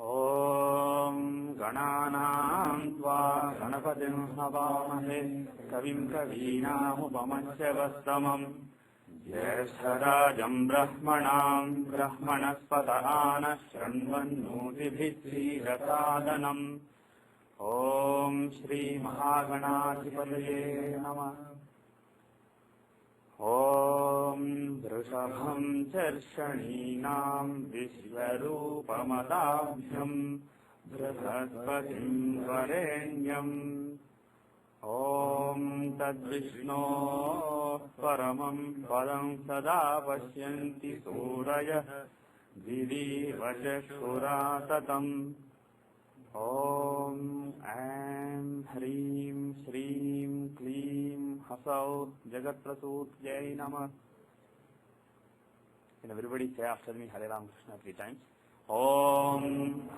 ॐ गणानां त्वा गणपतिं हवामहे कविं कवीनामुपमश्रवस्तमम् ज्येष्ठराजं ब्रह्मणां ब्रह्मणस्पतः नः शृण्वन्नोतिभिः श्रीरसादनम् ॐ श्रीमहागणाधिपतये नमः। ॐ वृषभं चर्षणीनां विश्वरूपमदाभ्यं बृहस्पतिं वरेण्यम् ॐ तद्विष्णोः परमं पदं सदा पश्यन्ति सूरयः दिवीव चक्षुरा ततम् ॐ ऐं ह्रीं श्रीं क्लीं हसौः जगत्प्रसूत्यै नमः। Can everybody say after me Hare Rama Krishna 3 times? Om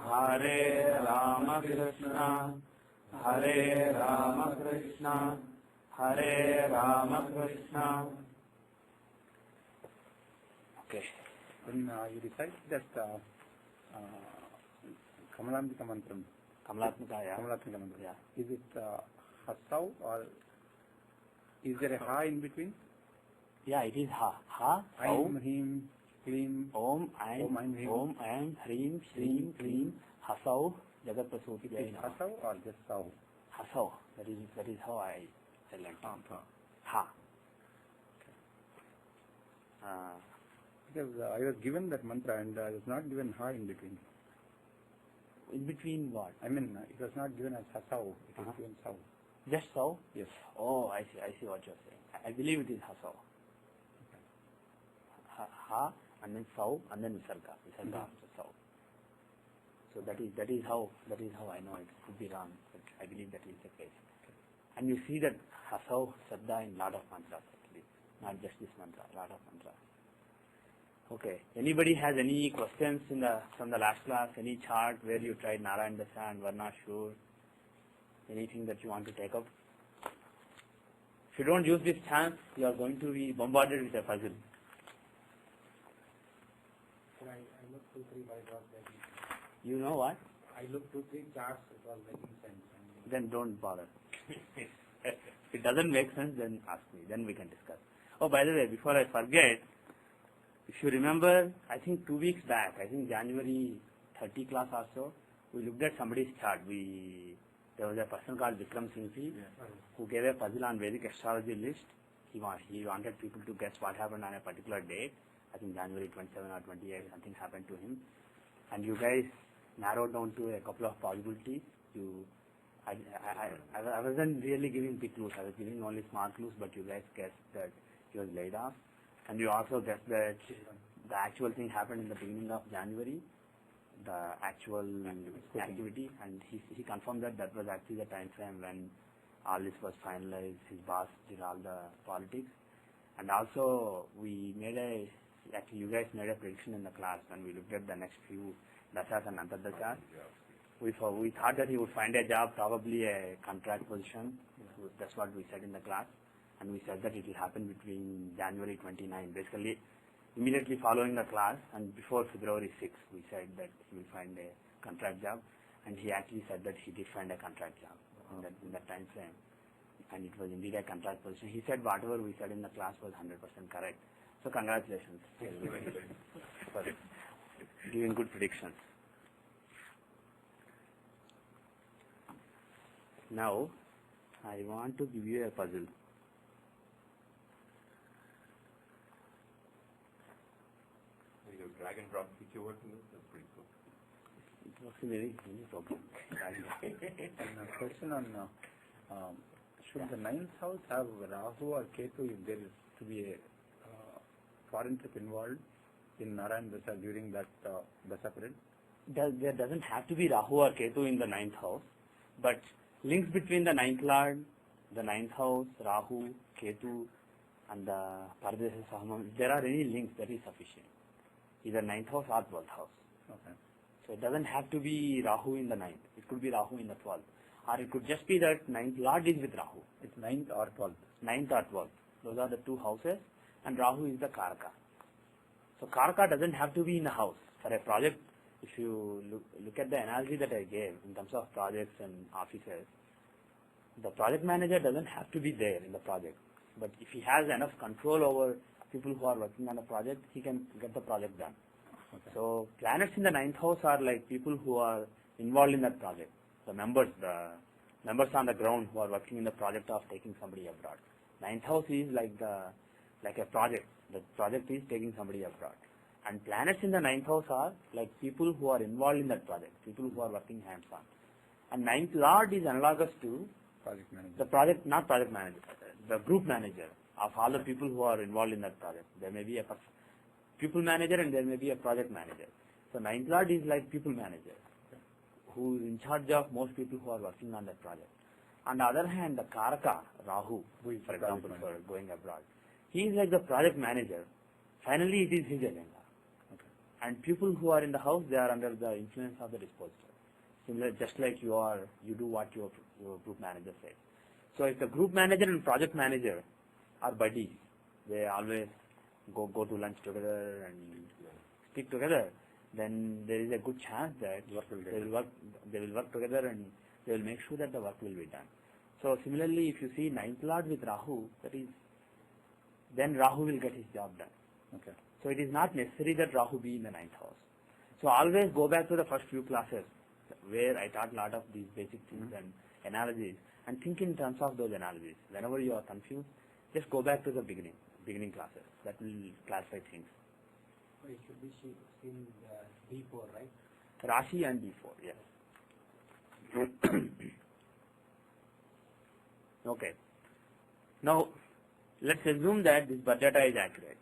Hare Rama Krishna Hare Rama Krishna Hare Rama Krishna. Okay. When you recite that Kamalatmika Mantram. Kamalatmika, yeah. Kamalatmika Mantram. Yeah. Is it Hasau or is there a Ha in between? Yeah, it is Ha. Ha, Aim, Him, Klim. Om, Aim, Hrim, Shrim, Klim, Hasau, Jagat Prasuti. Is it Hasau or just Sau? Hasau. That is how I learned. Ha. Okay. Because I was given that mantra and I was not given Ha in between. In between what? I mean, it was not given as Hasau, it was given Sau. Just Sau? Yes. Oh, I see what you're saying. I believe it is Hasau. Okay. Ha, and then Sau, and then Visarga. Visarga after Sau. So that is how I know it. Could be wrong, but I believe that is the case. Okay. And you see that Hasau, Saddha in lot of mantras actually. Not just this mantra, lot of mantras. Okay. Anybody has any questions from the last class? Any chart where you tried Narayan Dasa and Varna Shur? Anything that you want to take up? If you don't use this chance, you are going to be bombarded with a puzzle. I looked 2-3 but it was making sense. You know what? I looked 2-3 charts, it was making sense. Then don't bother. If it doesn't make sense, then ask me. Then we can discuss. Oh, by the way, before I forget, if you remember, I think 2 weeks back, I think January 30 class or so, we looked at somebody's chart. There was a person called Vikram Singhvi who gave a puzzle on Vedic astrology list. He wanted people to guess what happened on a particular date. I think January 27 or 28, something happened to him. And you guys narrowed down to a couple of possibilities. I wasn't really giving big clues. I was giving only small clues, but you guys guessed that he was laid off. And you also guessed that the actual thing happened in the beginning of January, the actual activity, and he confirmed that was actually the time frame when all this was finalized. His boss did all the politics. And also you guys made a prediction in the class when we looked at the next few dasas and antardasas. We thought that he would find a job, probably a contract position. That's what we said in the class. And we said that it will happen between January 29, basically immediately following the class and before February 6. We said that he will find a contract job, and he actually said that he did find a contract job in that time frame. And it was indeed a contract position. He said whatever we said in the class was 100% correct. So congratulations for giving good predictions. Now, I want to give you a puzzle. Drag and drop feature work in this? That's pretty cool. It was a very problem. And a question on should the 9th house have Rahu or Ketu if there is to be a foreign trip involved in Narayan Dasa during that Dasa period? There doesn't have to be Rahu or Ketu in the 9th house, but links between the 9th Lord, the 9th house, Rahu, Ketu, and the Pardesa Sahamam, if there are any links, that is sufficient. Either 9th house or 12th house. Okay. So it doesn't have to be Rahu in the 9th. It could be Rahu in the 12th. Or it could just be that 9th Lord is with Rahu. It's 9th or 12th? 9th or 12th. Those are the two houses, and Rahu is the Karaka. So Karaka doesn't have to be in the house. For a project, if you look at the analogy that I gave in terms of projects and offices, the project manager doesn't have to be there in the project, but if he has enough control over people who are working on a project, he can get the project done. Okay. So planets in the ninth house are like people who are involved in that project, the members on the ground who are working in the project of taking somebody abroad. Ninth house is like a project. The project is taking somebody abroad. And planets in the ninth house are like people who are involved in that project, people who are working hands-on. And ninth lord is analogous to Project manager. the project, not project manager, the group manager of all the people who are involved in that project. There may be a people manager and there may be a project manager. So ninth lord is like people manager, who is in charge of most people who are working on that project. On the other hand, the Karaka, Rahu, Who is for the example, project for manager? going abroad, he is like the project manager. Finally, it is his agenda. Okay. And people who are in the house, they are under the influence of the dispositor. Similar, just like you do what your group manager says. So if the group manager and project manager are buddies, they always go to lunch together and stick together, then there is a good chance that they will work together and they will make sure that the work will be done. So similarly, if you see ninth lord with Rahu, then Rahu will get his job done. Okay. So it is not necessary that Rahu be in the ninth house. So always go back to the first few classes where I taught a lot of these basic things and analogies, and think in terms of those analogies. Whenever you are confused, just go back to the beginning classes. That will clarify things. So it should be seen D4, right? Rashi and D4, yes. Okay. Now, let's assume that this birth data is accurate.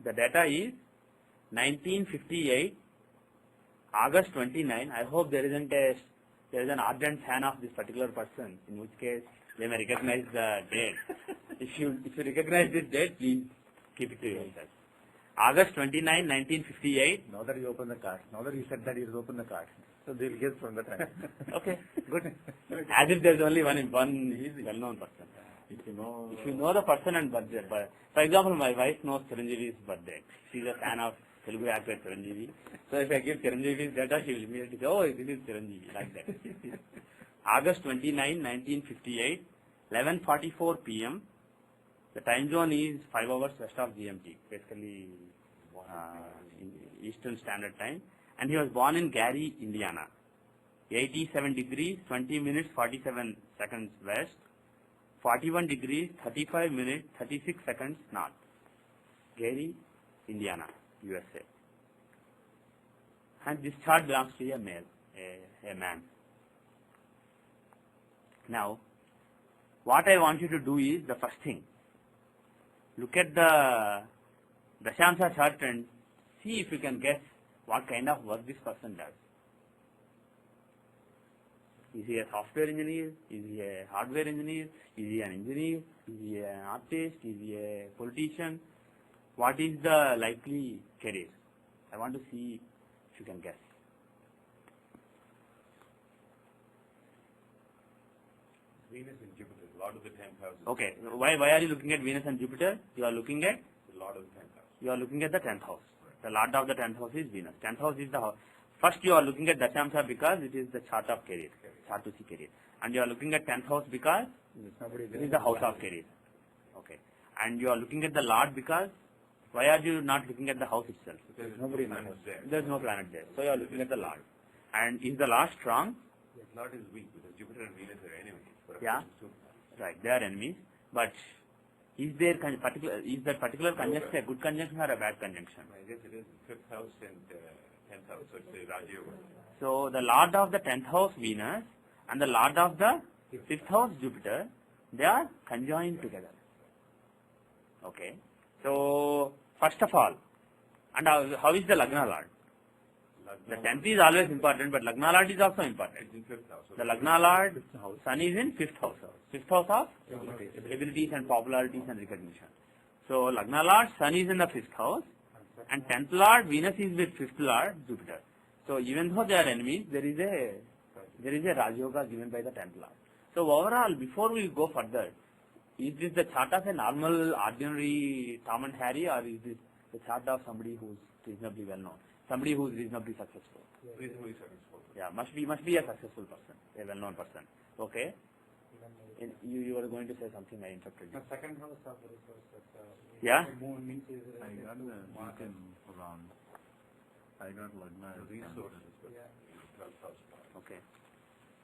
The data is 1958, August 29. I hope there is an ardent fan of this particular person, in which case they may recognize the date. If you recognize this date, please keep it to yourself. August 29, 1958. Now that you open the card, now that you said that you open the card, so they'll guess from the time. Okay, good. As if there's only one well-known person. If you know the person and birthday, for example, my wife knows Chiranjeevi's birthday. She's a fan of Telugu actor Chiranjeevi. So if I give Chiranjeevi's data, she will immediately say, oh, this is Chiranjeevi, like that. August 29, 1958, 11:44 p.m. The time zone is 5 hours west of GMT, basically Eastern Standard Time. And he was born in Gary, Indiana. 87 degrees, 20 minutes, 47 seconds west. 41 degrees, 35 minutes, 36 seconds north. Gary, Indiana, USA. And this chart belongs to a male, a man. Now, what I want you to do is the first thing. Look at the Dashamsha chart and see if you can guess what kind of work this person does. Is he a software engineer? Is he a hardware engineer? Is he an engineer? Is he an artist? Is he a politician? What is the likely career? I want to see if you can guess. Venus and Jupiter, Lord of the 10th house. Okay, why are you looking at Venus and Jupiter? You are looking at? The Lord of the 10th house. You are looking at the 10th house. The Lord of the 10th house is Venus. 10th house is the house. First you are looking at Dashamsha because it is the chart of career, chart to see career. And you are looking at 10th house because it is the house of career. Okay. And you are looking at the Lord because, why are you not looking at the house itself? Because there's nobody there. There is no planet there. So you are looking at the Lord. And is the Lord strong? Lord is weak because Jupiter and Venus are enemies. For a Yeah. person to- Right, they are enemies. But is that particular conjunction a good conjunction or a bad conjunction? I guess it is 5th house and 10th house, so it's a Rajayoga. So the Lord of the 10th house Venus and the Lord of the 5th house Jupiter, they are conjoined together. Okay. So first of all, and how is the Lagna Lord? The 10th is always important, but Lagna Lord is also important. It's in 5th house. The Lagna Lord Sun is in 5th house. 5th house of abilities and popularities and recognition. So Lagna Lord Sun is in the 5th house, and 10th Lord Venus is with 5th Lord Jupiter. So even though they are enemies, there is a Raj Yoga given by the 10th Lord. So overall, before we go further, is this the chart of a normal, ordinary Tom and Harry, or is this the chart of somebody who's reasonably well known, somebody who's reasonably successful. Reasonably successful. Yeah, must be a successful person, a well known person. Okay. You were going to say something, I interrupted you. The second house of the resources. Yeah? Moon means is I got the weekend around. I got Lagna as Resources. Yeah. 12th house. Okay.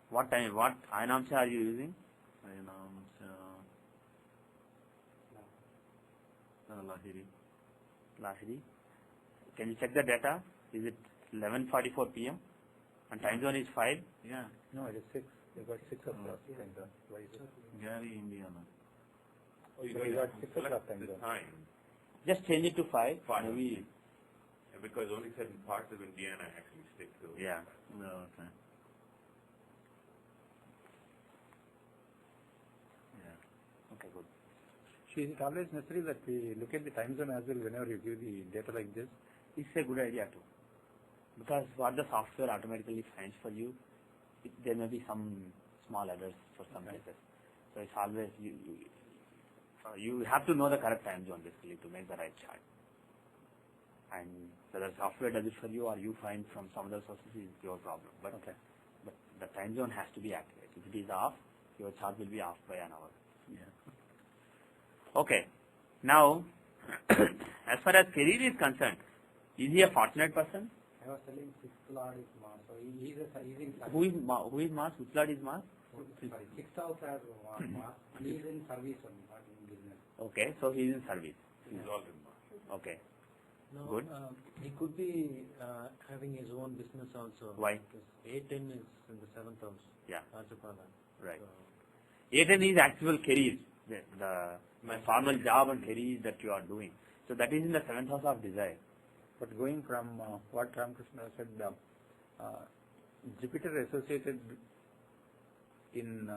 What time, what Ainamsha are you using? Lahiri. Lahiri. Can you check the data? Is it 11:44 p.m. and time zone is 5? Yeah. No, it is 6. You got 6 o'clock time zone. Why is it? Gary, Indiana. Oh, you So you got 6 o'clock select time the zone. time. Just change it to 5. Five. Maybe. Because only certain parts of Indiana actually stick to. Yeah. No, okay. Yeah. Okay, good. See, is it always necessary that we look at the time zone as well whenever you give the data like this? It's a good idea too. Because what the software automatically finds for you, there may be some small errors for some cases. So it's always, you have to know the correct time zone basically to make the right chart. And whether software does it for you or you find from some other sources is your problem. But, but the time zone has to be accurate. If it is off, your chart will be off by an hour. Yeah. Okay. Now, as far as career is concerned, is he a fortunate person? I was telling sixth lord is Mars, so he's in service. Who is Mars? Which lord is Mars? Sorry, sixth house has Mars. He is in service only, not in business. Okay, so he is in service. He's all in Mars. Okay. No, Good. He could be having his own business also. Why? Because 810 is in the 7th house. Yeah. Rajapala. Right. So, 8 is actual career, the formal job and career that you are doing. So that is in the 7th house of desire. But going from what Ramakrishna said, Jupiter associated in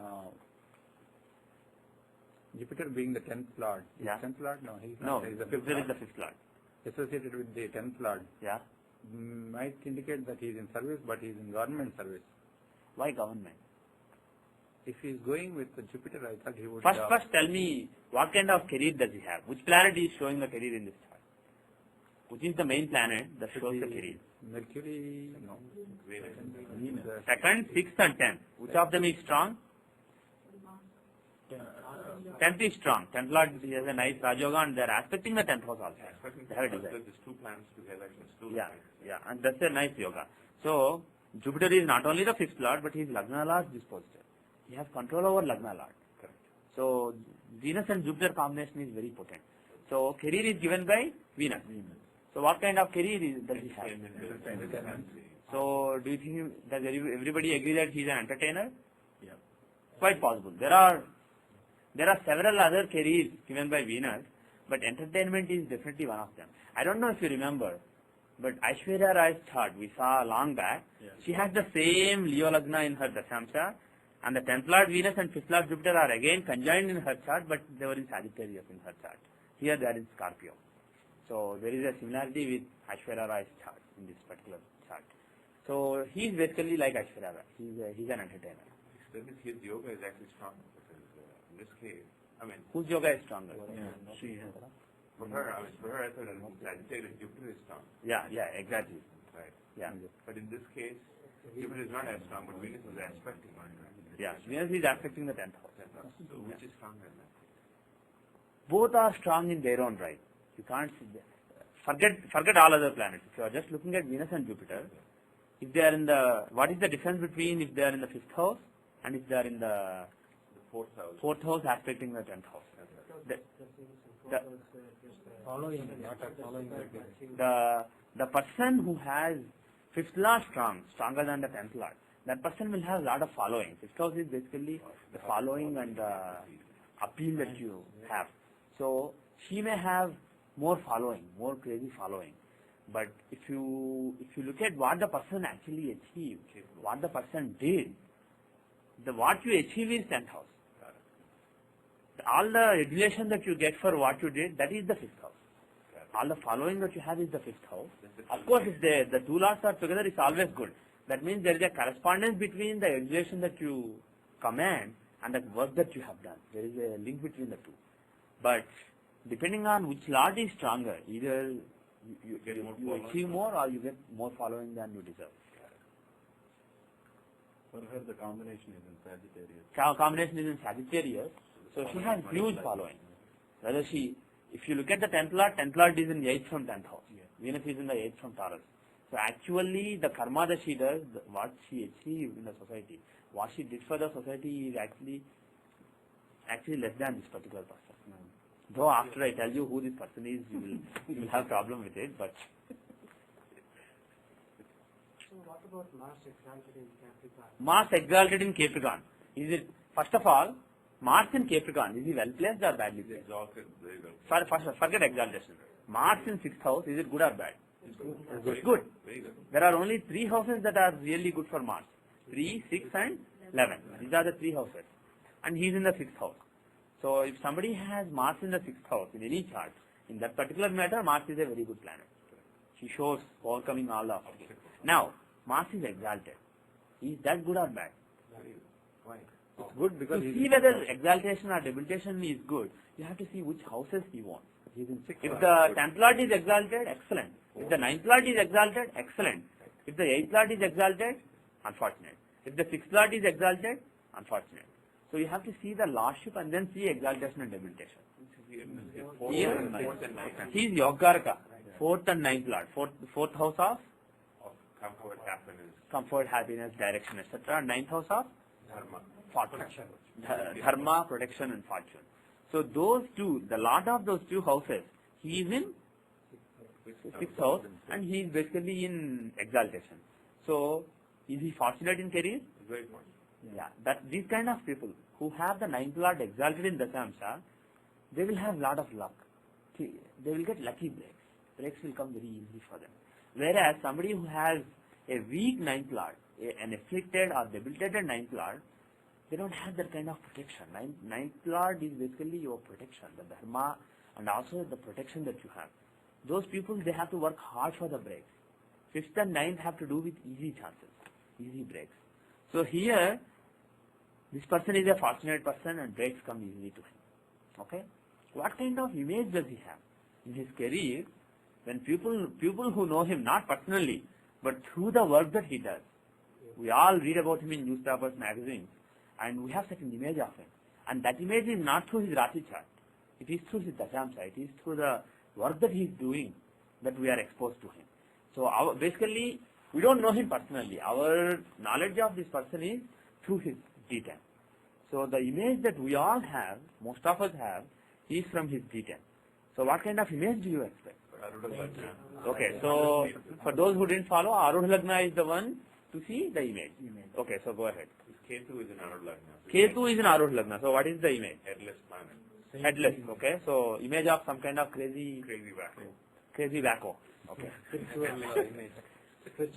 Jupiter being the 10th lord. Is Yeah. 10th lord? No, he's No, not. He's the Jupiter is lord. the 5th lord. Associated with the 10th lord Yeah. might indicate that he is in service, but he is in government service. Why government? If he is going with the Jupiter, I thought he would. First tell me what kind of career does he have? Which planet is showing the career in this chart? Which is the main planet that shows the career? Mercury, no. Venus. Second, 6th and 10th. Which of them is strong? 10th is strong. 10th lord has a nice Rajoga and they are aspecting the 10th house also. They have a desire. There's two planets together. It's two Yeah, planets. yeah, and that's a nice yoga. So, Jupiter is not only the 5th lord, but he is Lagna lord dispositor. He has control over Lagna lord. Correct. So, Venus and Jupiter combination is very potent. So, career is given by Venus. So, what kind of career does he have? Entertainment. So, do you think, does everybody agree that he is an entertainer? Yeah. Quite possible. There are several other careers given by Venus, but entertainment is definitely one of them. I don't know if you remember, but Aishwarya Rai's chart we saw long back. Yeah. She has the same Leo Lagna in her Dashamsha, and the 10th Lord Venus and 5th Lord Jupiter are again conjoined in her chart, but they were in Sagittarius in her chart. Here they are in Scorpio. So there is a similarity with Aishwarya Rai's chart in this particular chart. So he is basically like Aishwarya Rai. He's an entertainer. That means his yoga is actually strong because in this case, I mean, Whose yoga is stronger? She has. for her, I thought Sagittarius Jupiter is strong. Yeah, exactly. Right. Yeah, But in this case, Jupiter is not as strong, but Venus is aspecting on it. yeah. Venus is affecting the 10th house. So which is stronger in that? Both are strong in their own right. You can't forget all other planets. If you are just looking at Venus and Jupiter, if they are in the, what is the difference between if they are in the 5th house and if they are in the Fourth house. 4th house aspecting the 10th house? The, following, not following the the person who has 5th lord stronger than the 10th lord, that person will have a lot of following. 5th house is basically the following and the appeal that you have. So she may have more following, more crazy following. But if you look at what the person actually achieved, what the person did, what you achieve is 10th house. All the adulation that you get for what you did, that is the 5th house. All the following that you have is the 5th house. Of course, if the two lords are together, it's always good. That means there is a correspondence between the adulation that you command and the work that you have done. There is a link between the two. But depending on which lord is stronger, either You Get more you following. achieve more, or you get more following than you deserve. For her, the combination is in Sagittarius. Combination is in Sagittarius, so she has huge following. If you look at the 10th Lord is in 8th from 10th house. Venus is in the 8th from Taurus. So actually, the karma that she does, what she achieved in the society, what she did for the society is actually less than this particular person. Though after I tell you who this person is, you will have problem with it. But So what about Mars exalted in Capricorn? Mars exalted in Capricorn, is it? First of all, Mars in Capricorn, is he well placed or badly placed? Exalted, very well. Forget exaltation. Mars in 6th house, is it good or bad? Very Good. Very good. There are only 3 houses that are really good for Mars. 3, 6 and 11. These are the 3 houses. And he is in the 6th house. So if somebody has Mars in the 6th house in any chart, in that particular matter, Mars is a very good planet. She shows overcoming all the obstacles. Now, Mars is exalted. Is that good or bad? Why? It's good because To he's see in whether sixth house. exaltation or debilitation is good, you have to see which houses he wants. He's in sixth If house. the 10th Lord is exalted, excellent. If the 9th Lord is exalted, excellent. If the 8th Lord is exalted, unfortunate. If the 6th Lord is exalted, unfortunate. So you have to see the Lordship and then see exaltation and debilitation. He is Yogaraka, 4th and 9th Lord. 4th house of Comfort, happiness, comfort, happiness, direction, etc. 9th house of dharma. fortune. Dharma, protection and fortune. So those two, the Lord of those 2 houses, he is in 6th house and he is basically in exaltation. So is he fortunate in career? Very much. Yeah, these kind of people who have the 9th Lord exalted in Dasamsa, they will have lot of luck. They will get lucky breaks. Breaks will come very easily for them. Whereas somebody who has a weak 9th Lord, an afflicted or debilitated 9th Lord, they don't have that kind of protection. 9th Lord is basically your protection, the dharma and also the protection that you have. Those people, they have to work hard for the breaks. 5th and 9th have to do with easy chances, easy breaks. So here, this person is a fortunate person and breaks come easily to him. Okay? What kind of image does he have? In his career, when people who know him, not personally, but through the work that he does, we all read about him in newspapers, magazines, and we have such an image of him. And that image is not through his Rashi chart. It is through his Dasamsa. It is through the work that he is doing that we are exposed to him. So basically, we don't know him personally. Our knowledge of this person is through his D10. So the image that we all have, most of us have, is from his D10. So what kind of image do you expect? Okay, so for those who didn't follow, Arudha Lagna is the one to see the image. Okay, so go ahead. Ketu is an Arudha Lagna. Ketu is an Arudha Lagna. So what is the image? Headless planet. Headless. Okay, so image of some kind of crazy wacko. Okay.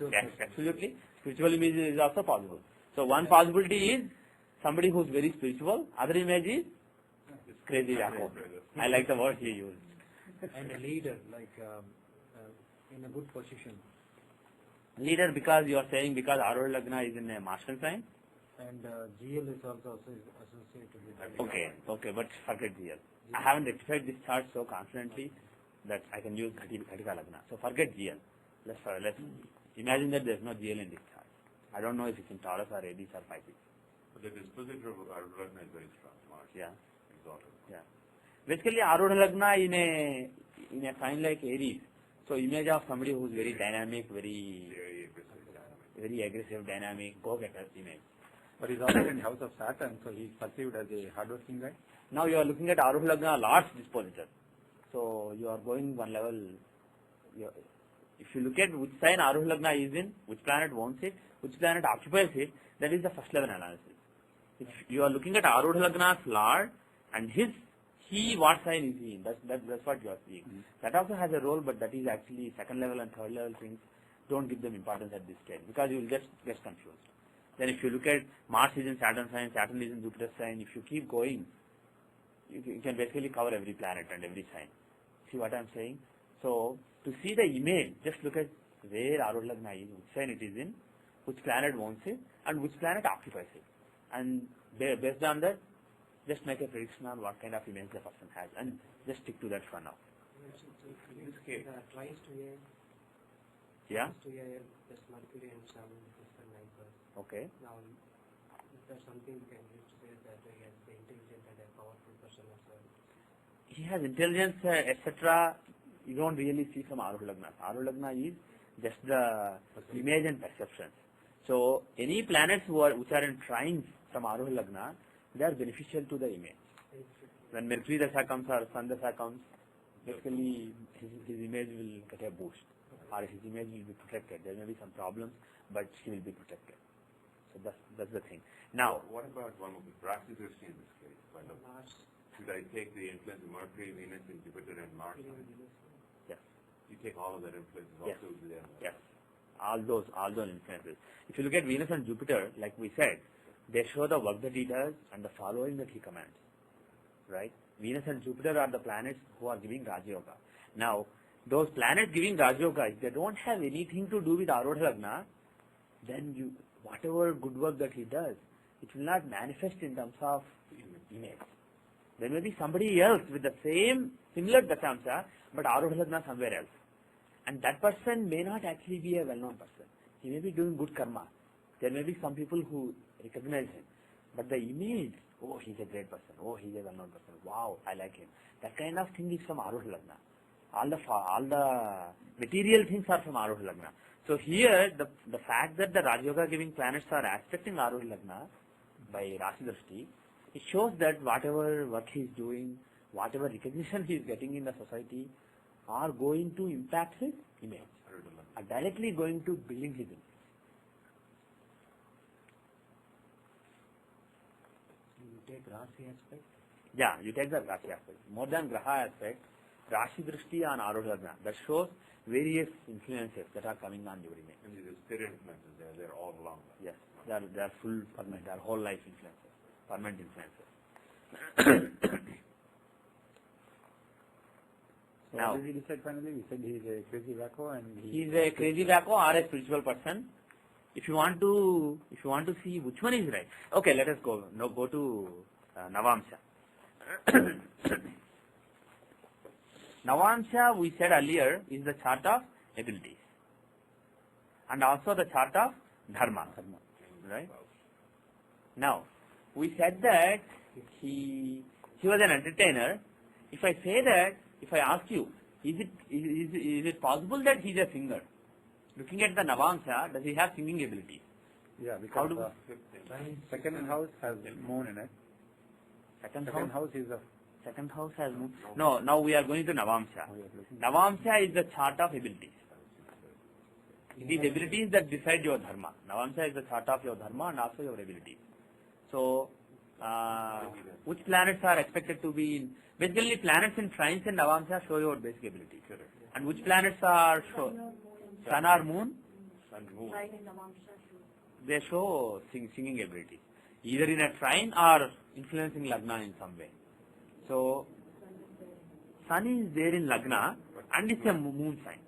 Yes, absolutely. Spiritual image is also possible. So one possibility is somebody who is very spiritual. Other image is crazy wacko. I like the word he used. And a leader, like in a good position. Leader, because you are saying because Arudha Lagna is in a Martian sign. And GL is also associated with that. Okay, but forget GL. I haven't rectified this chart so confidently that I can use Ghatika Lagna. So forget GL. Let's imagine that there is no GL in this chart. I don't know if it's in Taurus or Aries or Pisces. But the disposition of Arudha Lagna is very strong. Mars. Yeah. Exalted. Yeah. Basically, Arudha Lagna in a sign like Aries. So image of somebody who is very dynamic, very aggressive, dynamic, go-getter image. But he's also in the house of Saturn, so he's perceived as a hardworking guy. Now you are looking at Arudha Lagna, Lord's dispositor. So you are going one level. If you look at which sign Arudha Lagna is in, which planet owns it, which planet occupies it, that is the first level analysis. If you are looking at Arudha Lagna's Lord and what sign is he in? That's what you are seeing. That also has a role, but that is actually second level and third level things. Don't give them importance at this stage because you will get confused. Then if you look at Mars is in Saturn sign, Saturn is in Jupiter sign, if you keep going, you can basically cover every planet and every sign. See what I am saying? So to see the image, just look at where Arudha Lagna is, which sign it is in, which planet owns it, and which planet occupies it. And based on that, just make a prediction on what kind of image the person has, and just stick to that for now. this case. Tries to a Yeah? to a plus Mercury and Sun is the 9%. Okay. Now, is there something you can use to say that he has the intelligent and a powerful person as well? He has intelligence, etc. You don't really see from Aruh Lagna. Aruh Lagna is just the image and perceptions. So any planets which are in trines from Aruh Lagna, they are beneficial to the image. When Mercury Dasha comes or Sun Dasha comes, basically his image will get a boost, or his image will be protected. There may be some problems, but he will be protected. So that's the thing. Now, What about one of the Rasi Drishti in this case? Should I take the influence of Mercury, Venus, and Jupiter and Mars? yes, You take all of that influence Yes. also there. yes, all those influences. If you look at Venus and Jupiter, like we said, they show the work that he does and the following that he commands. Right? Venus and Jupiter are the planets who are giving Raja Yoga. Now, those planets giving Raja Yoga, if they don't have anything to do with Aruh Lagna, then whatever good work that he does, it will not manifest in terms of image. There may be somebody else with the similar Dashamsa, but Aruh Lagna somewhere else. And that person may not actually be a well-known person. He may be doing good karma. There may be some people who recognize him. But the image, oh, he's a great person. Oh, he's a well-known person. Wow, I like him. That kind of thing is from Aruh Lagna. All the material things are from Aruh Lagna. So here, the fact that the Raj Yoga giving planets are aspecting Aruh Lagna by Rasi Drishti, it shows that whatever work he is doing, whatever recognition he is getting in the society, are going to impact his image, are directly going to building his image. You take Rasi aspect. Yeah, you take the Rashi aspect. More than Graha aspect, Rashi Drishti on Aruh Lagna, that shows various influences that are coming on your image. And these spirit influences there, they're all along. Yes, they are full permanent, they are whole life influences, permanent influences. So Now, what did he decide finally? We said he's a crazy wacko and he is a crazy wacko or a spiritual person. If you want to see which one is right, okay, let us go to Navamsha. Navamsha, we said earlier, is the chart of abilities and also the chart of dharma. Right? Now, we said that he was an entertainer. If I say that, if I ask you, is it possible that he is a singer? Looking at the Navamsha, does he have singing abilities? yeah, How because do second house has moon in it. second Second house? house is a Second house has moon. No, now we are going to Navamsha. Navamsha is the chart of abilities. It is abilities that decide your dharma. Navamsha is the chart of your dharma and also your abilities. So, which planets are expected to be in? Basically, planets in trines and Navamsha show your basic abilities. And which planets are Sun or Moon? Sun, Moon. They show singing abilities, either in a trine or influencing Lagna in some way. So, Sun is there in Lagna and it's a moon sign.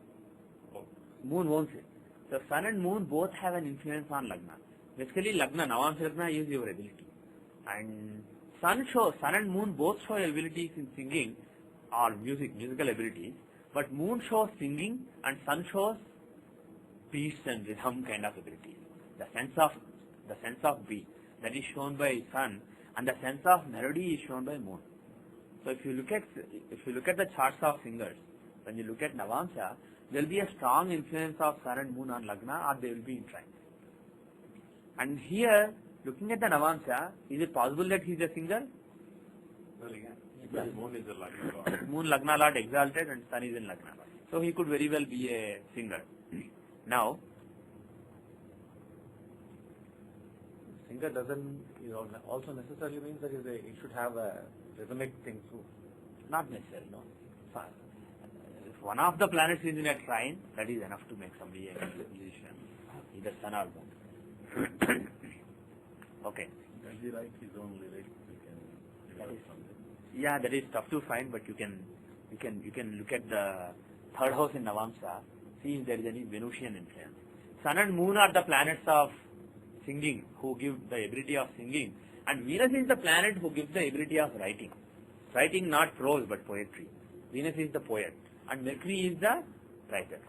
Moon owns it. So, Sun and Moon both have an influence on Lagna. Basically, Lagna, Navamsha Lagna is your ability. And Sun and Moon both show abilities in singing or musical abilities. But Moon shows singing and Sun shows peace and rhythm kind of abilities. The sense of beat that is shown by Sun and the sense of melody is shown by Moon. So if you look at the charts of singers, when you look at Navamsha, there will be a strong influence of Sun and Moon on Lagna, or they will be in trine. And here, looking at the Navamsha, is it possible that he is a singer? Well, yeah. Because Moon is a Lagna Lord. Moon Lagna Lord exalted and Sun is in Lagna. So he could very well be a singer. Now, Singer doesn't, also necessarily means that it should have a rhythmic thing too. not necessarily, no. Fine. If one of the planets is in a trine, that is enough to make somebody a musician, either Sun or Moon. Okay. Does he write his own lyrics? Yeah, that is tough to find, but you can look at the third house in Navamsha, see if there is any Venusian influence. Sun and Moon are the planets of singing, who give the ability of singing, and Venus is the planet who gives the ability of writing. Writing not prose but poetry. Venus is the poet, and Mercury is the writer.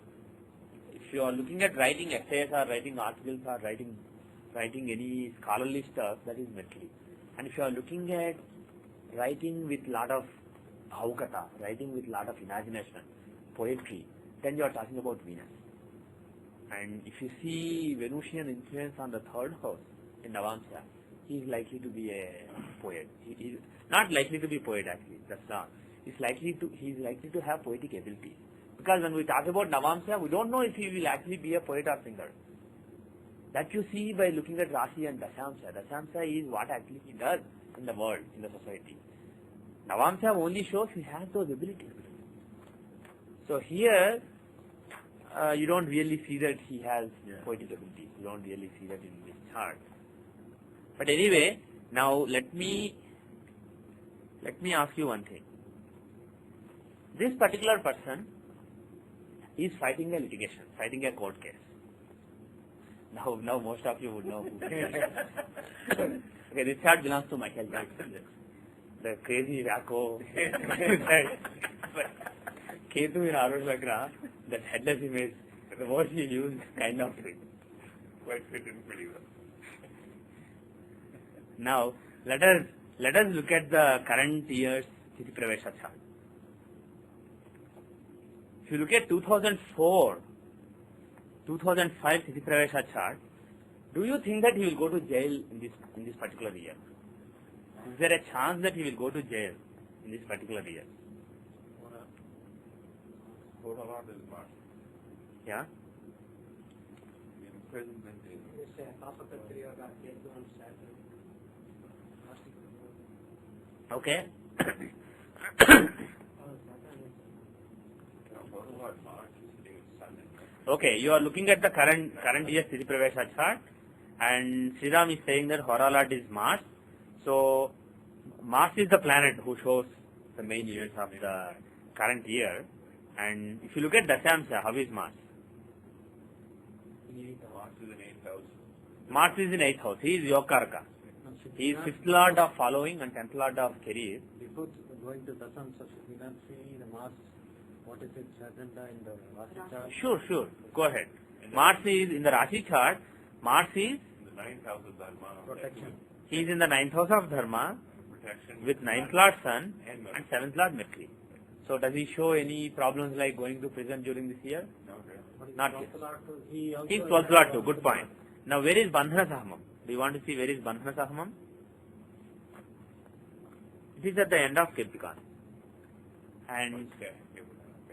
If you are looking at writing essays or writing articles or writing any scholarly stuff, that is Mercury. And if you are looking at writing with lot of bhavukata, writing with lot of imagination, poetry, then you are talking about Venus. And if you see Venusian influence on the third house in Navamsha, he is likely to be a poet. He is not likely to be a poet actually, that's not. He is likely to have poetic ability. Because when we talk about Navamsha, we don't know if he will actually be a poet or singer. That you see by looking at Rashi and Dashamsha. Dashamsha is what actually he does in the world, in the society. Navamsha only shows he has those abilities. So here, you don't really see that he has poetic abilities. You don't really see that in this chart. But anyway, now let me ask you one thing. This particular person is fighting a litigation, fighting a court case. Now most of you would know. Okay, this chart belongs to Michael Jackson, the crazy wacko. Ketu in Arun Lagra, that headless image, the word he used kind of fit. Quite fit in pretty well. Now, let us look at the current year's Tithi Pravesha chart. If you look at 2004, 2005 Tithi Pravesha chart, do you think that he will go to jail in this particular year? Is there a chance that he will go to jail in this particular year? What a lot is Mars. Yeah? Imprisonment is. Yes, half of the three are got Ketu and Saturn. Okay. What about Mars is sitting with Sun and Okay, you are looking at the current year's Tithi Pravesha chart, and Sriram is saying that Hora Lord is Mars. So Mars is the planet who shows the main events of the current year. And if you look at Dashamsha, how is Mars? Mars is in 8th house. Mars is in 8th house. He is Yokarka. He is 5th lord of following and 10th lord of career. Before going to Dasamsa, should we not see the Mars, what is its agenda in the Rashi chart? Sure. Go ahead. Mars is in the Rashi chart. Mars is In the 9th house of Dharma. Protection. he is in the 9th house of Dharma Protection. with 9th lord Sun And and 7th lord Mercury. So does he show any problems like going to prison during this year? Okay. Not yet. He also He is 12th lord too. Good point. Now where is Bandhana Sahamam? Do you want to see where is Bandhana Sahamam? It is at the end of Kirtikan. And Okay.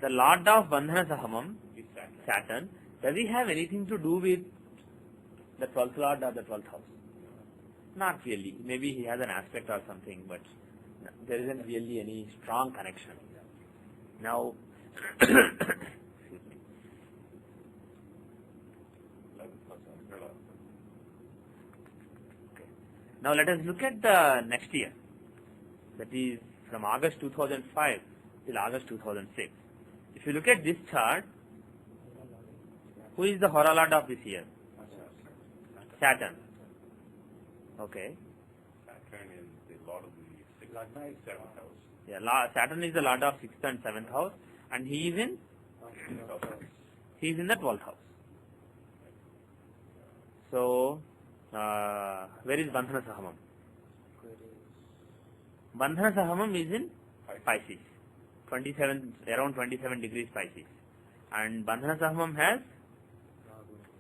the lord of Bandhana Sahamam, Is Saturn. Saturn, does he have anything to do with the 12th lord or the 12th house? Not really. Maybe he has an aspect or something, but there isn't really any strong connection. Now, excuse me. 11th house of Umbrella. Now let us look at the next year. That is from August 2005 till August 2006. If you look at this chart, who is the Hora Lord of this year? Saturn. Okay. Saturn is the lord of the 6th and 7th house. Yeah, Saturn is the Lord of 6th and 7th house, and he is in the 12th house. So, where is Bandhana Sahamam? Bandhana Sahamam is in Pisces, around 27 degrees Pisces. And Bandhana Sahamam has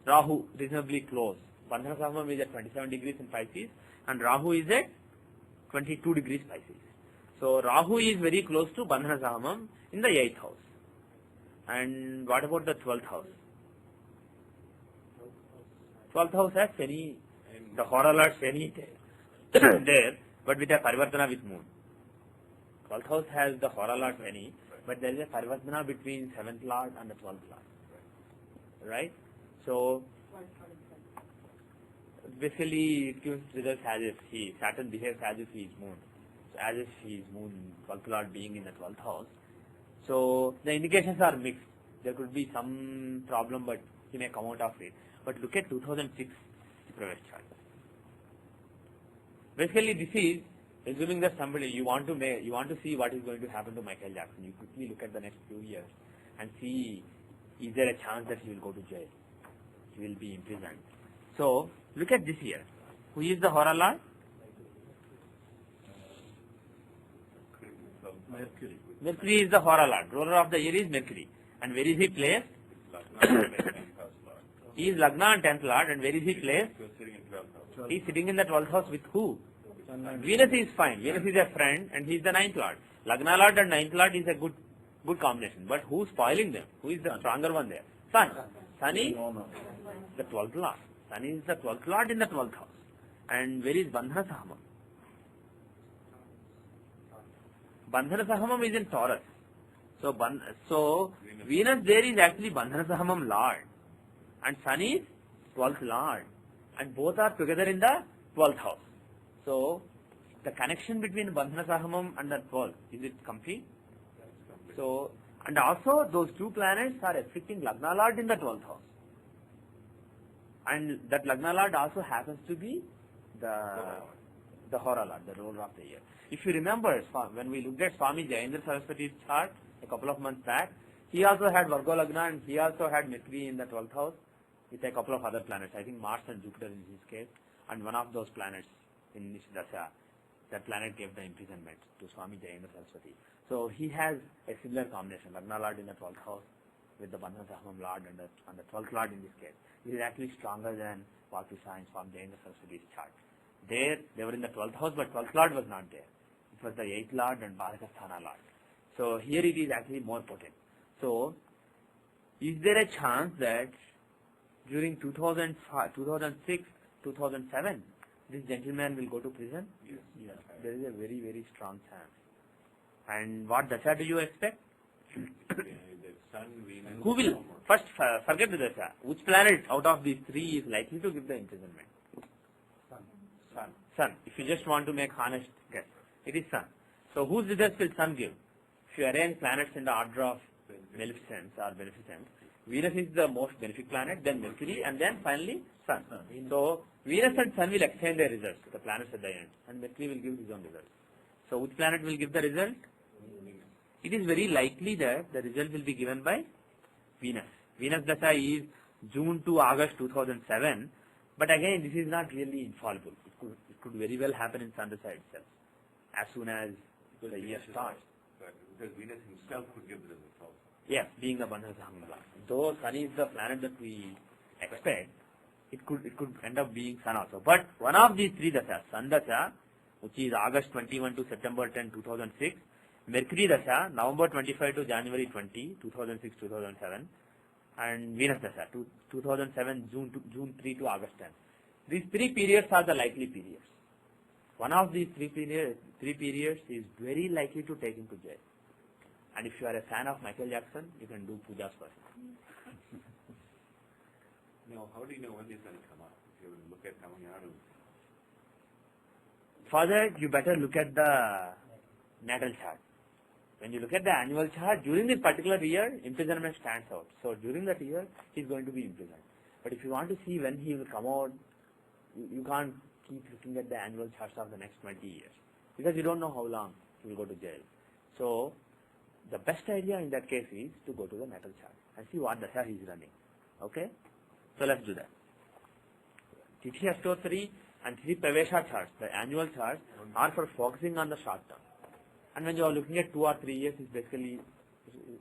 Rahu reasonably close. Bandhana Sahamam is at 27 degrees in Pisces, and Rahu is at 22 degrees Pisces. So Rahu is very close to Bandhana Sahamam in the 8th house. And what about the 12th house? 12th house has Shani, the Hora Lord Shani there, but with a Parivartana with Moon. 12th house has the Hora Lord Shani, but there is a Parivartana between 7th Lord and the 12th Lord. Right? So, basically it gives results as if Saturn behaves as if he is Moon. So as if he is Moon, 12th Lord being in the 12th house. So the indications are mixed. There could be some problem, but he may come out of it. But look at 2006 Pravesh chart. Basically this is assuming that somebody, you want to see what is going to happen to Michael Jackson. You quickly look at the next few years. and see is there a chance that he will go to jail, he will be imprisoned. So look at this here. Who is the Hora Lord? Mercury. Mercury is the Hora Lord. Ruler of the year is Mercury. And where is he placed? He is Lagna and 10th Lord. And where is he placed? He is sitting in the 12th house with who? Venus is fine. Venus is a friend and he is the 9th Lord. Lagna Lord and 9th Lord is a good combination. But who is spoiling them? Who is the stronger one there? Sun. Sun is the 12th Lord. Sun is the 12th Lord in the 12th house. And where is Bandhana Sahamam? Bandhana Sahamam is in Taurus. So Venus there is actually Bandhana Sahamam Lord. And Sun is 12th Lord. And both are together in the 12th house. So the connection between Bandhana Sahamam and the 12th, is it complete? So, and also those two planets are affecting Lagna Lord in the 12th house. And that Lagna Lord also happens to be the Hora Lord, the ruler of the year. If you remember, when we looked at Swami Jayendra Saraswati's chart a couple of months back, he also had Virgo Lagna and he also had Mercury in the 12th house with a couple of other planets. I think Mars and Jupiter in his case. And one of those planets in this Dasha, that planet gave the imprisonment to Swami Jayendra Saraswati. So he has a similar combination, Lagna Lord in the 12th house with the Bandhana Sahamam Lord and the 12th Lord in this case. He is actually stronger than what we saw in Swami Jayendra Saraswati's chart. There, they were in the 12th house, but 12th Lord was not there. It was the 8th Lord and Bharakasthana Lord. So here it is actually more potent. So, is there a chance that during 2005, 2006, 2007, this gentleman will go to prison? Yes. Yes. There is a very, very strong chance. And what dasha do you expect? The Sun, Venus. Who will? First, forget the dasha. Which planet out of these three is likely to give the imprisonment? Sun. If you just want to make honest guess, it is Sun. So whose results will Sun give? If you arrange planets in the order of beneficence or beneficence, Venus is the most benefic planet, then Mercury, and then finally Sun. So Venus and Sun will exchange their results, the planets at the end, and Mercury will give his own results. So which planet will give the result? It is very likely that the result will be given by Venus. Venus Dasha is June to August 2007, but again this is not really infallible. It could very well happen in Sun Dasha itself, as soon as the year starts. Because Venus himself could give the results also. Yes, being the Bandhana Sahamam Lord. Though Sun is the planet that we expect, it could end up being Sun also. But one of these three Dashas, Sun Dasha, which is August 21 to September 10, 2006, Mercury Dasha, November 25 to January 20, 2006, 2007, and Venus Dasha, 2007, June 3 to August 10. These three periods are the likely periods. One of these three periods is very likely to take him to jail. And if you are a fan of Michael Jackson, you can do pujas for him. Now, how do you know when he's going to come out? If you look at Tamil Nadu. For that, you better look at the natal chart. When you look at the annual chart, during this particular year, imprisonment stands out. So during that year, he is going to be imprisoned. But if you want to see when he will come out, you can't keep looking at the annual charts of the next 20 years. Because you don't know how long he will go to jail. So the best idea in that case is to go to the natal chart and see what dasha he is running. Okay? So let's do that. Tithi Ashtotari and Tithi Pravesha charts, the annual charts, are for focusing on the short term. And when you are looking at 2 or 3 years, it's basically,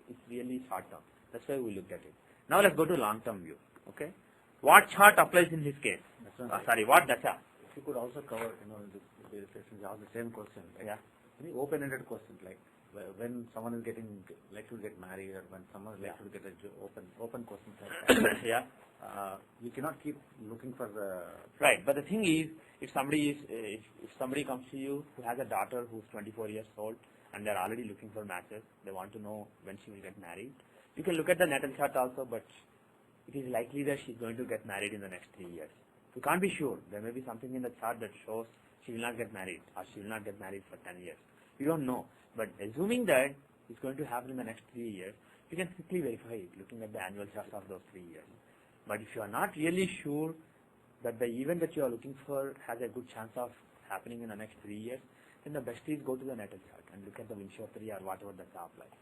it's really short term. That's why we looked at it. Now let's go to long term view. Okay? What chart applies in his case? What dasha? If you could also cover, this sessions ask the same question. Right? Yeah. Any open-ended questions like when someone is likely to get married or when someone is likely to get open questions like that. Yeah. We cannot keep looking for the... Right, but the thing is, if somebody comes to you who has a daughter who's 24 years old and they're already looking for matches, they want to know when she will get married, you can look at the natal chart also, but it is likely that she's going to get married in the next 3 years. You can't be sure. There may be something in the chart that shows she will not get married or she will not get married for 10 years. You don't know. But assuming that it's going to happen in the next 3 years, you can quickly verify it looking at the annual charts of those 3 years. But if you are not really sure that the event that you are looking for has a good chance of happening in the next 3 years, then the best is go to the natal chart and look at the Vinshotari or whatever the chart applies.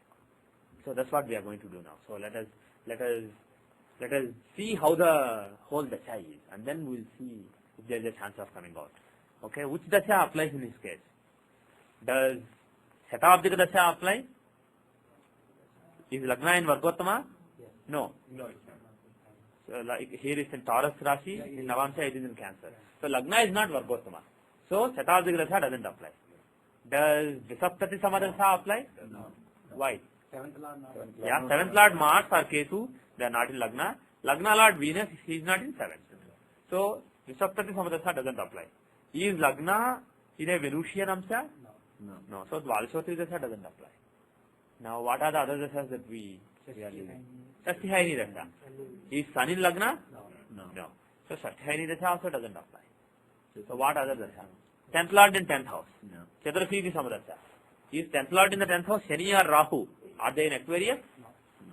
So that's what we are going to do now. So let us see how the whole dasha is, and then we will see if there is a chance of coming out. Okay, which dasha applies in this case? Does Shatabdika dasha apply? Is Lagna in Vargottama? No. No, it's not. So like here is in Taurus Rashi, in Navamsha it is in Cancer. So Lagna is not Vargottama. So Shatabdika dasha doesn't apply. Does Visaptati Samadasha apply? No. Why? Seventh Lord not. Yeah, 7th Lord Mars or Ketu, they are not in Lagna. Lagna Lord Venus, he is not in 7th. So Visaptati Samadasha doesn't apply. Is Lagna in a Venusian Amsha? No. So Dvalashotri dasha doesn't apply. Now what are the other dashas that we are using? Shasthihayini dasha. Is Sun in Lagna? No. So Shasthihayini dasha also doesn't apply. So what other dasha? 10th Lord in 10th house. Chaturashiti Samadasha. Is 10th Lord in the 10th house? Shani or Rahu? Are they in Aquarius?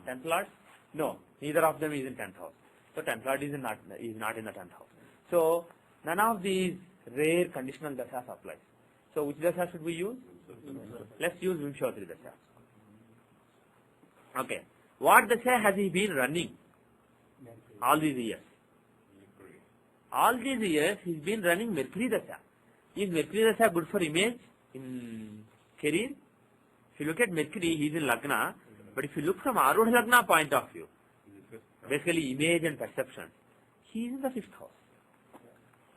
10th Lord? No. Neither of them is in 10th house. So 10th Lord is not in the 10th house. So none of these rare conditional dashas applies. So which dasha should we use? Let's use Vimshottari dasha. Okay. What dasha has he been running all these years? All these years he's been running Mercury dasha. Is Mercury dasha good for image in career? If you look at Mercury, he is in Lagna, but if you look from Arudha Lagna point of view, basically image and perception, he is in the 5th house.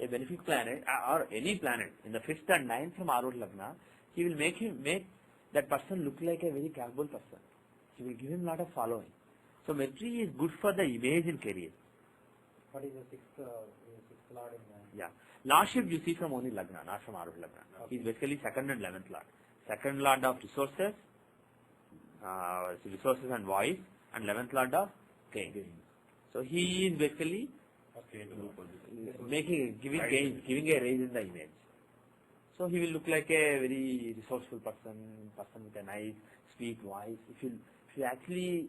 A benefic planet or any planet in the 5th and 9th from Arudha Lagna, he will make that person look like a very capable person. He will give him a lot of following. So Mercury is good for the image in career. What is the sixth Lord in Yeah. Lordship you see from only Lagna, not from Arudha Lagna. He is basically 2nd and 11th Lord. 2nd Lord of resources and voice, and 11th Lord of gain. So he is basically giving a raise in the image. So he will look like a very resourceful person with a nice, sweet voice. If you actually,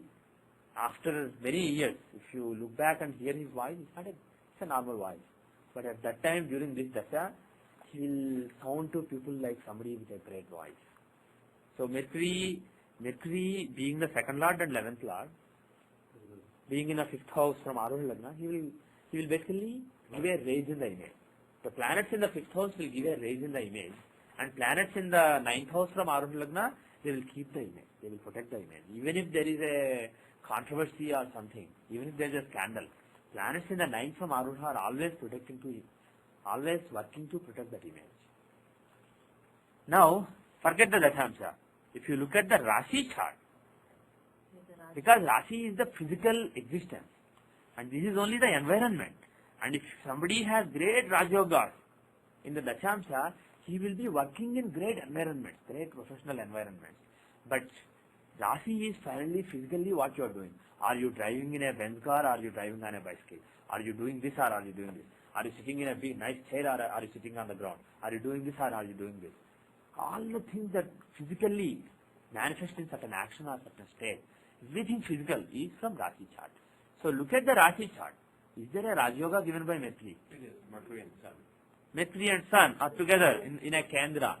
after many years, if you look back and hear his voice, it's a normal voice. But at that time, during this dasha, he will sound to people like somebody with a great voice. So Mercury being the 2nd Lord and 11th Lord, being in a 5th house from Arudha Lagna, he will basically give a raise in the image. The planets in the 5th house will give a raise in the image, and planets in the 9th house from Arudha Lagna, they will keep the image. They will protect the image. Even if there is a controversy or something, even if there is a scandal, planets in the 9th from Arudha are always working to protect that image. Now, forget the Dashamsha. If you look at the Rashi chart, because Rashi is the physical existence, and this is only the environment. And if somebody has great Rajyogas in the Dashamsha, he will be working in great environments, great professional environments. But Rashi is finally physically what you are doing. Are you driving in a Benz car, or are you driving on a bicycle? Are you doing this, or are you doing this? Are you sitting in a big nice chair, or are you sitting on the ground? Are you doing this, or are you doing this? All the things that physically manifest in certain action or certain state, everything physical is from Rashi chart. So look at the Rashi chart. Is there a Raj Yoga given by Mercury? It is Mercury and Sun. Mercury and Sun are together in a Kendra.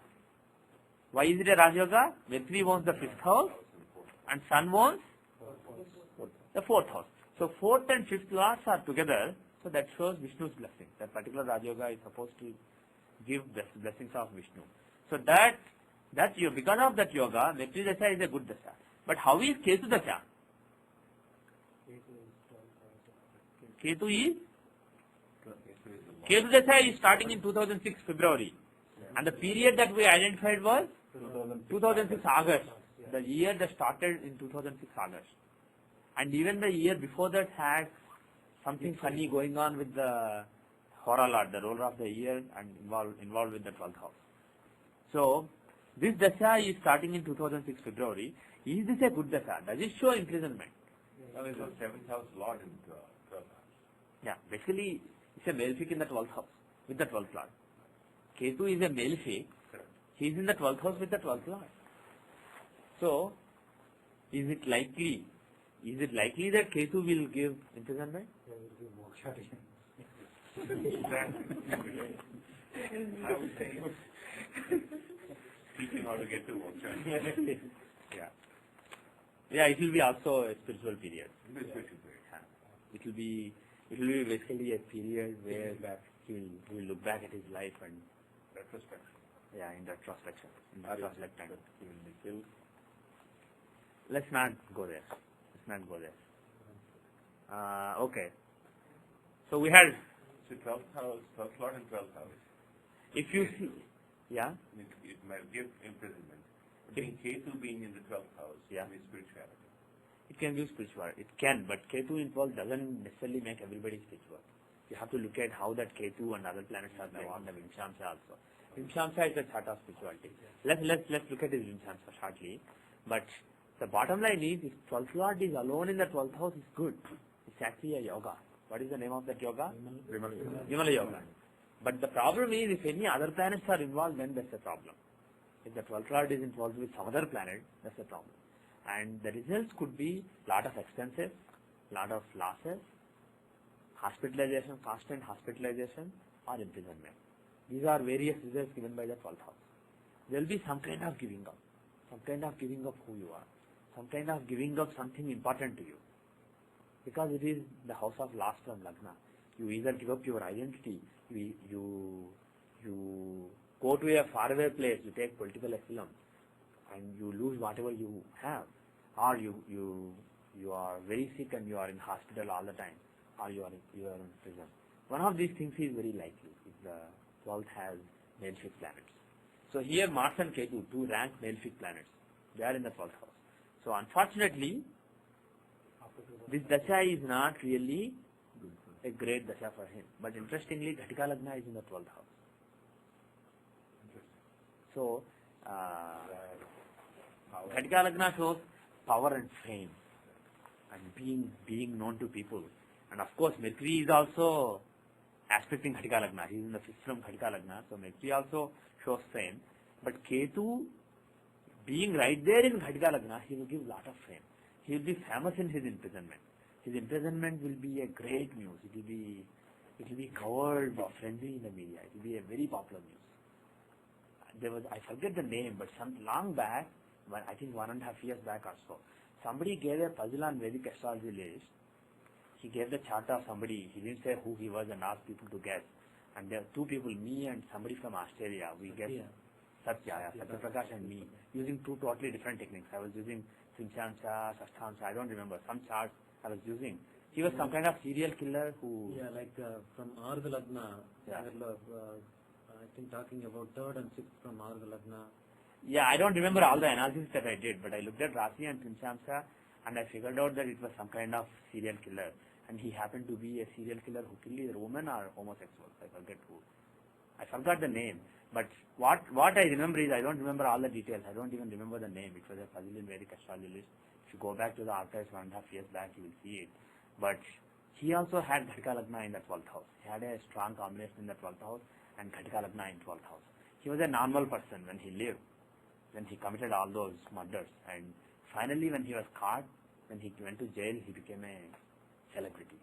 Why is it a Raj Yoga? Mercury owns the 5th house and Sun owns the 4th house. So 4th and 5th lords are together. So that shows Vishnu's blessing. That particular Raj Yoga is supposed to give blessings of Vishnu. So because of that yoga, Mercury Dasha is a good Dasha. But how is Ketu Dasha? Ketu Dasha is starting in 2006 February. And the period that we identified was 2006 August. The year that started in 2006 August. And even the year before that had something funny going on with the Hora Lord, the ruler of the year, and involved with the 12th house. So, this Dasha is starting in 2006 February. Is this a good Dasha? Does it show imprisonment? Now is the 7th house Lord in the 12th house. Yeah, basically it's a malefic in the 12th house with the 12th Lord. Ketu is a malefic. He is in the 12th house with the 12th Lord. So, is it likely that Ketu will give imprisonment? I would say teaching how to get to moksha. Yeah. Yeah, it will be also a spiritual period. In this special period. It will be basically a period where he will look back at his life and Retrospection. yeah, in retrospection, he will be killed. Let's not go there. Okay. So we had. So 12th house, 12th lord and 12th house. If you see, yeah. It might give imprisonment. Being Ketu being in the 12th house, Yeah. is spirituality. It can give spirituality. It can, but Ketu involved doesn't necessarily make everybody spiritual. You have to look at how that Ketu and other planets are there on the Vimshamsa also. Vimshamsa is a chart of spirituality. Let's look at this Vimshamsa shortly. But the bottom line is, if 12th Lord is alone in the 12th house, it's good. It's actually a yoga. What is the name of that yoga? Vimala yoga. But the problem is, if any other planets are involved, then that's a problem. If the 12th Lord is involved with some other planet, that's a problem. And the results could be lot of expenses, lot of losses, hospitalization, constant hospitalization, or imprisonment. These are various results given by the 12th house. There will be some kind of giving up who you are, some kind of giving up something important to you. Because it is the house of last from Lagna. You either give up your identity, you go to a faraway place, you take political asylum, and you lose whatever you have, or you are very sick and you are in hospital all the time, or you are in prison. One of these things is very likely if the 12th has malefic planets. So here Mars and Ketu, two rank malefic planets, they are in the 12th house. So unfortunately, this dasha is not really a great dasha for him. But interestingly, Ghatika Lagna is in the 12th house. So, Ghatika Lagna shows power and fame and being known to people. And of course, Mercury is also aspecting Ghatika Lagna. He is in the 5th from Ghatika Lagna. So, Mercury also shows fame. But Ketu, being right there in Ghatika Lagna, he will give lot of fame. He will be famous in his imprisonment. His imprisonment will be a great news. It will be covered with frenzy in the media. It will be a very popular news. I forget the name, but some long back, I think 1.5 years back or so, somebody gave a puzzle on Vedic astrology list. He gave the chart of somebody. He didn't say who he was and asked people to guess. And there are two people, me and somebody from Australia. We guessed Satya Prakash and me, using two totally different techniques. I was using Sinchamsa, Sasthamsa, I don't remember, some charts I was using. He was some kind of serial killer who... Yeah, like from Ardha Lagna, Yeah. I think talking about 3rd and 6th from Ardha Lagna. Yeah, I don't remember all the analysis that I did, but I looked at Rasi and Sinchamsa and I figured out that it was some kind of serial killer. And he happened to be a serial killer who killed either women or homosexuals. I forget who. I forgot the name. But what I remember is, I don't remember all the details. I don't even remember the name. It was a puzzle in Vedic astrology list. If you go back to the archives 1.5 years back, you will see it. But he also had Ghatika Lagna in the 12th house. He had a strong combination in the 12th house and Ghatika Lagna in 12th house. He was a normal person when he lived. When he committed all those murders. And finally, when he was caught, when he went to jail, he became a celebrity.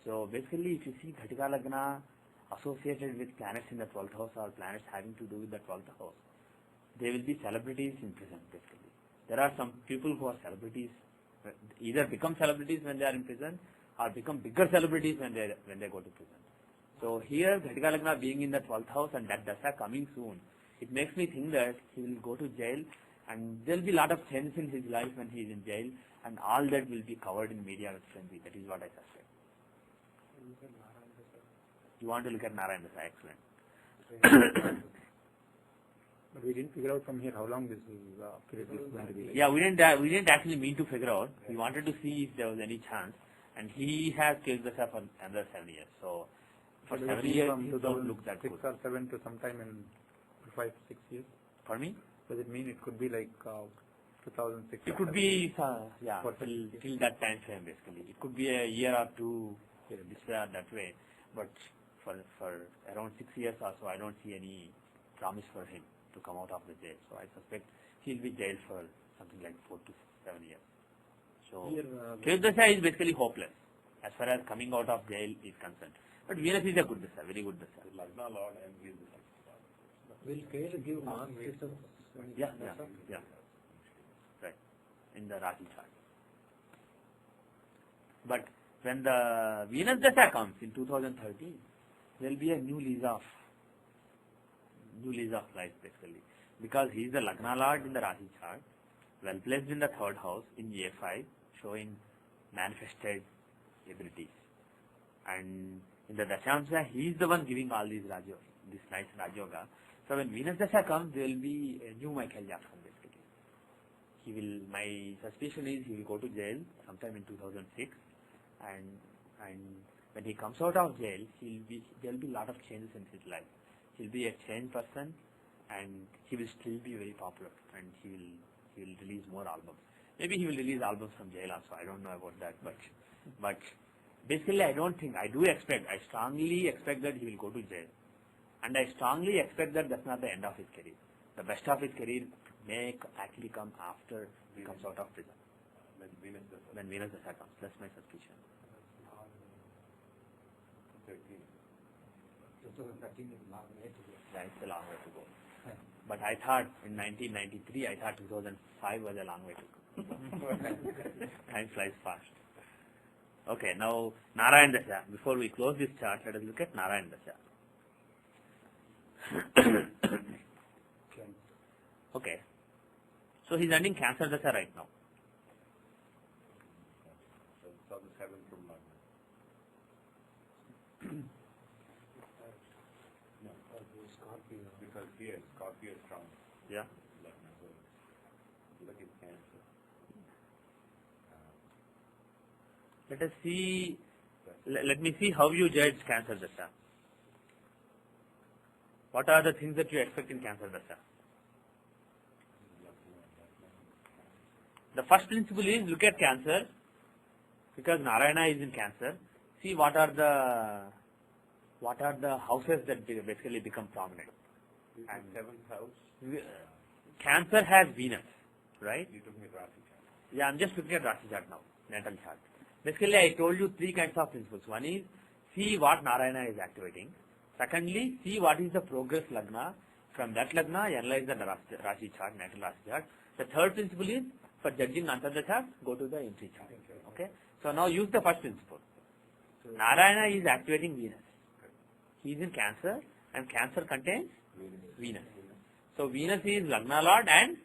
So basically, if you see Ghatika Lagna associated with planets in the 12th house or planets having to do with the 12th house, they will be celebrities in prison, basically. There are some people who are celebrities, either become celebrities when they are in prison or become bigger celebrities when they go to prison. So here, Ghatika Lagna being in the 12th house and that dasha coming soon, it makes me think that he will go to jail and there will be a lot of changes in his life when he is in jail, and all that will be covered in media with frenzy. That is what I suspect. You want to look at Narayan Dasha, excellent. But we didn't figure out from here how long this period is going to be. Yeah, we didn't actually mean to figure out. We wanted to see if there was any chance, and he has killed Dasha for another 7 years. So for 7 years, from he don't look that 6 good. or 7 to sometime in 5, 6 years. For me, Does it mean it could be like 2006? it could be till that time frame basically. It could be a year or two this way or that way, but for around 6 years or so, I don't see any promise for him to come out of the jail. So I suspect he'll be jailed for something like 4 to 7 years. So Jyothishya is basically hopeless as far as coming out of jail is concerned. But Venus is a good dasha, very good dasha. Lagna Lord and he is the Will Ketu give Mars? Yeah. Right. in the Rashi chart. But when the Venus Dasha comes in 2013, there will be a new lease of life basically, because he is the Lagna Lord in the Rashi chart, well placed in the third house in A5, showing manifested abilities, and in the Dashamsa he is the one giving all these this nice Rajoga. So when Venus Dasha comes, there will be a new Michael Jackson basically. He will. My suspicion is he will go to jail sometime in 2006, and when he comes out of jail, there will be a lot of changes in his life. He'll be a changed person, and he will still be very popular, and he will release more albums. Maybe he will release albums from jail also. I don't know about that, but basically I strongly expect that he will go to jail, and I strongly expect that that's not the end of his career. The best of his career may actually come after he comes out of prison. When Venus Dasha comes, that's my suspicion. 2013 is a long way to go. Yeah, it's a long way to go. But I thought in 1993, I thought 2005 was a long way to go. Time flies fast. Okay, now Narayan Dasha. Before we close this chart, let us look at Narayan Dasha. Okay, so he's ending Cancer Dasha right now. So the 7th from Lagna. Scorpio. Because here, Scorpio is strong. Yeah. Lagna, so look at Cancer. Let us see. Let me see how you judge Cancer Dasha. What are the things that you expect in Cancer Dasha? The first principle is look at Cancer, because Narayana is in Cancer. See what are the houses that basically become prominent. And 7th house. Cancer has Venus, right? You took me Rashi chart. Yeah, I'm just looking at Rashi chart now, natal chart. Basically, I told you three kinds of principles. One is see what Narayana is activating. Secondly, see what is the progress Lagna. From that Lagna, analyze the Rashi chart, natal Rashi chart. The third principle is for judging Antardasha chart, go to the entry chart. Okay. So now use the first principle. Narayana is activating Venus. He is in Cancer, and Cancer contains Venus. So Venus is Lagna Lord and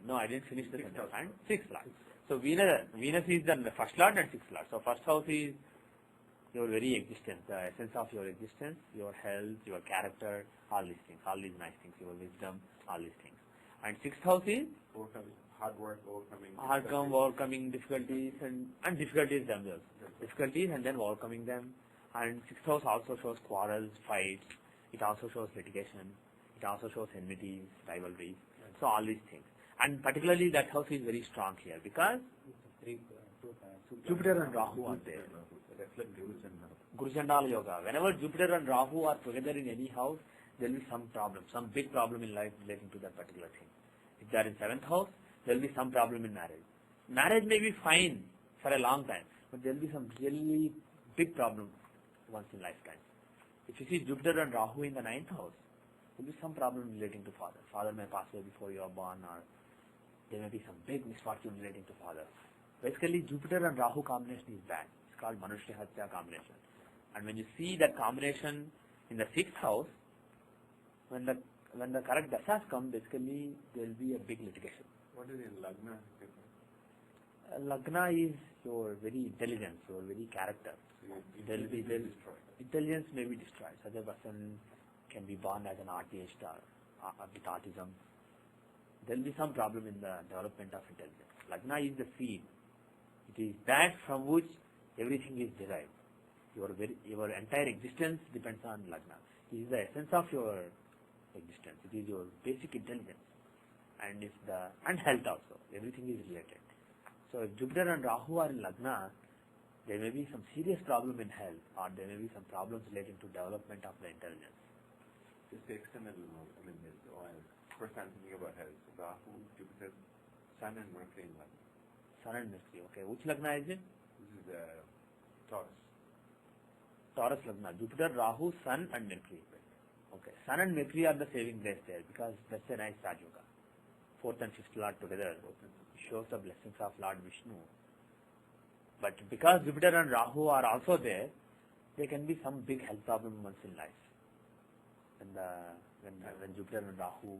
no, I didn't finish the sentence. And 6th Lord. So Venus is the first Lord and 6th Lord. So first house is your very existence, the essence of your existence, your health, your character, all these things, all these nice things, your wisdom, all these things. And 6th house is Hard work, overcoming difficulties and difficulties themselves. Difficulties and then overcoming them. And 6th house also shows quarrels, fights. It also shows litigation. It also shows enmities, rivalries. So all these things. And particularly that house is very strong here because Jupiter and Rahu are there. Guru Chandala Yoga. Whenever Jupiter and Rahu are together in any house, there will be some problem, some big problem in life relating to that particular thing. If they are in 7th house, there will be some problem in marriage. Marriage may be fine for a long time, but there will be some really big problem once in lifetime. If you see Jupiter and Rahu in the 9th house, there will be some problem relating to father. Father may pass away before you are born, or there may be some big misfortune relating to father. Basically, Jupiter and Rahu combination is bad. It's called Manushya Hatya combination. And when you see that combination in the 6th house, when the correct dashas come, basically there will be a big litigation. What is in Lagna? Lagna is your very intelligence, your very character. Intelligence may be destroyed. Such a person can be born as an artist or with autism. There will be some problem in the development of intelligence. Lagna is the seed. It is that from which everything is derived. Your entire existence depends on Lagna. It is the essence of your existence. It is your basic intelligence. And health also. Everything is related. So if Jupiter and Rahu are in Lagna, there may be some serious problem in health, or there may be some problems relating to development of the intelligence. Just to extend a little more, first I'm thinking about health. Rahu, Jupiter, Sun and Mercury in Lagna. Sun and Mercury, okay. Which Lagna is it? This is Taurus. Taurus Lagna. Jupiter, Rahu, Sun and Mercury. Okay. Sun and Mercury are the saving grace there because that's a nice Raj Yoga. 4th and 5th Lord together, shows the blessings of Lord Vishnu. But because Jupiter and Rahu are also there, there can be some big health problem once in life. When Jupiter and Rahu,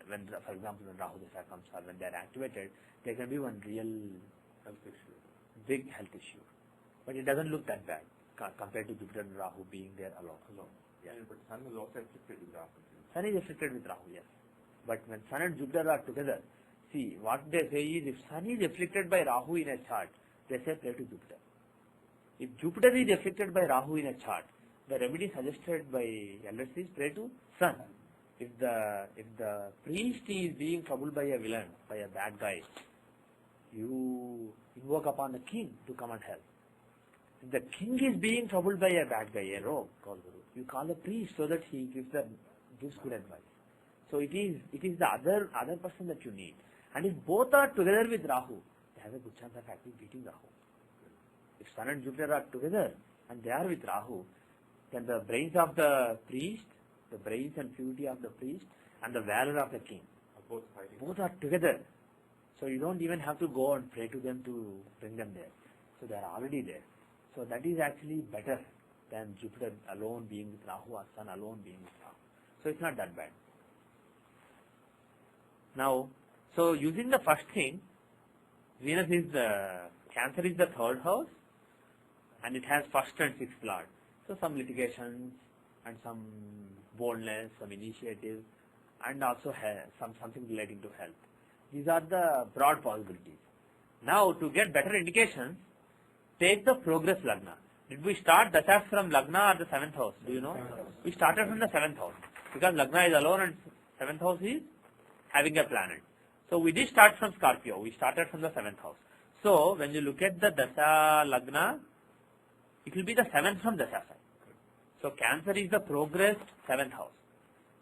for example, when Rahu Dasha comes or when they are activated, there can be one real big health issue. But it doesn't look that bad compared to Jupiter and Rahu being there alone. Yeah. But Sun is also afflicted with Rahu. Sun is afflicted with Rahu, yes. But when Sun and Jupiter are together, see, what they say is if Sun is afflicted by Rahu in a chart, they say pray to Jupiter. If Jupiter is afflicted by Rahu in a chart, the remedy suggested by elders is pray to Sun. If the priest is being troubled by a villain, by a bad guy, you invoke upon the king to come and help. If the king is being troubled by a bad guy, a rogue, you call a priest so that he gives good advice. So it is the other person that you need. And if both are together with Rahu, they have a good chance of actually beating Rahu. If Sun and Jupiter are together and they are with Rahu, then the brains of the priest, the brains and purity of the priest, and the valor of the king, both are together. So you don't even have to go and pray to them to bring them there. So they are already there. So that is actually better than Jupiter alone being with Rahu or Sun alone being with Rahu. So it's not that bad. Now, so using the first thing, Venus is Cancer is the 3rd house, and it has 1st and 6th Lord. So some litigations and some boldness, some initiative, and also something relating to health. These are the broad possibilities. Now, to get better indications, take the progress Lagna. Did we start Dashas from Lagna or the 7th house? Do you know? We started from the 7th house. Because Lagna is alone and 7th house is having a planet. So we did start from Scorpio. We started from the 7th house. So when you look at the Dasha Lagna, it will be the 7th from Dasha side. So Cancer is the progressed 7th house.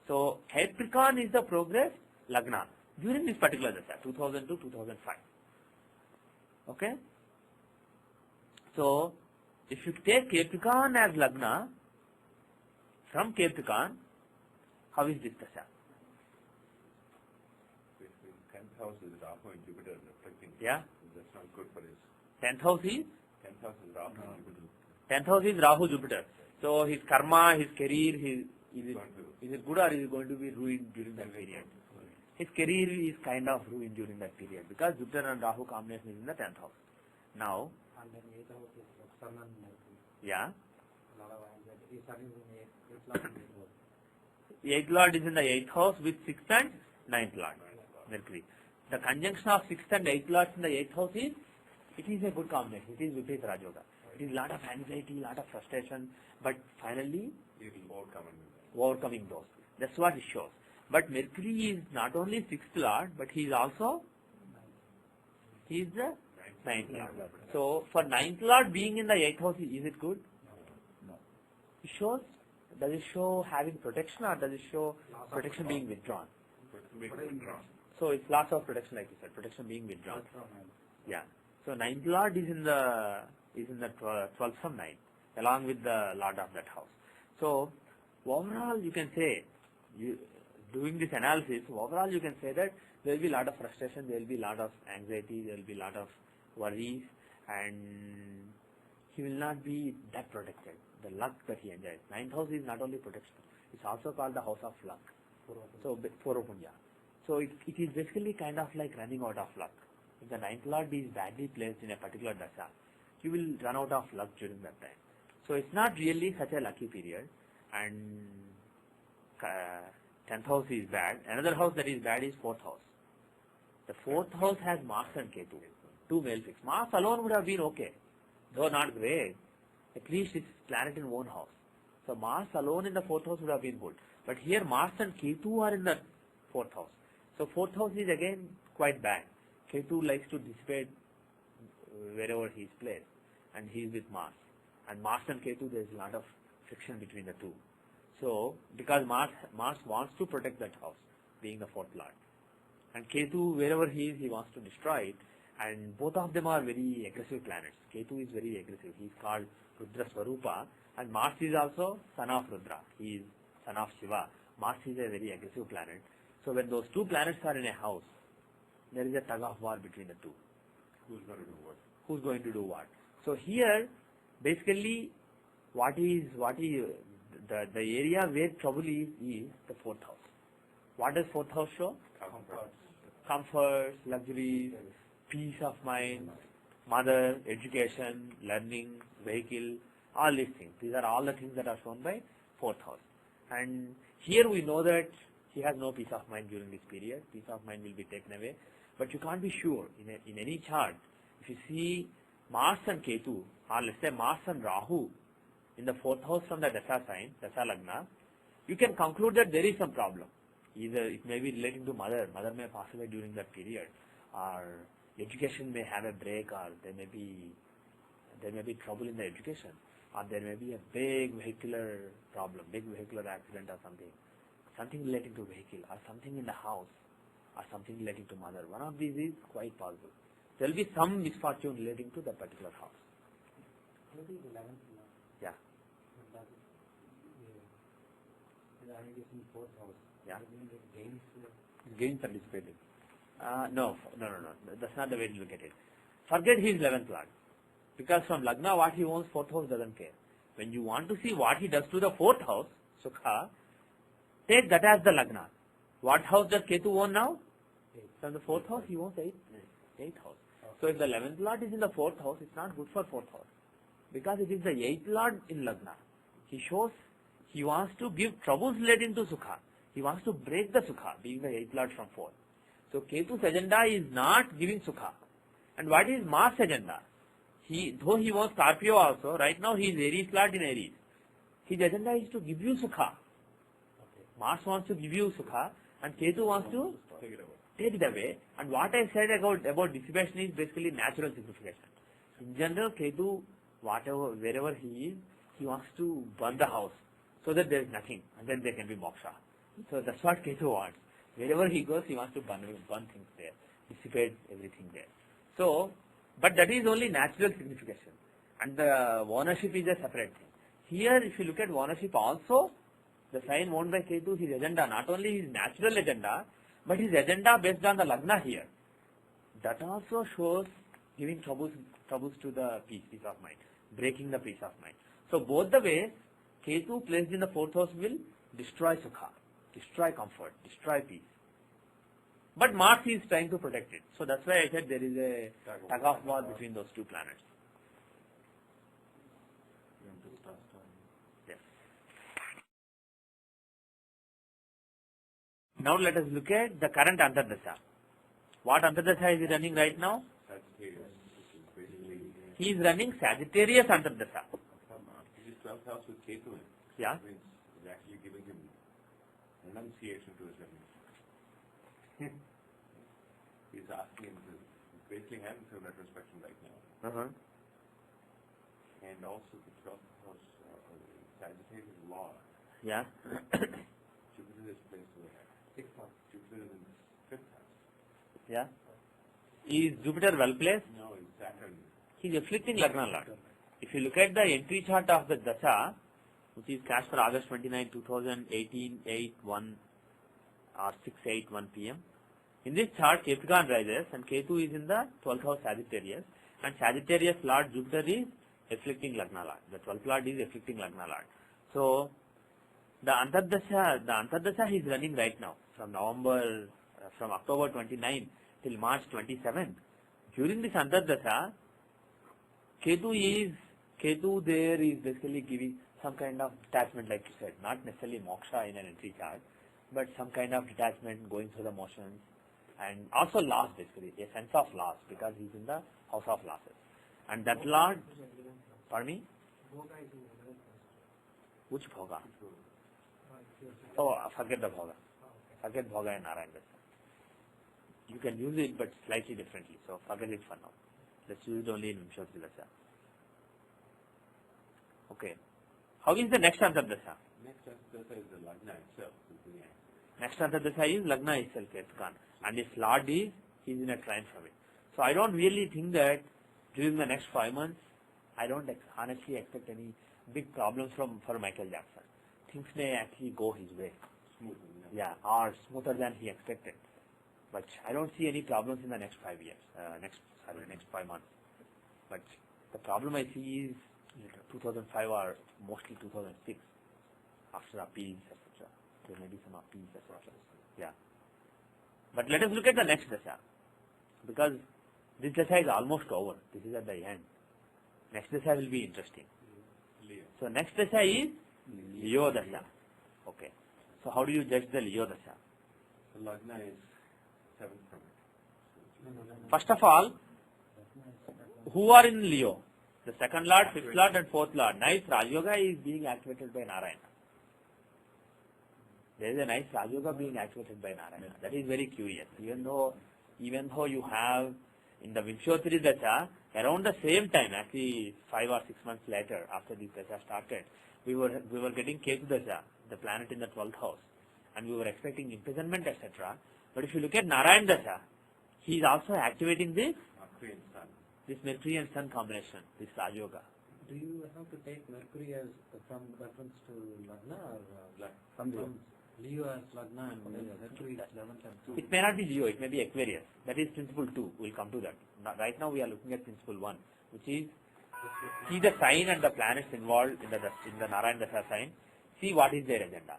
So Capricorn is the progressed Lagna during this particular Dasha, 2000 to 2005. Okay? So if you take Capricorn as Lagna, from Capricorn, how is this Dasha? 10th house is Rahu and Jupiter reflecting. Yeah? That's not good for his. 10th house is? 10th house is Rahu and Jupiter. 10th house is Rahu Jupiter. So his karma, his career, is it good or is it going to be ruined during that period? His career is kind of ruined during that period because Jupiter and Rahu combination is in the 10th house. Now, And then 8th house is Sun and Mercury. yeah, A lot of anxiety. Sun is in 8th Lord. 8th Lord is in the 8th house with 6th and 9th Lord, Mercury. The conjunction of 6th and 8th Lords in the 8th house it is a good combination. It is Viparit Rajoga. It is lot of anxiety, lot of frustration, but finally He will overcoming those. That's what it shows. But Mercury is not only 6th Lord, but he is also the 9th Lord. So for 9th Lord being in the 8th house, is it good? No. It shows, does it show having protection or does it show protection being withdrawn? So it's loss of protection, like you said, protection being withdrawn. Yeah. So 9th Lord is in the 12th from 9th, along with the Lord of that house. So overall, you can say, doing this analysis, overall you can say that there will be a lot of frustration, there will be a lot of anxiety, there will be a lot of worries, and he will not be that protected. The luck that he enjoys. 9th house is not only protection, it's also called the house of luck. So, Poropunya. So it is basically kind of like running out of luck. If the 9th Lord is badly placed in a particular dasha, you will run out of luck during that time. So it's not really such a lucky period, and 10th house is bad. Another house that is bad is 4th house. The 4th house has Mars and Ketu, two male fixed. Mars alone would have been okay, though not great. At least it's planet in own house. So Mars alone in the 4th house would have been good. But here Mars and Ketu are in the 4th house. So 4th house is again quite bad. Ketu likes to dissipate wherever he is placed, and he is with Mars. And Mars and Ketu, there is a lot of friction between the two. So, because Mars wants to protect that house, being the 4th Lord. And Ketu, wherever he is, he wants to destroy it. And both of them are very aggressive planets. Ketu is very aggressive. He is called Rudra Swarupa. And Mars is also son of Rudra. He is son of Shiva. Mars is a very aggressive planet. So when those two planets are in a house, there is a tug of war between the two. Who's going to do what? Who's going to do what? So here, basically, what is the area where trouble is the fourth house. What does fourth house show? Comforts, luxuries, peace of mind, mother, education, learning, vehicle, all these things. These are all the things that are shown by fourth house. And here we know that he has no peace of mind during this period. Peace of mind will be taken away. But you can't be sure. In any chart, if you see Mars and Ketu, or let's say Mars and Rahu, in the fourth house from the Dasha sign, Dasha Lagna, you can conclude that there is some problem. Either it may be relating to mother may pass away during that period, or education may have a break, or there may be trouble in the education, or there may be a big vehicular problem, big vehicular accident or something relating to vehicle, or something in the house, or something relating to mother. One of these is quite possible. There will be some misfortune relating to that particular house. Maybe the 11th law. Yeah. But that is already in fourth house. Yeah. That means it gains. Gains are dissipated. No. That's not the way to look at it. Forget his 11th lord. Because from Lagna, what he owns, fourth house doesn't care. When you want to see what he does to the fourth house, Sukha, take that as the Lagna. What house does Ketu own now? From the fourth house, he owns eighth house. So if the 11th lord is in the fourth house, it's not good for fourth house. Because it is the 8th lord in Lagna. He shows he wants to give troubles relating to Sukha. He wants to break the Sukha, being the 8th lord from 4th. So Ketu's agenda is not giving Sukha. And what is Mars' agenda? Though he was Scorpio also, right now he is Aries lord in Aries. His agenda is to give you Sukha. Mars wants to give you Sukha, and Ketu wants to take it away. And what I said about dissipation is basically natural simplification. In general, Ketu, wherever he is, he wants to burn the house so that there is nothing, and then there can be moksha. So that's what Ketu wants. Wherever he goes, he wants to burn things there, dissipate everything there. So, but that is only natural signification, and the ownership is a separate thing. Here, if you look at ownership also, the sign owned by Ketu, his agenda, not only his natural agenda, but his agenda based on the Lagna here, that also shows giving troubles to the peace of mind, breaking the peace of mind. So both the ways, Ketu placed in the fourth house will destroy Sukha, destroy comfort, destroy peace. But Mars is trying to protect it. So that's why I said there is a tug of war between those two planets. Yes. Now let us look at the current Antardasha. What Antardasha is he running right now? Sagittarius. Basically, He is running Sagittarius Antardasha. his 12th house with Ketu in. Yeah. Means it's actually giving him renunciation to his living. He's asking him to basically have him through retrospection right now. And also the 12th house, Sagittarius law. Yeah. Jupiter is placed over there. 6th house. Jupiter is in 5th house. Yeah. Is Jupiter well placed? No, it's Saturn. He is afflicting Lagna Lord. If you look at the entry chart of the Dasha, which is cast for August 29, 2018, 8:1 or 6:8:1 p.m. In this chart, Capricorn rises and Ketu is in the 12th house Sagittarius, and Sagittarius Lord Jupiter is afflicting Lagna Lord. The 12th Lord is afflicting Lagna Lord. So the Antardasha is running right now from October 29 till March 27. During this Antardasha, Ketu there is basically giving some kind of detachment, like you said, not necessarily moksha in an entry chart, but some kind of detachment, going through the motions, and also loss, basically, a sense of loss, because he's in the house of losses. And that Lord, pardon me? Bhoga is in 11th house. Which Bhoga? If you're saying- Oh, forget the Bhoga. okay. Forget Bhoga in Narayan Dasha. You can use it, but slightly differently, so forget it for now. Let's use it only in Vimshoti Dasha. Okay. How is the next Antardasha? Next Antardasha is the Lagna itself. Next Antardasha is Lagna itself, Capricorn. And its Lord is, he's in a trine from it. So I don't really think that during the next 5 months, I don't honestly expect any big problems for Michael Jackson. Things may actually go his way. Smooth. Yeah, or smoother than he expected. But I don't see any problems in the next 5 years, next 5 months. But the problem I see is 2005 or mostly 2006, after appeals, etc. There may be some appeals, etc. Yeah. But let us look at the next dasha, because this dasha is almost over. This is at the end. Next dasha will be interesting. Leo. So next dasha is Leo dasha. Okay. So how do you judge the Leo dasha? So Lagna is 7th from it. First of all, who are in Leo? The second lord, fifth lord and fourth lord. Nice Raj Yoga is being activated by Narayana. There is a nice Raj Yoga being activated by Narayana. That is very curious. Even though you have in the Vimshottari Dasha, around the same time, actually 5 or 6 months later, after this Dasha started, we were getting Ketu Dasha, the planet in the 12th house, and we were expecting imprisonment, etc. But if you look at Narayan Dasha, he is also activating this Mercury and Sun. this Mercury and Sun combination, this Raj Yoga. Do you have to take Mercury as from reference to Lagna or From Leo as Lagna and Mercury is 11th and 2? It may not be Leo, it may be Aquarius. That is principle 2. We'll come to that. Right now we are looking at principle 1, which is see the sign and the planets involved in the Narayan Dasha sign. See what is their agenda.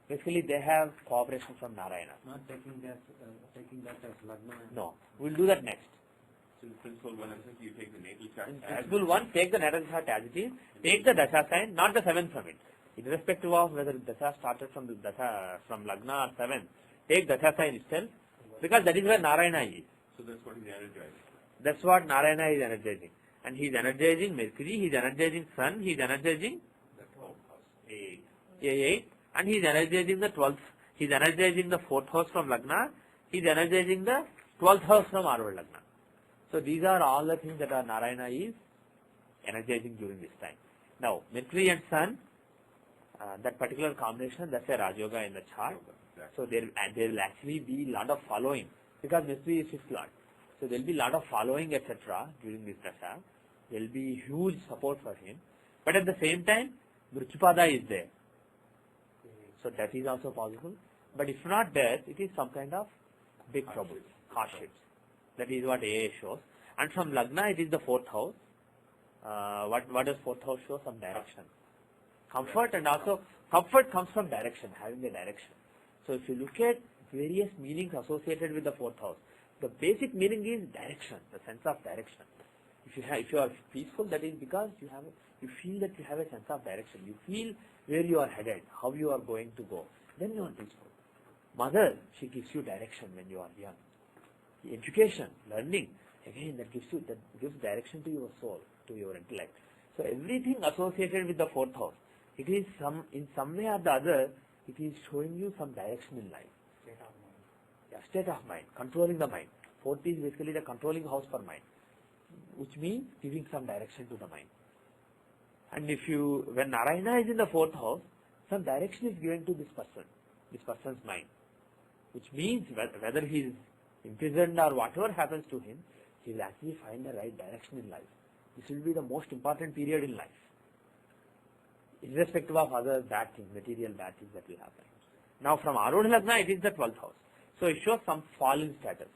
Basically, they have cooperation from Narayana. Not taking that as Lagna. No, we'll do that next. So in principle 1, you take the natal chart. In principle 1, take the natal chart as it is. Take the Dasha sign, not the 7th from it. Irrespective of whether Dasha started from the Dasha, from Lagna or 7th, take Dasha sign itself, because that is where Narayana is. So that's what is energized. That's what Narayana is energizing. And he is energizing Mercury, he is energizing Sun, he is energizing The 12th house. 8, and he is energizing the 12th, he is energizing the 4th house from Lagna, he is energizing the 12th house from Arvad Lagna. So these are all the things that are Narayana is energizing during this time. Now, Mercury and Sun, that particular combination, that's a Raj Yoga in the chart. So there will actually be lot of following, because Mercury is 5th lord. So there will be lot of following, etc. during this dasha. There will be huge support for him. But at the same time, Vrichupada is there. So that is also possible. But if not there, it is some kind of big trouble, hardships. That is what AA shows. And from Lagna, it is the 4th house. What does 4th house show? Some direction. Comfort, and also comfort comes from direction, having a direction. So if you look at various meanings associated with the 4th house, the basic meaning is direction, the sense of direction. If you are peaceful, that is because you feel that you have a sense of direction. You feel where you are headed, how you are going to go. Then you are peaceful. Mother, she gives you direction when you are young. Education, learning, again that gives direction to your soul, to your intellect. So everything associated with the 4th house, it is in some way or the other, it is showing you some direction in life. State of mind. Yeah, state of mind, controlling the mind. 4th is basically the controlling house for mind, which means giving some direction to the mind. And when Narayana is in the 4th house, some direction is given to this person's mind, which means whether he is imprisoned or whatever happens to him, he will actually find the right direction in life. This will be the most important period in life, irrespective of other bad things, material bad things that will happen. Now from Arudha Lagna, it is the 12th house. So it shows some fall in status.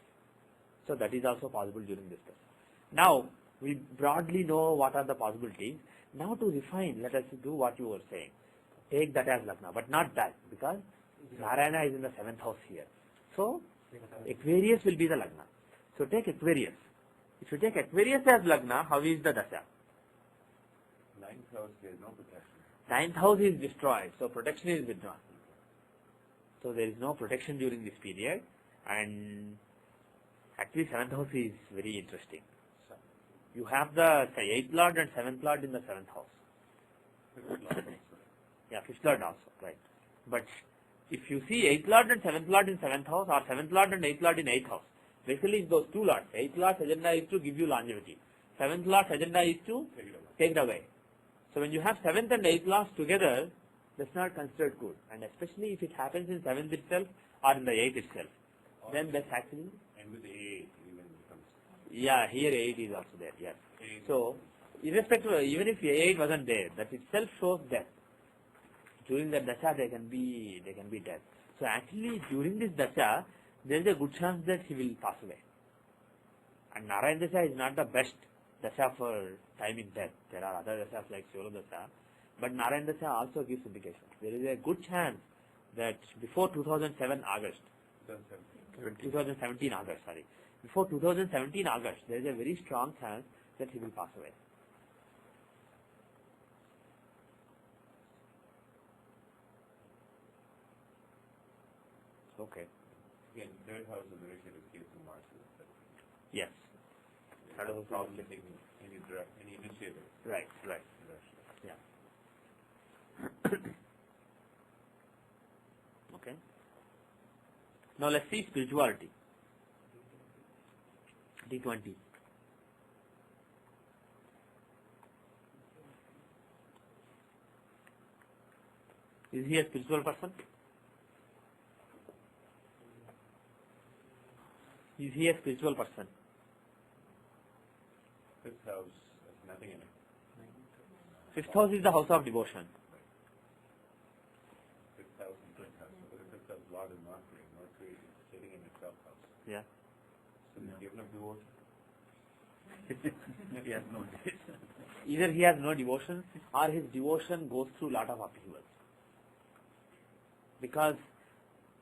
So that is also possible during this test. Now, we broadly know what are the possibilities. Now to refine, let us do what you were saying. Take that as Lagna, but not that, because Narayana is in the 7th house here. So, Aquarius will be the Lagna. So take Aquarius. If you take Aquarius as Lagna, how is the Dasha? 9th house, there is no protection. 9th house is destroyed, so protection is withdrawn. So there is no protection during this period, and actually 7th house is very interesting. You have the 8th lord and 7th lord in the 7th house. Yeah, 5th lord also, right. But if you see 8th lord and 7th lord in 7th house, or 7th lord and 8th lord in 8th house, basically those two lords. 8th lord's agenda is to give you longevity. 7th lord's agenda is to take it away. So when you have 7th and 8th lords together, that's not considered good. And especially if it happens in 7th itself or in the 8th itself, then that's actually... And with the 8 even becomes... Yeah, here 8 is also there, yes. So, irrespective, even if 8 wasn't there, that itself shows death. During the dasha, they can be death. So actually during this dasha, there is a good chance that he will pass away. And Narayana dasha is not the best dasha for timing death. There are other dashas like Solo dasha, but Narayana dasha also gives indication. There is a good chance that before 2007 August, 2017 August, sorry. Before 2017 August, there is a very strong chance that he will pass away. Okay. Again, third house of the relation is case to Mars. Yes. Third house Problem also. taking any initiative. Right, right. Direction. Yeah. Okay. Now let's see spirituality. D20. Is he a spiritual person? Is he a spiritual person? Fifth house has nothing in it. Fifth house is the house of devotion. Fifth house and fifth house. But the fifth house Lord is not creating. Mercury is sitting in the 12th house. Yeah. So he's given up devotion. He has no devotion. Either he has no devotion or his devotion goes through lot of upheavals. Because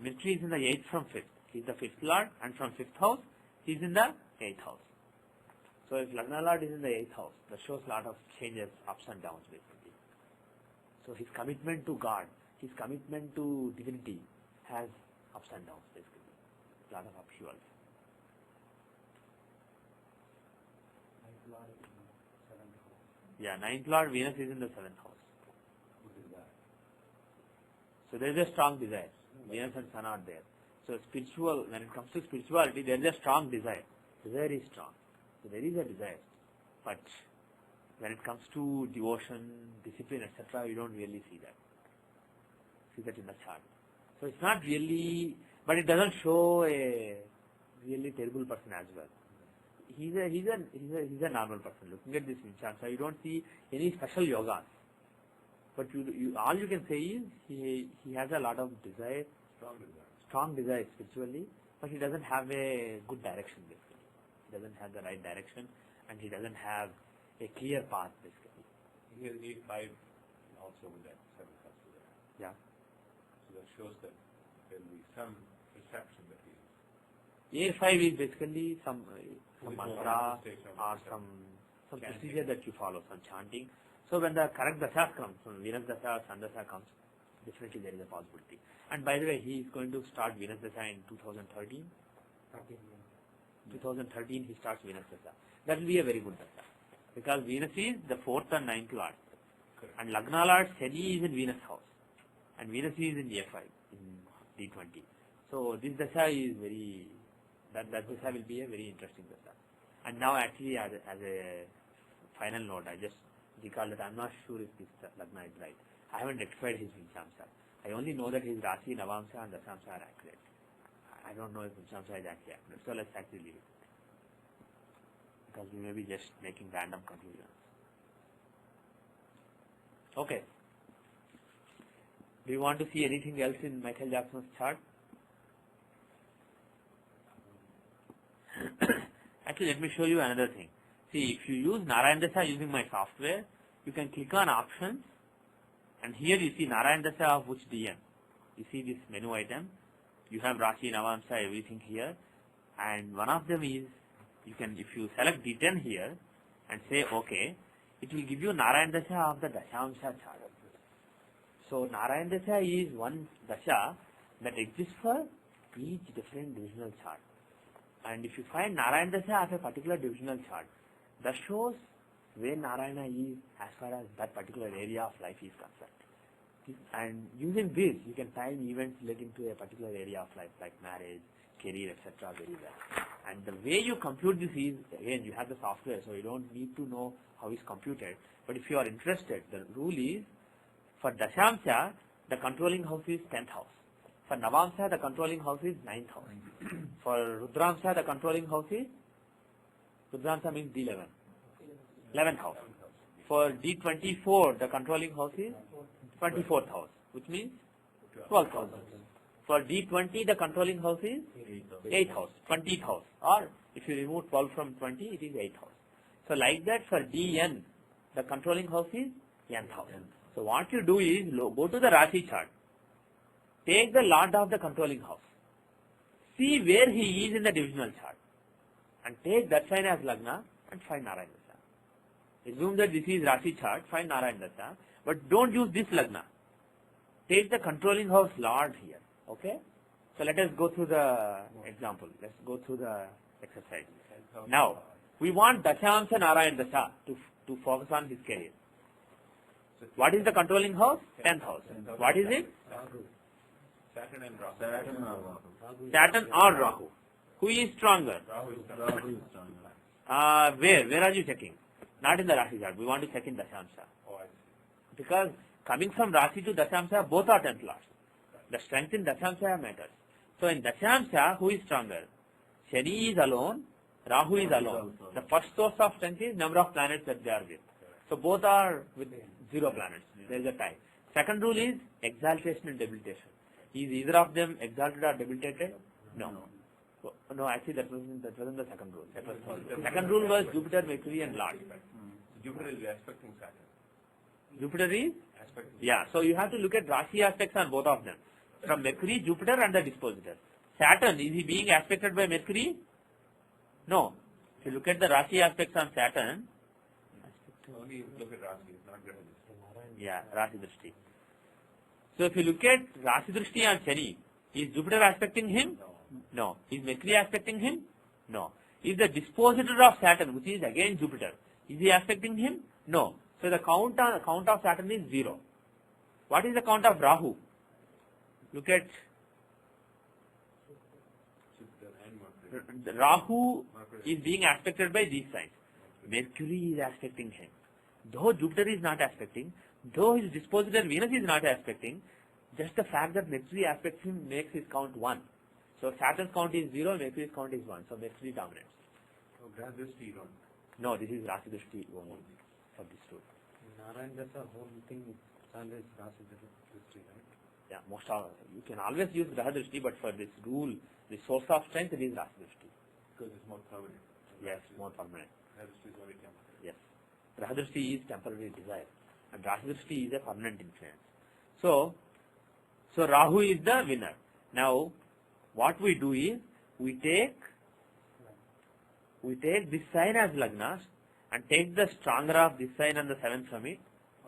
Mercury is in the 8th from 5th. He is the 5th lord, and from 5th house he is in the 8th house. So if Lagna lord is in the 8th house, that shows lot of changes, ups and downs basically. So his commitment to God, his commitment to divinity has ups and downs basically. Lot of upheavals. Yeah, 9th lord Venus is in the 7th house. So there is a strong desire. Venus and Sun are there. So spiritual, when it comes to spirituality, there is a strong desire. Desire is strong. So there is a desire. But when it comes to devotion, discipline, etc., you don't really see that. See that in the chart. So it's not really, but it doesn't show a really terrible person as well. He's a normal person. Looking at this Vinchansa, you don't see any special yogas. But all you can say is he has a lot of desire, strong desire spiritually, but he doesn't have a good direction basically. He doesn't have the right direction, and he doesn't have a clear path basically. He has 8-5 also with that 7th house there. Yeah. So that shows that there will be some perception that he is. A5 is basically some mantra Meditation, or some procedure that you follow, some chanting. So when the correct dasha comes, when Venus dasha, Sun dasha comes, definitely there is a possibility. And by the way, he is going to start Venus dasha in 2013. 2013 he starts Venus dasha. That will be a very good dasha. Because Venus is the 4th and 9th lord. And Lagna lord Shani is in Venus house. And Venus is in A5, in D20. So this dasha is very, that dasha will be a very interesting dasha. And now actually as a final note, I just recall that I'm not sure if this Lagna is right. I haven't rectified his Vinchamsa. I only know that his Rasi, Navamsa and Dasamsa are accurate. I don't know if Vinchamsa is actually accurate. So let's actually leave it. Because we may be just making random conclusions. Okay. Do you want to see anything else in Michael Jackson's chart? Actually, let me show you another thing. See, if you use Narayana Dasha using my software, you can click on options, and here you see Narayana Dasha of which DM. You see this menu item. You have Rashi, Navamsa, everything here, and one of them is, you can, if you select D10 here and say OK, it will give you Narayana Dasha of the Dashamsa chart. So Narayana Dasha is one Dasha that exists for each different divisional chart. And if you find Narayana Dasha as a particular divisional chart, that shows where Narayana is as far as that particular area of life is concerned. And using this, you can time events relating to a particular area of life, like marriage, career, etc. very well. And the way you compute this is, again, you have the software, so you don't need to know how it's computed. But if you are interested, the rule is, for Dashamsa, the controlling house is 10th house. For Navamsa, the controlling house is 9th house. For Rudramsa, the controlling house is, Rudramsa means D11, 11th house. For D24, the controlling house is 24th house, which means 12th house. For D20, the controlling house is 8th house, 20th house. Or if you remove 12 from 20, it is 8th house. So like that for DN, the controlling house is nth house. So what you do is go to the Rashi chart. Take the Lord of the controlling house. See where he is in the divisional chart. And take that sign as Lagna and find Narayana Dasha. Assume that this is Rashi chart, find Narayana Dasha. But don't use this Lagna. Take the controlling house Lord here. Okay? So let us go through the example. Let's go through the exercise. Now, we want Dashamsa Narayana Dasha to focus on his career. What is the controlling house? 10th house. What is it? Saturn and Rahu. Saturn or Rahu. Who is stronger? Rahu is stronger. Where are you checking? Not in the Rashi chart. We want to check in Dashamsa. Oh, I see. Because coming from Rashi to Dashamsa, both are 10th lords. The strength in Dashamsa matters. So in Dashamsa, who is stronger? Shani is alone, Rahu is alone. The first source of strength is number of planets that they are with. So both are with 0 planets. There is a tie. Second rule is exaltation and debilitation. Is either of them exalted or debilitated? No. No, actually that wasn't the second rule. That was third. The second rule was Jupiter, Mercury and Lord. Jupiter is aspecting Saturn. Jupiter is? Aspecting. Yeah, so you have to look at Rashi aspects on both of them. From Mercury, Jupiter and the dispositor. Saturn, is he being aspected by Mercury? No. If you look at the Rashi aspects on Saturn, Only look at Rashi, not Graha. yeah, Rashi Drishti. So if you look at Rashi Drishti on Shani, is Jupiter aspecting him? No. Is Mercury aspecting him? No. Is the dispositor of Saturn, which is again Jupiter, is he aspecting him? No. So the count of Saturn is 0. What is the count of Rahu? Look at Jupiter and Mercury. Rahu is being aspected by these signs. Mercury is aspecting him. Though Jupiter is not aspecting, though his dispositor Venus is not aspecting, just the fact that Mercury aspects him makes his count 1. So Saturn's count is 0, Mercury's count is 1. So Mercury dominates. So Graha Drishti, you don't. No, this is Rashi Drishti only for this rule. Narayana Dasha, whole thing is always Rashi Drishti, right? Yeah, most of you can always use Graha Drishti, but for this rule, the source of strength it is Rashi Drishti. Because it's more permanent. Yes, more permanent. Graha Drishti is very temporary. Yes. Graha Drishti is temporary desire, and Rashi Drishti is a permanent influence. So Rahu is the winner. Now, what we do is, we take this sign as Lagnas, and take the stronger of this sign and the 7th from it,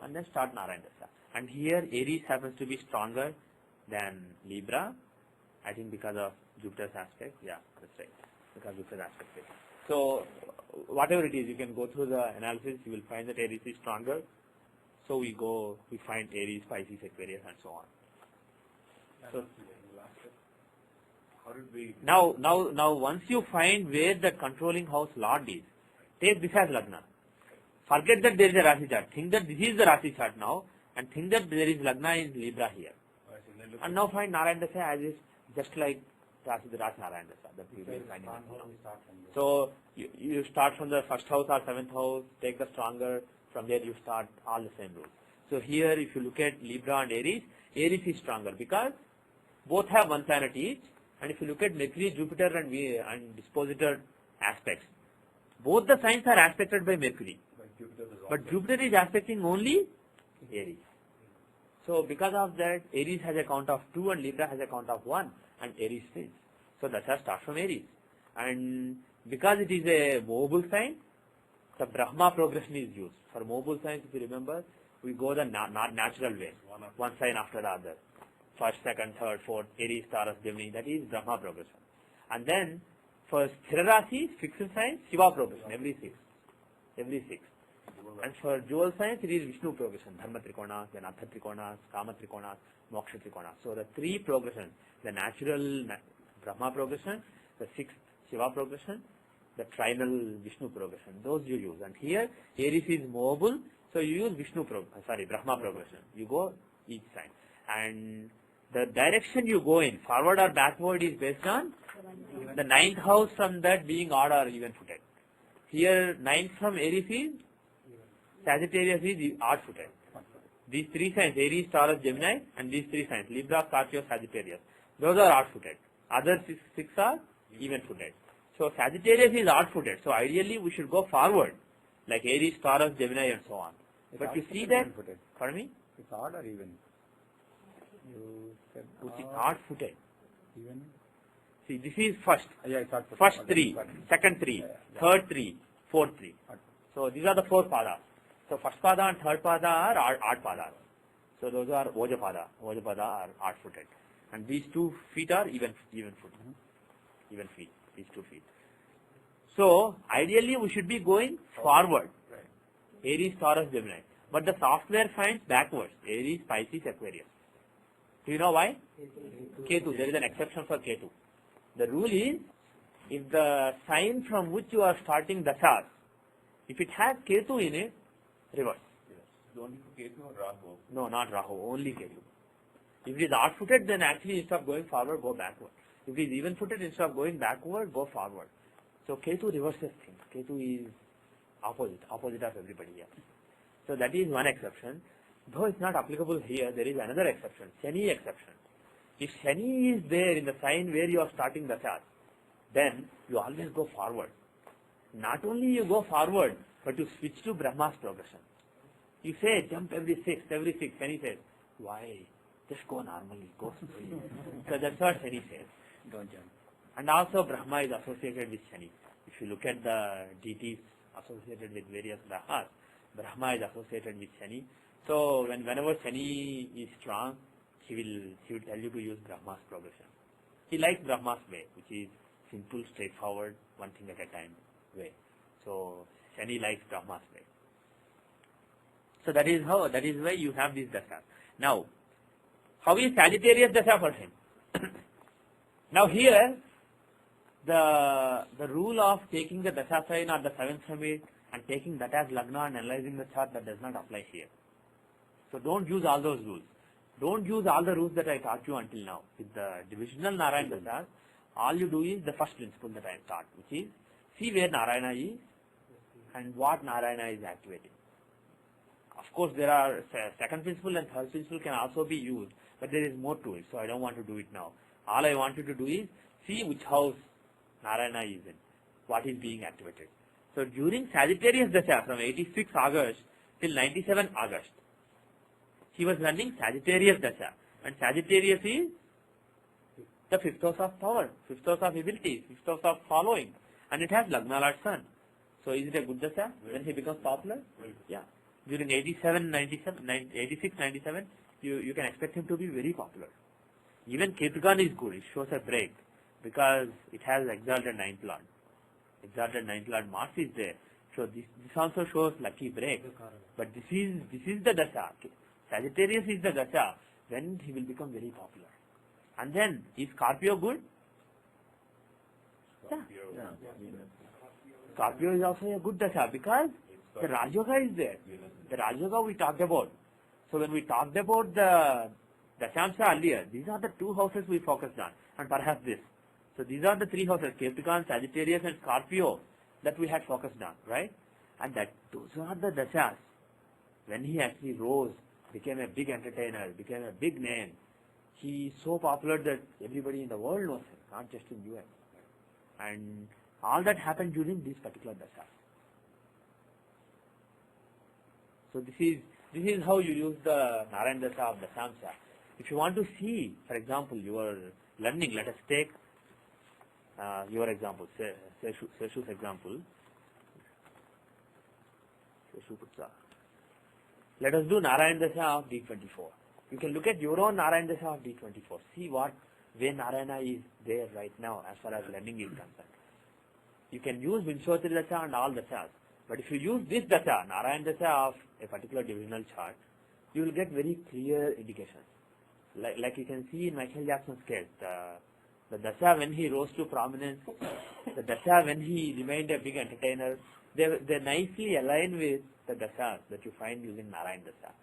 and then start Narayana Dasha. And here Aries happens to be stronger than Libra, I think because of Jupiter's aspect. Yeah, that's right. Because Jupiter's aspect. So whatever it is, you can go through the analysis, you will find that Aries is stronger. So we find Aries, Pisces, Aquarius and so on. So How did we... now once you find where the controlling house Lord is, take this as Lagna. Forget that there is a Rashi chart. Think that this is the Rashi chart now, and think that there is Lagna in Libra here. And now find Narayana Dasha as is just like the Rashi Narayana Dasha that we will find in Lagna. So you start from the first house or 7th house, take the stronger, from there you start all the same rules. So here if you look at Libra and Aries, Aries is stronger because both have 1 planet each, and if you look at Mercury, Jupiter and dispositor aspects, both the signs are aspected by Mercury. But Jupiter is aspecting only Aries. So because of that, Aries has a count of 2 and Libra has a count of 1, and Aries wins. So Dasha starts from Aries. And because it is a mobile sign, the Brahma progression is used. For mobile signs, if you remember, we go the natural way, one sign after the other. First, second, third, fourth, Aries, Taurus, Gemini, that is Brahma progression. And then for Sthira Rashi, fixed signs, Shiva progression, every 6. And for dual signs, it is Vishnu progression, Dharma Trikonas, then Artha Trikonas, Kama Trikonas, Moksha Trikonas. So the 3 progressions, the natural Brahma progression, the 6th Shiva progression, the trinal Vishnu progression, those you use. And here, Aries is mobile, so you use Brahma progression. You go each sign. And the direction you go in, forward or backward, is based on the 9th house from that being odd or even footed. Here, 9th from Aries is Sagittarius is odd footed. These 3 signs, Aries, Taurus, Gemini, and these 3 signs, Libra, Scorpio, Sagittarius. Those are odd-footed. Other six are even-footed. So Sagittarius is odd-footed. So ideally we should go forward, like Aries, Taurus, Gemini, and so on. But you see that, pardon me? It's odd or even? You said Which is odd-footed. even? See, this is first. Yeah, it's odd. First three, second three, third three, fourth three. So these are the four padas. So first pada and third pada are odd padas. So those are Ojapada. Ojapada are odd-footed. And these 2 feet are even foot. Even feet. These 2 feet. So ideally we should be going forward. Aries, Taurus, Gemini. But the software finds backwards. Aries, Pisces, Aquarius. Do you know why? Ketu. There is an exception for Ketu. The rule is, if the sign from which you are starting dashas, if it has Ketu in it, reverse. Only for Ketu or Rahu? No, not Rahu, only Ketu. If it is odd-footed, then actually instead of going forward, go backward. If it is even-footed, instead of going backward, go forward. So Ketu reverses things. Ketu is opposite of everybody else. So that is one exception. Though it's not applicable here, there is another exception, Shani exception. If Shani is there in the sign where you are starting the chart, then you always go forward. Not only you go forward, but you switch to Brahma's progression. You say jump every six, Shani says, why? Just go normally, go slowly. So that's what Shani says, don't jump. And also Brahma is associated with Shani. If you look at the deities associated with various grahas, Brahma is associated with Shani. So whenever Shani is strong, he will tell you to use Brahma's progression. He likes Brahma's way, which is simple, straightforward, one thing at a time way. So Shani likes Brahma's way. So that is why you have this dasha. Now, how is Sagittarius dasha for him? Now here, the rule of taking the dasha sign or the seventh summit and taking that as lagna and analyzing the chart, that does not apply here. So don't use all those rules. Don't use all the rules that I taught you until now. With the divisional Narayana dasha, all you do is the first principle that I taught, which is see where Narayana is and what Narayana is activating. Of course, there are second principle and third principle can also be used, but there is more to it, so I don't want to do it now. All I want you to do is see which house Narayana is in, what is being activated. So during Sagittarius dasha, from 86 August till 97 August, he was running Sagittarius dasha, and Sagittarius is the fifth house of power, fifth house of ability, fifth house of following, and it has Lagna Lord Sun. So is it a good dasha when he becomes popular? Yeah. During 86, 97, you can expect him to be very popular. Even Ketugan is good, it shows a break, because it has exalted ninth lord. Exalted ninth lord Mars is there. So this also shows lucky break. But this is the dasha. Sagittarius is the dasha when he will become very popular. And then, is Scorpio good? Yeah. Scorpio is also a good dasha because the Rajoga is there. The Rajoga we talked about. So when we talked about the Dashamsa earlier, these are the two houses we focused on, and perhaps this. So these are the three houses, Capricorn, Sagittarius and Scorpio, that we had focused on, right? And those are the dashas. When he actually rose, became a big entertainer, became a big name, he is so popular that everybody in the world knows him, not just in US. And all that happened during this particular dasha. So this is how you use the Narayana dasha of Dashamsa. If you want to see, for example, your learning, let us take your example, Seshu's example. Let us do Narayana dasha of D24. You can look at your own Narayana dasha of D24. See where Narayana is there right now as far as learning is concerned. You can use Vinshotri dasha and all dashas. But if you use this dasha, Narayana dasha of a particular divisional chart, you will get very clear indications. Like you can see in Michael Jackson's case, the dasha when he rose to prominence, the dasha when he remained a big entertainer, they nicely align with the dashas that you find using Narayana dasha.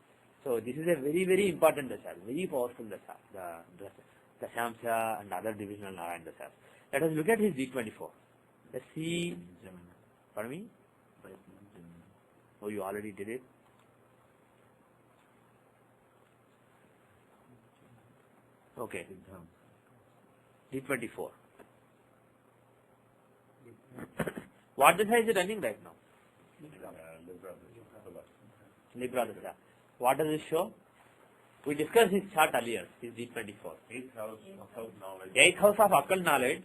So this is a very, very important dasha, very powerful dasha, the Dashamsa and other divisional Narayana dashas. Let us look at his D24. Let's see. Pardon me? Oh, you already did it? Okay. D24. What dasha is it running right now? Libra dasha. What does it show? We discussed his chart earlier, his D24. 8th house of knowledge. 8th house of occult knowledge,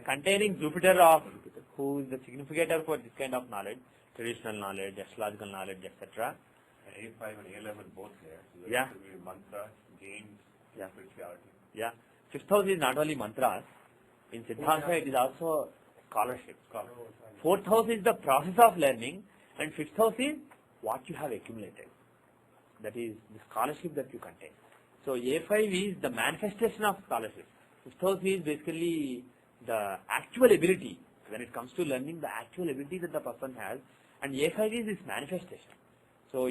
containing Jupiter of, who is the significator for this kind of knowledge, traditional knowledge, astrological knowledge, etc. A5 and A11 both there. So Yeah. there will be mantra, gains, Yeah. spirituality. Yeah. 5th house is not only mantras, in Siddhanta it is also scholarship. 4th house is the process of learning, and 5th house is what you have accumulated. That is the scholarship that you contain. So A5 is the manifestation of scholarship. 5th house is basically the actual ability. When it comes to learning, the actual ability that the person has, and A5 is his manifestation. So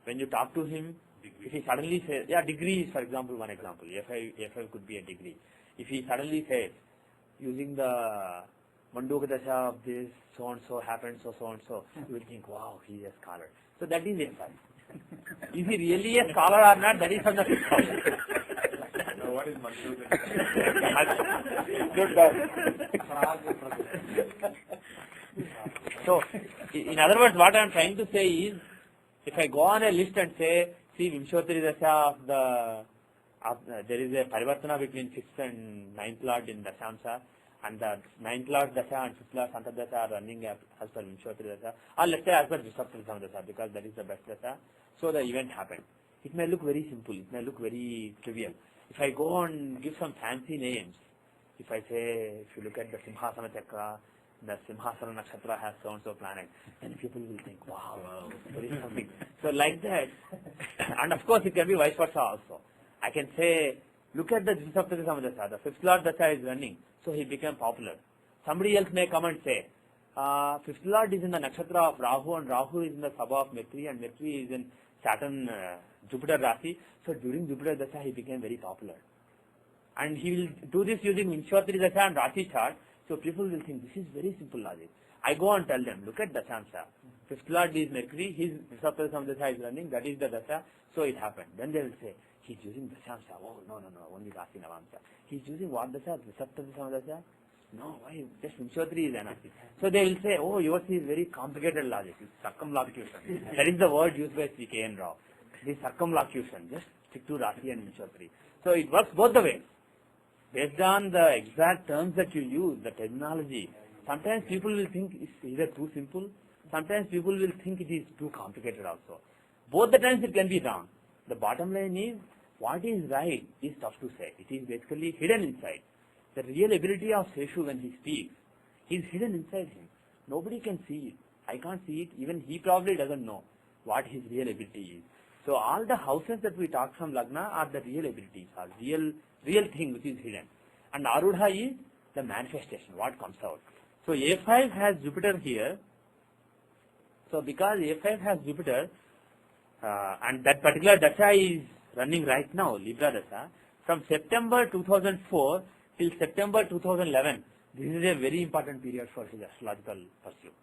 when you talk to him, if he suddenly says, degree is for example one example. A5 could be a degree. If he suddenly says, using the Manduka Dasha of this, so and so happened, so and so, you will think, wow, he is a scholar. So that is A5. Is he really a scholar or not? That is from the 5th house. Now what is mantra? Good So, in other words, what I am trying to say is, if I go on a list and say, see, Vimshottari Dasha there is a Parivartana between 6th and 9th Lord in Dashamsa, and the 9th Lord Dasha and 5th Lord Santa Dasha are running as per Vimshottari Dasha, or let's say as per Jyothishya Dasha, because that is the best Dasha. So the event happened. It may look very simple, it may look very trivial. If I go and give some fancy names, if I say, if you look at the Simhasana Chakra, the Simhasana Nakshatra has so-and-so planet, then people will think, wow, there is something. So like that, and of course it can be vice versa also. I can say, look at the Jyothishya Dasha, the 5th Lord Dasha is running, so he became popular. Somebody else may come and say, 5th Lord is in the nakshatra of Rahu, and Rahu is in the sabha of Mercury, and Mercury is in Saturn, Jupiter Rasi, so during Jupiter Dasha he became very popular. And he will do this using Vimshottari Dasha and Rasi chart, so people will think, this is very simple logic. I go and tell them, look at Dashamsa. 5th Lord is Mercury, his Jyothishya Dasha is running, that is the Dasha, so it happened. Then they will say, he's using Dashamsa. Oh, no, only Rasi Navamsa. He's using what Dasha? Jyothishya Dasha? No, why? Just Vimshottari is Anarchy. So they will say, oh, yours is very complicated logic. It's circumlocution. That is the word used by C.K.N. Rao. It is circumlocution. Just stick to Rasi and Vimshottari. So it works both the ways. Based on the exact terms that you use, the terminology, sometimes people will think it's either too simple, sometimes people will think it is too complicated also. Both the times it can be wrong. The bottom line is, what is right is tough to say. It is basically hidden inside. The real ability of Seshu when he speaks is hidden inside him. Nobody can see it. I can't see it. Even he probably doesn't know what his real ability is. So all the houses that we talk from Lagna are the real abilities, are real thing which is hidden. And Arudha is the manifestation, what comes out. So A5 has Jupiter here. So because A5 has Jupiter, and that particular Dasha is running right now, Libra Dasha, from September 2004 till September 2011, this is a very important period for his astrological pursuit.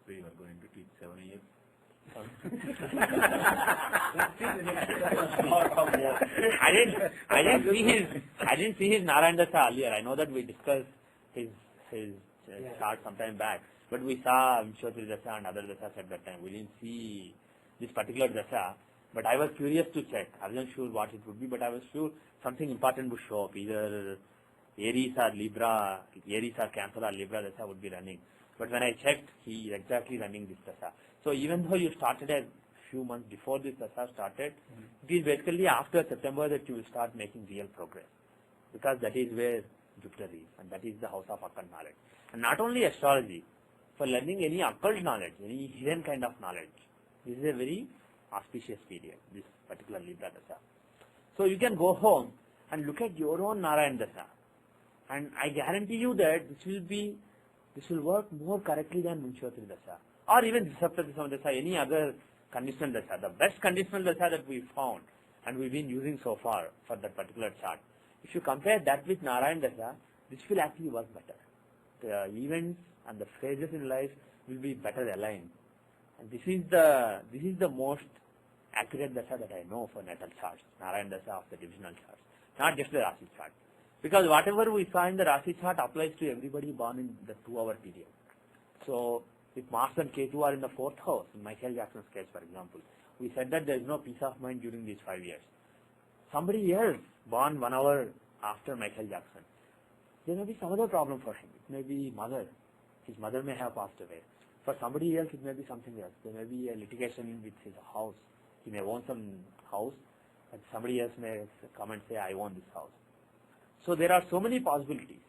So you are going to teach 7 years? I didn't see his Narayan Dasha earlier. I know that we discussed his chart some time back, but we saw Vimshottari Dasha and other Dashas at that time. We didn't see this particular Dasha, but I was curious to check. I wasn't sure what it would be, but I was sure something important would show up. Either Aries or Libra, Aries or Cancer or Libra Dasha would be running. But when I checked, he is exactly running this Dasha. So even though you started a few months before this Dasha started, it is basically after September that you will start making real progress. Because that is where Jupiter is, and that is the house of occult knowledge. And not only astrology, for learning any occult knowledge, any hidden kind of knowledge, this is a very auspicious period, this particular Libra Dasha. So you can go home and look at your own Narayan Dasha. And I guarantee you that this will work more correctly than Vimshottari Dasha. Or even Jyothishya Dasha, any other conditional Dasha. The best conditional Dasha that we found and we've been using so far for that particular chart. If you compare that with Narayan Dasha, this will actually work better. The events and the phases in life will be better aligned. And this is the most accurate Dasha that I know for natal charts, Narayan Dasha of the divisional charts. not just the Rasi chart. Because whatever we saw in the Rasi chart applies to everybody born in the 2-hour period. So, if Mars and Ketu are in the 4th house, in Michael Jackson's case for example, we said that there is no peace of mind during these 5 years. Somebody else born 1 hour after Michael Jackson, there may be some other problem for him. It may be mother. His mother may have passed away. For somebody else, it may be something else. There may be a litigation with his house. He may own some house, and somebody else may come and say, I own this house. So there are so many possibilities.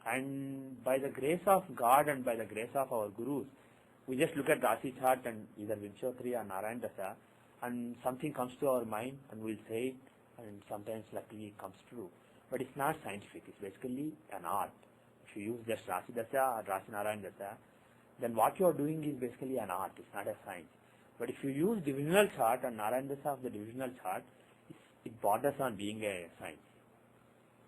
And by the grace of God and by the grace of our gurus, we just look at Rasi chart and either Vinchotri or Narayan Dasa, and something comes to our mind and we'll say it, and sometimes luckily it comes true. But it's not scientific, it's basically an art. If you use just Rasi Dasa or Rasi Narayan Dasa, then what you are doing is basically an art, it's not a science. But if you use divisional chart and Narayan Dasa of the divisional chart, it borders on being a science.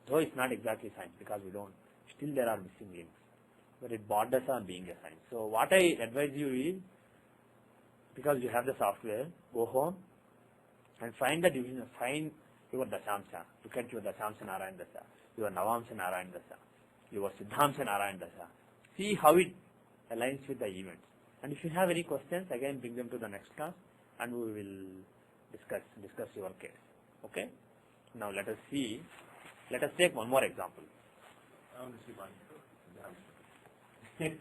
Though it's not exactly science because we don't, still there are missing links. But it borders on being a science. So what I advise you is, because you have the software, go home and find the division, find your Dasamsa. Look at your Dasamsa Narayan Dasa, your Navamsa Narayan Dasa, your Siddhamsa Narayan Dasa. See how it aligns with the events. And if you have any questions, again bring them to the next class and we will discuss your case. Okay? Now let us see. Let us take one more example. I want to see one. If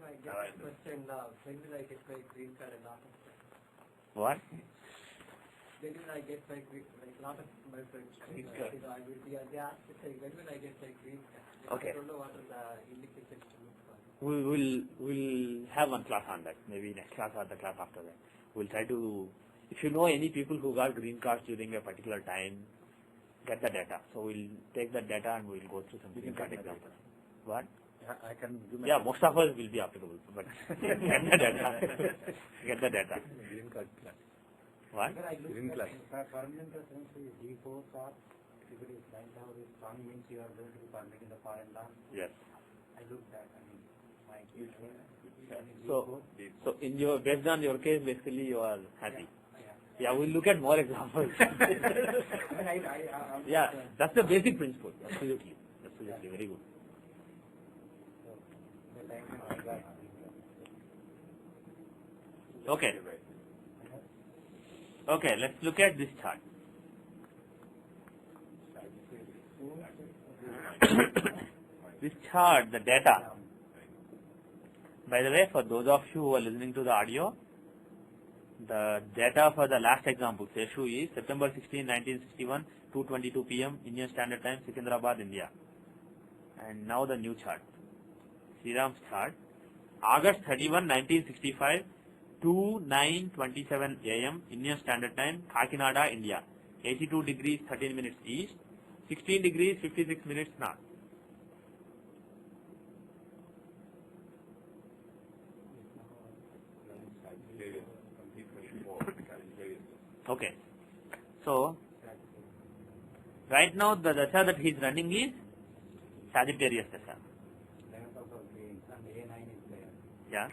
I get a question now, when will I get my green card and lot of What? when will I get my green like lot of my friends Green card. I will be they ask say when will I get my green card? Okay. I don't know what are the indications to look for. We'll have one class on that, maybe next class or the class after that. We'll try to, if you know any people who got green cards during a particular time, get the data. So we'll take the data and we'll go through some green card examples. What? I can give my Yeah, most of us will be applicable, but get the data. Get the data. green card class. What? When I look Green at class. permanent residence D4 chart, if it is 9,000 is strong means you are going to be permanent in the foreign land. Yes. I looked at my So in your, based on your case, basically you are happy. Yeah, we'll look at more examples. Yeah, that's the basic principle. Absolutely. Absolutely. Very good. Okay. Okay, let's look at this chart. This chart, the data. By the way, for those of you who are listening to the audio, the data for the last example, Seshu, is September 16, 1961, 2:22 p.m. Indian Standard Time, Secunderabad, India. And now the new chart. Sriram's chart. August 31, 1965, 2:27 a.m. Indian Standard Time, Kakinada, India. 82 degrees 13 minutes east, 16 degrees 56 minutes north. Okay. So, right now the dasha that he is running is Sagittarius dasha. Yeah.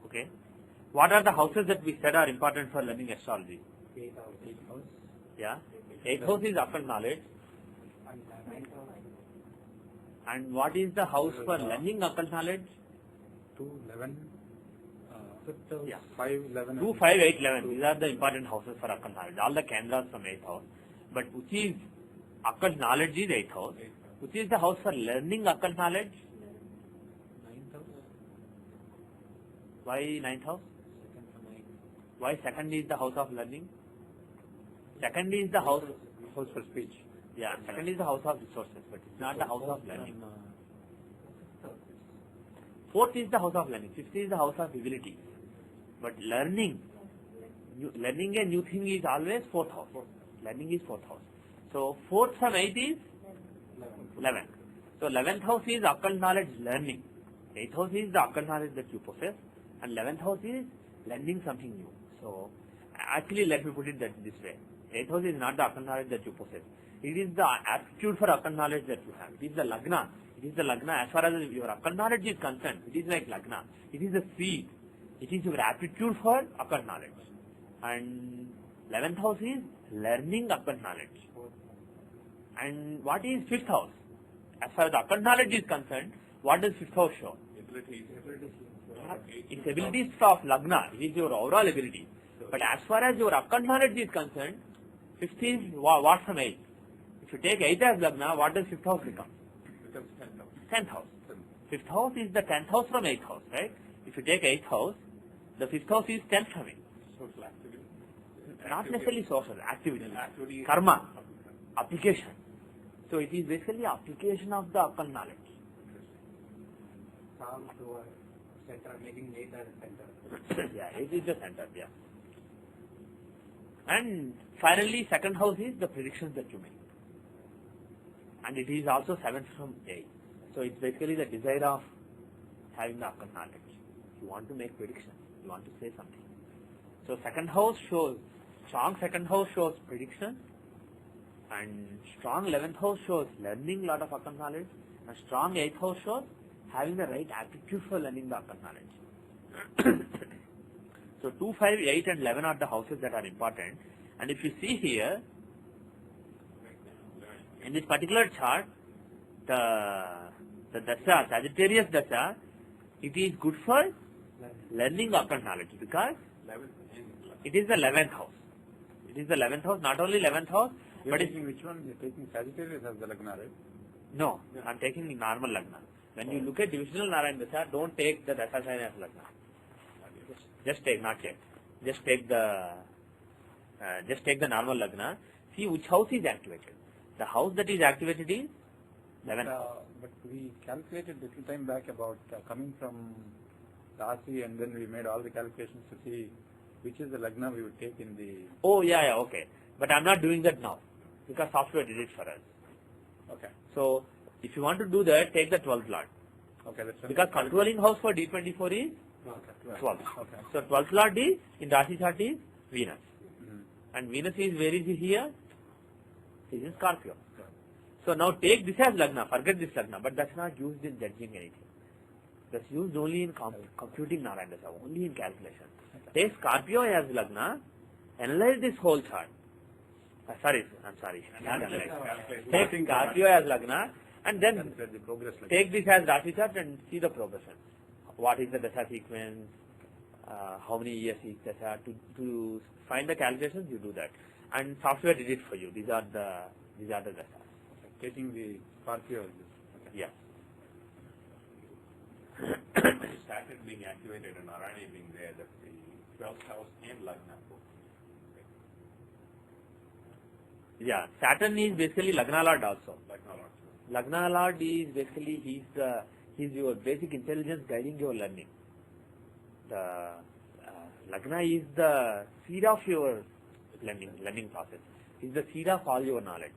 Okay. What are the houses that we said are important for learning astrology? 8th house. Yeah. 8th house is occult knowledge. And what is the house for learning occult knowledge? 2, 11, 5, Yeah. 5, 11. 2, 5, 8, 11. These are the important houses for occult knowledge. All the Kendras from 8th house. But which is occult knowledge is 8th house. Which is the house for learning occult knowledge? 9th house. Why 9th house? Why second is the house of learning? Second is the house House for speech. Yeah, second is the house of resources, but it's not the house of learning. Fourth is the house of learning. Fifth is the house of ability. But learning a new thing is always 4th house. Learning is 4th house. So 4th from 8th is 11. So 11th house is occult knowledge learning. 8th house is the occult knowledge that you possess. And 11th house is learning something new. So actually let me put it this way. 8th house is not the occult knowledge that you possess. It is the aptitude for occult knowledge that you have. It is the lagna. It is the lagna. As far as your occult knowledge is concerned, it is like lagna. It is the seed. It is your aptitude for occult knowledge. And 11th house is learning occult knowledge. And what is 5th house? As far as occult knowledge is concerned, what does 5th house show? Its abilities of lagna. It is your overall ability. But as far as your occult knowledge is concerned, 5th is what from 8th? If you take 8th as lagna, what does 5th house become? 10th house. 5th house is the 10th house from 8th house, right? If you take 8th house, the 5th house is 10th from 8th. Social activity. Not necessarily social, activity. Karma, application. So it is basically application of the occult knowledge. Come to a center, making 8 as a center. Yeah, it is the center, yeah. And finally, 2nd house is the predictions that you make. And it is also 7th from 8th. So it's basically the desire of having the occult knowledge. You want to make predictions. You want to say something. So 2nd house shows, strong 2nd house shows prediction, and strong 11th house shows learning lot of occult knowledge, and strong 8th house shows having the right aptitude for learning the occult knowledge. So 2, 5, 8 and 11 are the houses that are important. And if you see here, in this particular chart, the dasha, Sagittarius dasha, it is good for learning occult knowledge because it is the 11th house. It is the 11th house, not only 11th house, You're but it's, taking which one? You're taking Sagittarius as the lagna, right? no, I'm taking the normal lagna. When you look at divisional Narayana dasha, don't take the dasha sign as lagna. Just take, not yet. Just take the normal lagna. See which house is activated. The house that is activated is 11th house. But we calculated little time back about coming from Rasi, and then we made all the calculations to see which is the lagna we would take in the... Oh, yeah, okay. But I'm not doing that now because software did it for us. Okay. So, if you want to do that, take the 12th Lord. Okay, that's Because controlling house for D24 is 12. Okay. So, 12th Lord is, in Rasi chart is Venus. Mhm. And Venus is, where is he here? He is in Scorpio. So, now take this as lagna, forget this lagna, but that's not used in judging anything. That's used only in computing Narayana dasha, only in calculation. Take Scorpio as lagna, analyze this whole chart. I'm sorry. Not analyze. Take Scorpio as lagna, and then The progress like take this as Rasi chart and see the progression. What is the dasha sequence? How many years is dasha? To find the calculations, you do that, and software did it for you. These are the dashas. taking the Scorpio. Okay. Yeah. Saturn being activated and Narayana being there, that the 12th house and Lagna. Yeah, Saturn is basically Lagna Lord also. Lagna Lord. Lagna Lord is basically, he's your basic intelligence guiding your learning. The Lagna is the seed of your learning process. Is the seed of all your knowledge.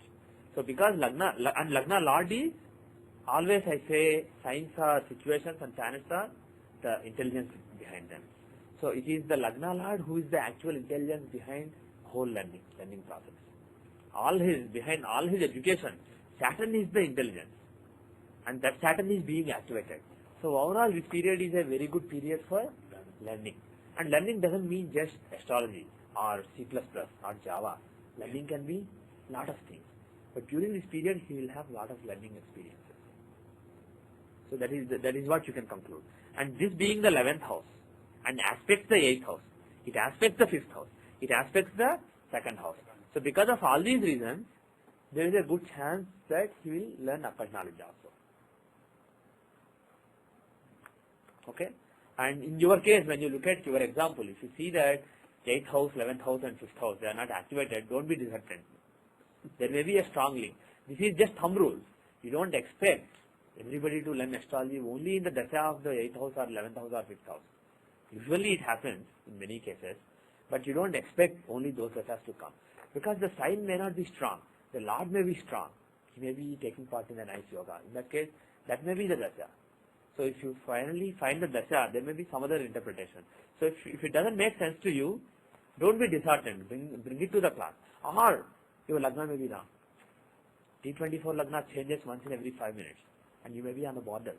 So because Lagna Lord is, always I say signs are situations and planets are the intelligence behind them. So it is the Lagna Lord who is the actual intelligence behind whole learning process. Behind all his education, Saturn is the intelligence, and that Saturn is being activated. So overall, this period is a very good period for learning. And learning doesn't mean just astrology or C++ or Java. Learning can be lot of things. But during this period, he will have lot of learning experiences. So that is what you can conclude. And this being the 11th house, and aspects the 8th house, it aspects the 5th house, it aspects the 2nd house. So because of all these reasons, there is a good chance that he will learn occult knowledge also. Okay? And in your case, when you look at your example, if you see that 8th house, 11th house and 5th house, they are not activated, don't be disheartened. There may be a strong link. This is just thumb rules. You don't expect everybody to learn astrology only in the dasha of the 8th house or 11th house or 5th house. Usually it happens in many cases, but you don't expect only those dashas to come. Because the sign may not be strong. The Lord may be strong. He may be taking part in a nice yoga. In that case, that may be the dasha. So if you finally find the dasha, there may be some other interpretation. So if it doesn't make sense to you, don't be disheartened. Bring it to the class. Or your lagna may be wrong. D24 Lagna changes once in every 5 minutes, and you may be on the border,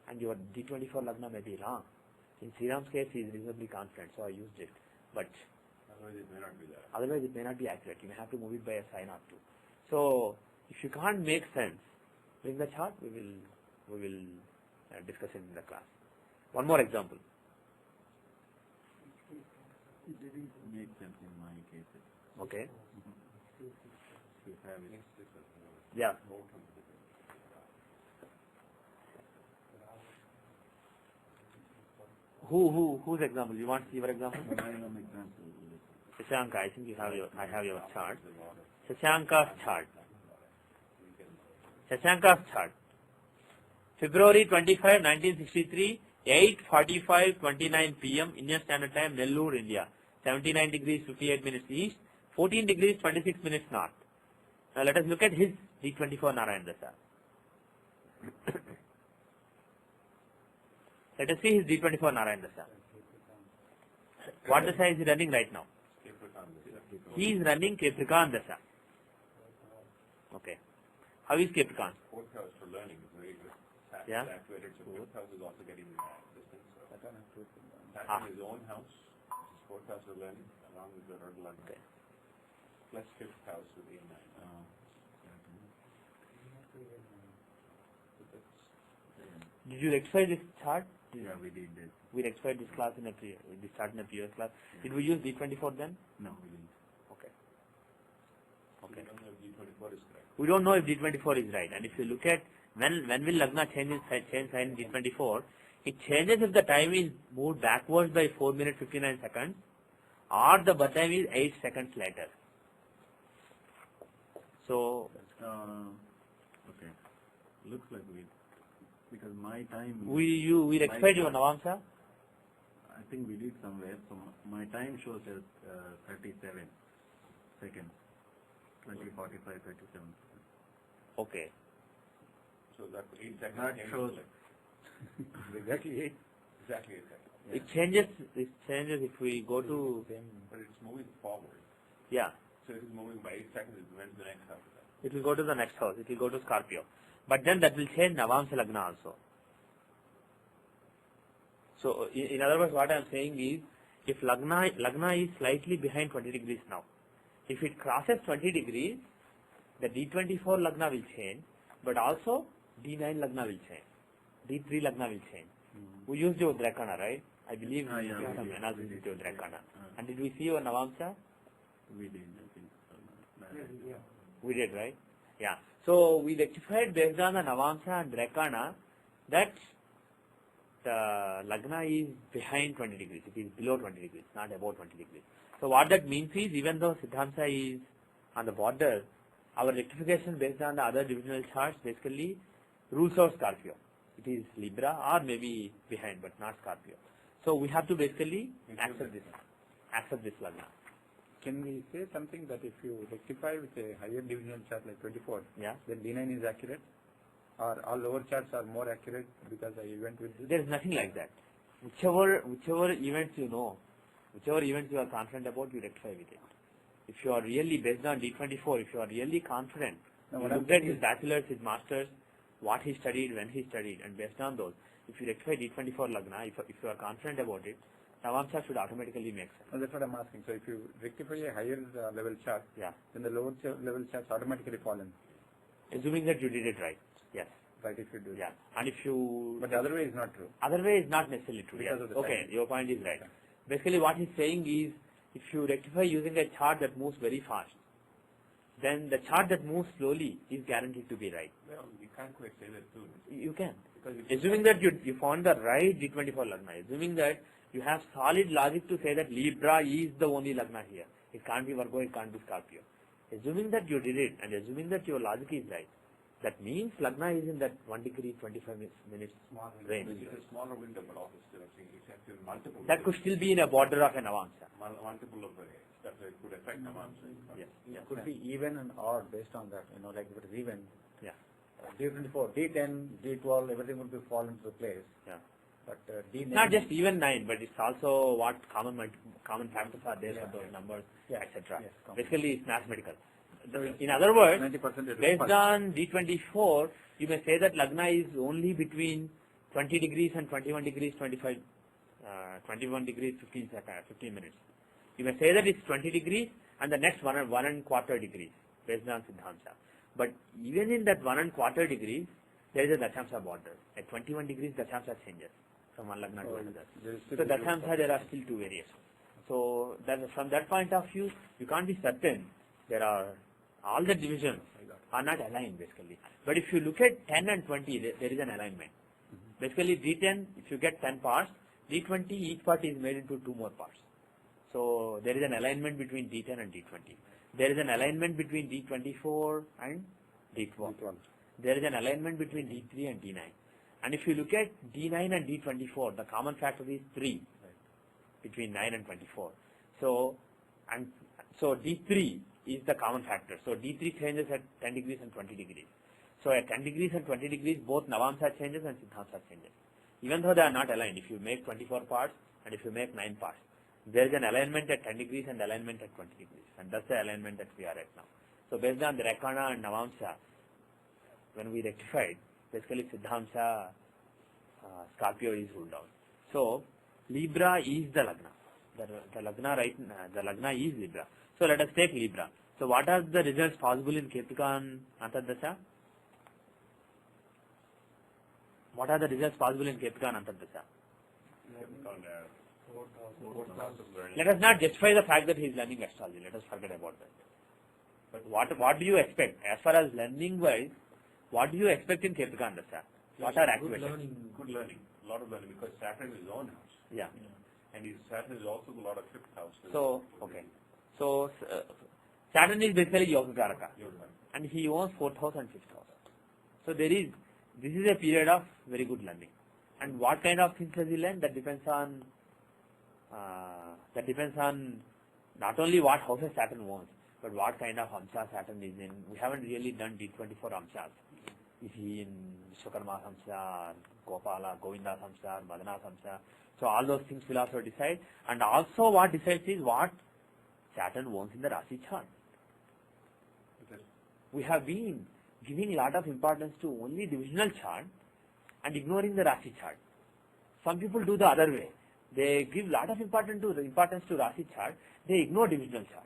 and your D24 Lagna may be wrong. In Sriram's case, he is reasonably confident, so I used it. But Otherwise, it may not be there. otherwise, it may not be accurate. You may have to move it by a sign or two. So, if you can't make sense, bring the chart. We will discuss it in the class. One more example. It didn't make sense in my case. Okay. If I have it. Yeah. Whose example? You want to see your example? An example. Shashanka, I think I have your chart. Shashanka's chart. Shashanka's chart. February 25, 1963, 8:45:29 p.m. Indian Standard Time, Nellore, India. 79 degrees 58 minutes east, 14 degrees 26 minutes north. Now let us look at his D24 Narayan Dasha. Let us see his D24 Narayan Dasha. What Dasha is he running right now? He is running Capricorn Dasha. Okay. How is Capricorn? Fourth house for learning is very good. Yeah. Activated, so fourth house is also getting distance. That's in his own house. His fourth house for learning, along with the third learning. Okay. Plus fifth house with A9. Did you rectify this chart? Yeah, we did that. We rectified this class in this chart in a previous class. Did we use D24 then? No, we didn't. Okay. Okay. D24 is correct. We don't know if D24 is right. And if you look at when will Lagna change sign in D24, it changes if the time is moved backwards by 4 minutes 59 seconds or the birth time is 8 seconds later. So, Okay. Looks like because my time. we rectified your Navamsa? I think we did somewhere. So my time shows as 37 seconds. 20:45, 37. Okay. So that 8 seconds. That changes shows like- exactly 8. Exactly 8 seconds. It changes if we go to, But it's moving forward. yeah, So it is moving by 8 seconds. It went to the next after that. it will go to the next house. It will go to Scorpio. But then that will change Navamsa Lagna also. So, in other words, what I am saying is, if Lagna is slightly behind 20 degrees now, if it crosses 20 degrees, the D24 Lagna will change, but also D9 Lagna will change. D3 Lagna will change. We used your Drakana, right? I believe we Yeah, did we some did. analysis We with did. your Drakana. And did we see your Navamsa? We did, I think. So. We did, right? Yeah. So we rectified based on the Navamsa and Drakana that the Lagna is behind 20 degrees. It is below 20 degrees, not above 20 degrees. So what that means is, even though Siddhanta is on the border, our rectification based on the other divisional charts basically rules out Scorpio. It is Libra or maybe behind, but not Scorpio. So we have to basically accept this Lagna. Can we say something that if you rectify with a higher divisional chart like 24, Yeah. then D9 is accurate? Or all lower charts are more accurate because I went with this? There is nothing like that. Whichever events you know, whichever events you are confident about, you rectify with it. If you are really based on D24, if you are really confident, No, you what I'm looked at saying his is- bachelor's, his master's, what he studied, when he studied, and based on those, if you rectify D24 Lagna, if you are confident about it, Navamsa should automatically make sense. No, that's what I'm asking. So if you rectify a higher level chart, Yeah. then the lower level charts automatically fall in, Assuming that you did it right. Yes. right, if you do Yeah. And if you... But the other way is not true. Other way is not necessarily true. Because Yes. of the Okay, time. your point is right. Basically what he's saying is, if you rectify using a chart that moves very fast, then the chart that moves slowly is guaranteed to be right. Well, you can't quite say that too. You can. Because if Assuming that you found the right D24 Lagna, assuming that you have solid logic to say that Libra is the only Lagna here. It can't be Virgo, it can't be Scorpio. Assuming that you did it and assuming that your logic is right, that means Lagna is in that 1 degree 25 minutes range. it's a smaller window, but also still I'm saying it's actually multiple. That could still be in a border of an Navamsa. multiple of the that could affect Navamsa. Yes. It could be even and odd based on that. Like if it is even, Yeah. D24, D10, D12, everything would be fall into place. Yeah. But D9. Not just even 9, but it's also what common factors are there for those numbers, Yes, etc. yes, common. Basically, it's mathematical. In other words, 90% based on D24, you may say that Lagna is only between 20 degrees and 21 degrees 21 degrees 15 minutes. You may say that it's 20 degrees and the next 1.25 degrees based on Siddhamsa. But even in that 1.25 degrees, there is a Dashamsa border. At 21 degrees, Dashamsa changes from one Lagna to another. So Dashamsa, there are still two variations. So from that point of view, you can't be certain. There are all the divisions are not aligned basically. But if you look at 10 and 20, there is an alignment. Basically D10, if you get 10 parts, D20, each part is made into 2 more parts. So there is an alignment between D10 and D20. There is an alignment between D24 and D12. There is an alignment between D3 and D9. And if you look at D9 and D24, the common factor is 3 between 9 and 24. So D3 is the common factor. So D3 changes at 10 degrees and 20 degrees. So at 10 degrees and 20 degrees, both Navamsa changes and Siddhamsa changes. Even though they are not aligned, if you make 24 parts and if you make 9 parts, there is an alignment at 10 degrees and alignment at 20 degrees. And that's the alignment that we are at now. So based on the Rekana and Navamsa, when we rectified, basically Siddhamsa, Scorpio is ruled out. So Libra is the Lagna. The Lagna is Libra. So let us take Libra. So what are the results possible in Capricorn Antardasha? What are the results possible in Capricorn Antardasha? Let us not justify the fact that he is learning astrology. Let us forget about that. But what do you expect? As far as learning wise, what do you expect in Capricorn Dasha? What are good activities? good learning, a lot of learning, because Saturn is his own house. Yeah. And Saturn is also a lot of fifth house. So, okay. So, Saturn is basically Yoga Karaka. Yoga. And he owns 4th house and 5th house. So this is a period of very good learning. And what kind of things does he learn? That depends on not only what houses Saturn owns, but what kind of Hamsa Saturn is in. We haven't really done D24 Hamsas. Is he in Vishwakarma Hamsa, Gopala, Govinda Hamsa, Madana Hamsa? So all those things will also decide. And also what decides is what Saturn owns in the Rasi chart. We have been giving a lot of importance to only divisional chart and ignoring the Rasi chart. Some people do the other way. They give a lot of importance to Rasi chart. They ignore divisional chart.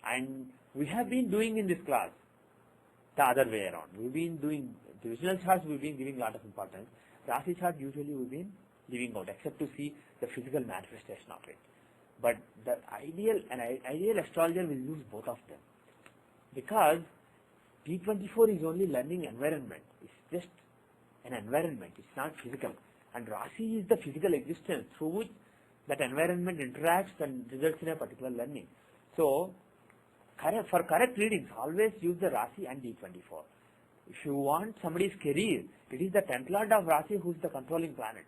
And we have been doing in this class the other way around. We've been doing divisional charts, we've been giving a lot of importance. Rasi chart usually we've been leaving out, except to see the physical manifestation of it. But the ideal astrologer will use both of them. Because D24 is only learning environment. It's just an environment. It's not physical. And Rasi is the physical existence through which that environment interacts and results in a particular learning. So, for correct readings, always use the Rasi and D24. If you want somebody's career, it is the 10th Lord of Rasi who is the controlling planet.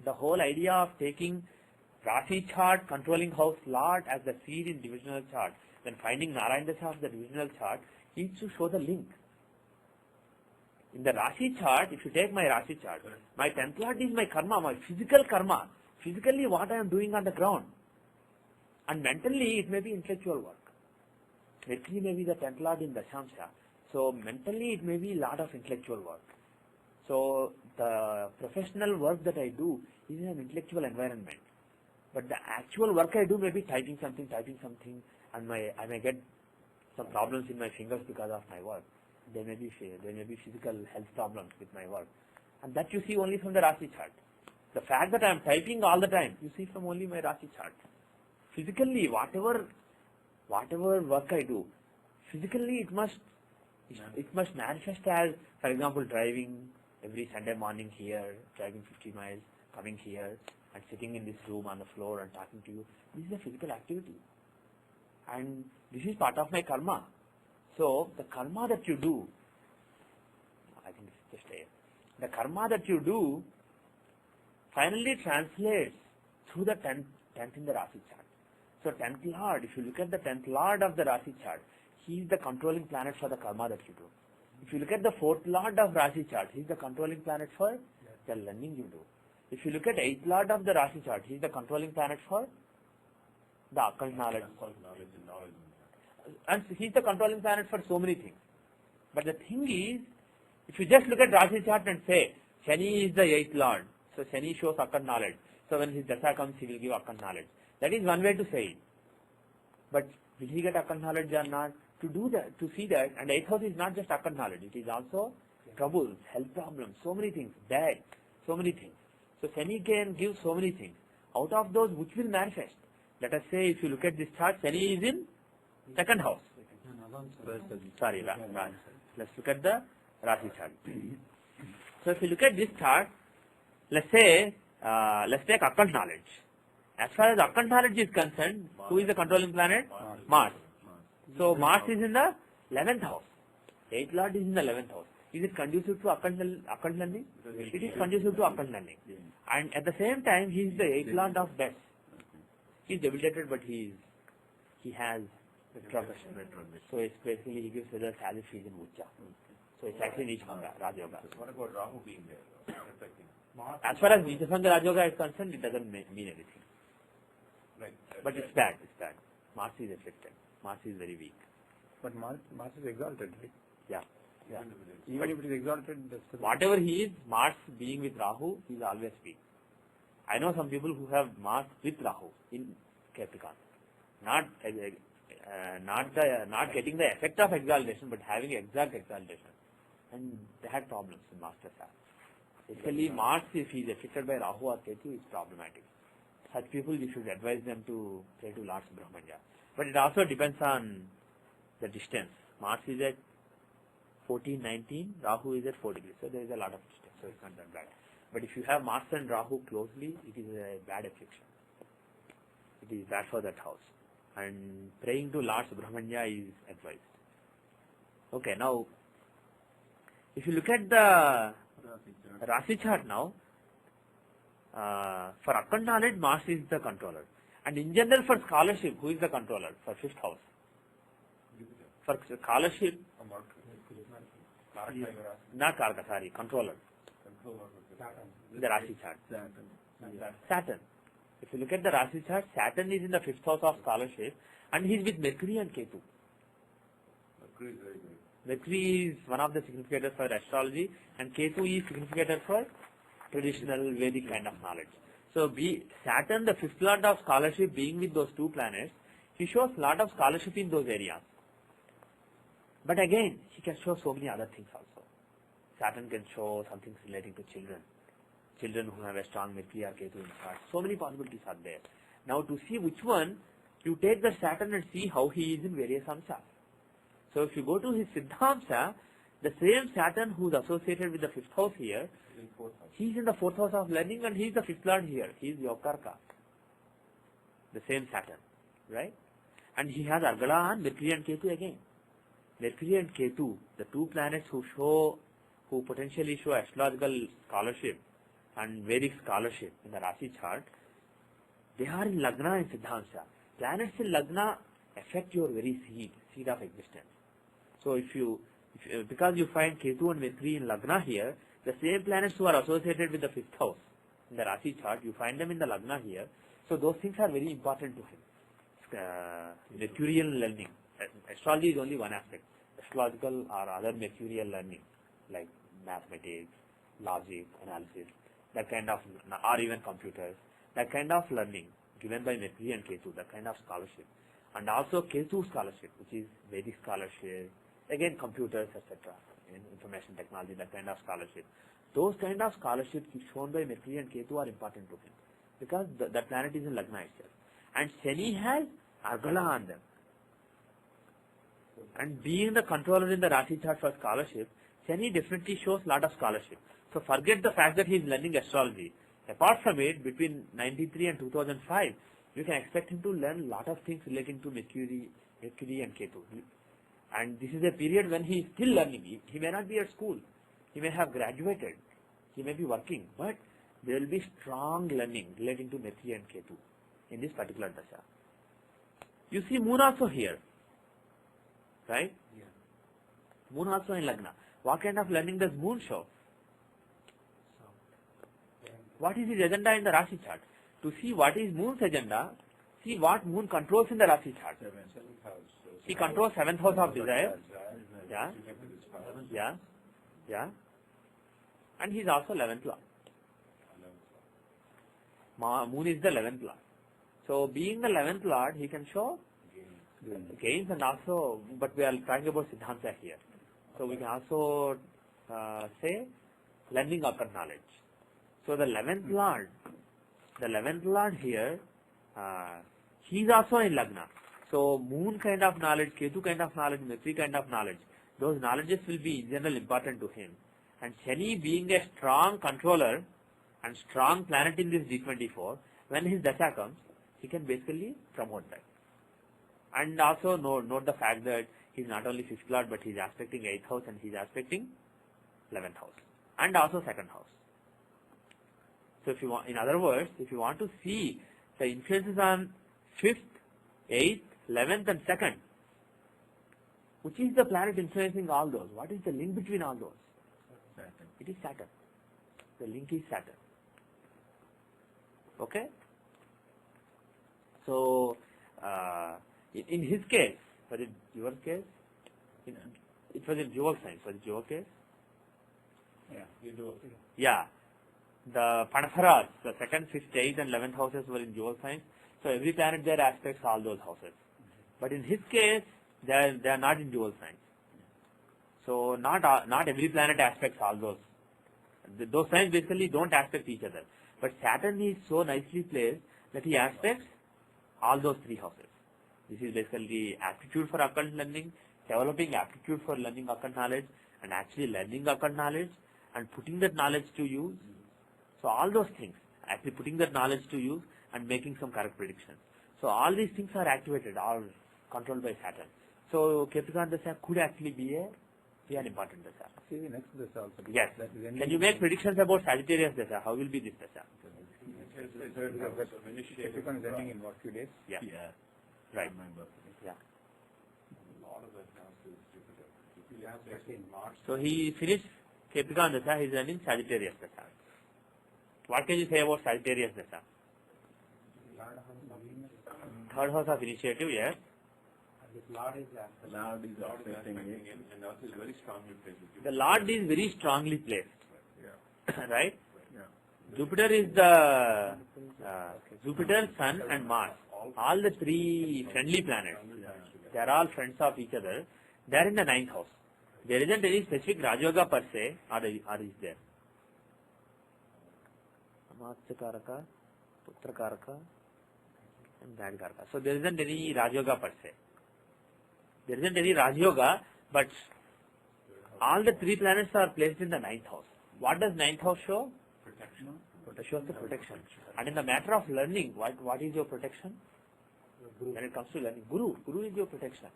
The whole idea of taking Rasi chart, controlling house Lord as the seed in divisional chart, then finding Narayana Dasha of the divisional chart, is to show the link. In the Rasi chart, if you take my Rasi chart, my 10th Lord is my karma, my physical karma. Physically what I am doing on the ground. And mentally it may be intellectual work. Mercury may be the 10th Lord in Dashamsa. So mentally it may be a lot of intellectual work. So the professional work that I do is in an intellectual environment. But the actual work I do may be typing something, and I may get some problems in my fingers because of my work. There may be physical health problems with my work. And that you see only from the Rasi chart. The fact that I am typing all the time, you see from only my Rasi chart. Physically, whatever work I do, physically it must manifest as, for example, driving every Sunday morning here, driving 50 miles, coming here, and sitting in this room on the floor and talking to you. This is a physical activity. And this is part of my karma. So, the karma that you do, I think it's just here. The karma that you do finally translates through the 10th in the Rasi chart. So 10th Lord, if you look at the 10th Lord of the Rasi chart, he is the controlling planet for the karma that you do. If you look at the 4th Lord of Rasi chart, he is the controlling planet for the learning you do. If you look at 8th Lord of the Rasi chart, he is the controlling planet for the occult knowledge. and he's the controlling planet for so many things. But the thing is, if you just look at Rasi chart and say, Shani is the 8th Lord, so Shani shows occult knowledge. So when his Dasa comes, he will give occult knowledge. That is one way to say it. But will he get occult knowledge or not? To do that, to see that, and 8th house is not just occult knowledge, it is also troubles, health problems, so many things, death, so many things. So Shani can give so many things. Out of those, which will manifest? Let us say, if you look at this chart, Shani is in 2nd house. Sorry, let's look at the Rasi chart. So if you look at this chart, let's say, let's take occult knowledge. As far as occult knowledge is concerned, who is the controlling planet? Mars. So Mars is in the 11th house. 8th Lord is in the 11th house. Is it conducive to occult learning? It is conducive to occult learning. And at the same time, he is the 8th Lord of death. He is debilitated, but he has retrogression. So it's basically he gives results as if he is in Ucha. So it's actually Nichbhanga, Raj Yoga. What about Rahu being there? As far as Nichbhanga Raj Yoga is concerned, it doesn't mean anything. Right. But it's bad, Mars is affected. Mars is very weak. But Mars is exalted, right? Yeah. Even if it is exalted, Whatever he is, Mars being with Rahu, he is always weak. I know some people who have Mars with Rahu in Capricorn. Not getting the effect of exaltation, but having exact exaltation. And they had problems in Master Chart. Basically, Mars, if he is affected by Rahu or Ketu, is problematic. Such people, you should advise them to pray to Lord Subramanya. But it also depends on the distance. Mars is at 1419, Rahu is at 4 degrees. So there is a lot of distance, so it's not that bad. But if you have Mars and Rahu closely, it is a bad affliction. It is bad for that house. And praying to Lord Subramanya is advised. Okay, now, if you look at the Rasi chart now, for occult knowledge, Mars is the controller. And in general, for scholarship, who is the controller? For 5th house. For scholarship, not Karka, sorry, controller. The Rasi chart. Saturn. If you look at the Rasi chart, Saturn is in the 5th house of scholarship, and he is with Mercury and Ketu. Mercury is very good. Mercury is one of the significators for astrology, and Ketu is significator for traditional Vedic kind of knowledge. So Saturn, the 5th lord of scholarship, being with those two planets, he shows a lot of scholarship in those areas. But again, he can show so many other things also. Saturn can show some things relating to children. Children who have a strong Mercury or Ketu in chart. So many possibilities are there. Now to see which one, you take the Saturn and see how he is in various amsas. So if you go to his Siddhamsa, the same Saturn who is associated with the 5th house here, he is in the 4th house of learning and he is the 5th lord here. He is Yokarka. The same Saturn. Right? And he has Argala and Mercury and Ketu again. Mercury and Ketu, the two planets who potentially show astrological scholarship and Vedic scholarship in the Rasi chart, they are in Lagna and Siddhamsa. Planets in Lagna affect your very seed of existence. So because you find Ketu and Mercury in Lagna here, the same planets who are associated with the 5th house in the Rasi chart, you find them in the Lagna here. So those things are very important to him. Mercurial learning. Astrology is only one aspect. Astrological or other mercurial learning, like mathematics, logic, analysis, that kind of, or even computers, that kind of learning given by Mercury and Ketu, that kind of scholarship. And also Ketu scholarship, which is Vedic scholarship, again computers, etc., information technology, that kind of scholarship. Those kind of scholarships shown by Mercury and Ketu are important to him, because that planet is in Lagna itself. And Shani has Argala on them. And being the controller in the Rasi chart for scholarship, Shani definitely shows a lot of scholarship. So forget the fact that he is learning astrology. Apart from it, between 93 and 2005, you can expect him to learn a lot of things relating to Mercury and Ketu. And this is a period when he is still learning. He may not be at school. He may have graduated. He may be working. But there will be strong learning relating to Mercury and Ketu in this particular dasha. You see Moon also here. Right? Yeah. Moon also in Lagna. What kind of learning does Moon show? What is his agenda in the Rasi chart? To see what is Moon's agenda, see what Moon controls in the Rasi chart. He controls 7th house of desire. Yeah. Yeah. Yeah. And he is also 11th lord. Moon is the 11th lord. So being the 11th lord, he can show gains and also, but we are talking about Siddhanta here. So we can also say learning occult knowledge. So the 11th lord here, he is also in Lagna. So moon kind of knowledge, Ketu kind of knowledge, Mitri kind of knowledge, those knowledges will be in general important to him. And Shani being a strong controller and strong planet in this D24, when his Dasha comes, he can basically promote that. And also note the fact that he is not only 5th lord, but he is aspecting 8th house and he is aspecting 11th house. And also 2nd house. So if you want, in other words, if you want to see the influences on 5th, 8th, 11th and 2nd, which is the planet influencing all those? What is the link between all those? Saturn. It is Saturn. The link is Saturn. Okay? So, in his case, was it your case? It was in dual signs. Was it your case? Yeah. The Panatharas, the 2nd, 5th, 8th and 11th houses were in dual signs. So every planet there aspects all those houses. But in his case, they are not in dual signs. So not every planet aspects all those. Those signs basically don't aspect each other. But Saturn is so nicely placed that he aspects all those 3 houses. This is basically aptitude for occult learning, developing aptitude for learning occult knowledge, and actually learning occult knowledge and putting that knowledge to use. So all those things, actually putting that knowledge to use and making some correct predictions. So all these things are activated, all controlled by Saturn. So Ketukan Dasha could actually be an important Dasha. See the next Dasha also. Yes. Can you make predictions about Sagittarius Dasha? How will be this Dasha? Ketukan is ending in what, few days? Yeah. Yeah. Right. My birthday. Yeah. A lot of that now is Jupiter. If you have actually in March, So he finished Ketukan Dasha, he is running Sagittarius Dasha. What can you say about Sagittarius Dasha? Third house of initiative, yes. Lord is affecting me. and also is very strongly placed with Jupiter. The Lord is very strongly placed, Yeah. right? Yeah. Jupiter is the Jupiter, Sun and Mars. All the 3 friendly planets. They are all friends of each other. They are in the 9th house. There isn't any specific Rajyoga per se, or is there? Amatyakaraka, Putrakaraka, and Dadkaraka. So there isn't any Rajyoga per se. There isn't any Rajyoga, but all the 3 planets are placed in the 9th house. What does 9th house show? Protection. It shows the protection. And in the matter of learning, what is your protection? When it comes to learning, Guru is your protection.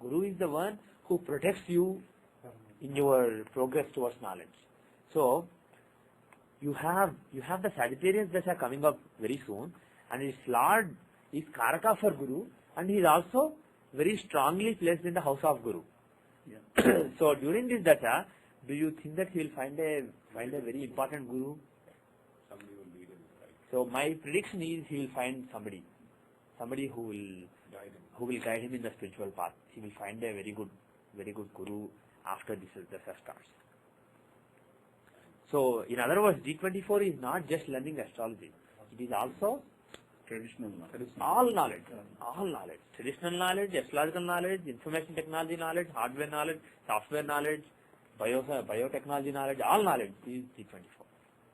Guru is the one who protects you in your progress towards knowledge. So, you have the Sagittarius Dasha coming up very soon, and his Lord is Karaka for Guru, and he is also very strongly placed in the house of Guru. Yeah. So during this Dasha, do you think that he will find a very important Guru? Somebody will lead him, right? So my prediction is he will find somebody who will guide him in the spiritual path. He will find a very good Guru after this Dasha starts. So in other words, D24 is not just learning astrology. It is also Traditional knowledge. all knowledge, traditional knowledge, astrological knowledge, information technology knowledge, hardware knowledge, software knowledge, biotechnology knowledge, all knowledge is D24.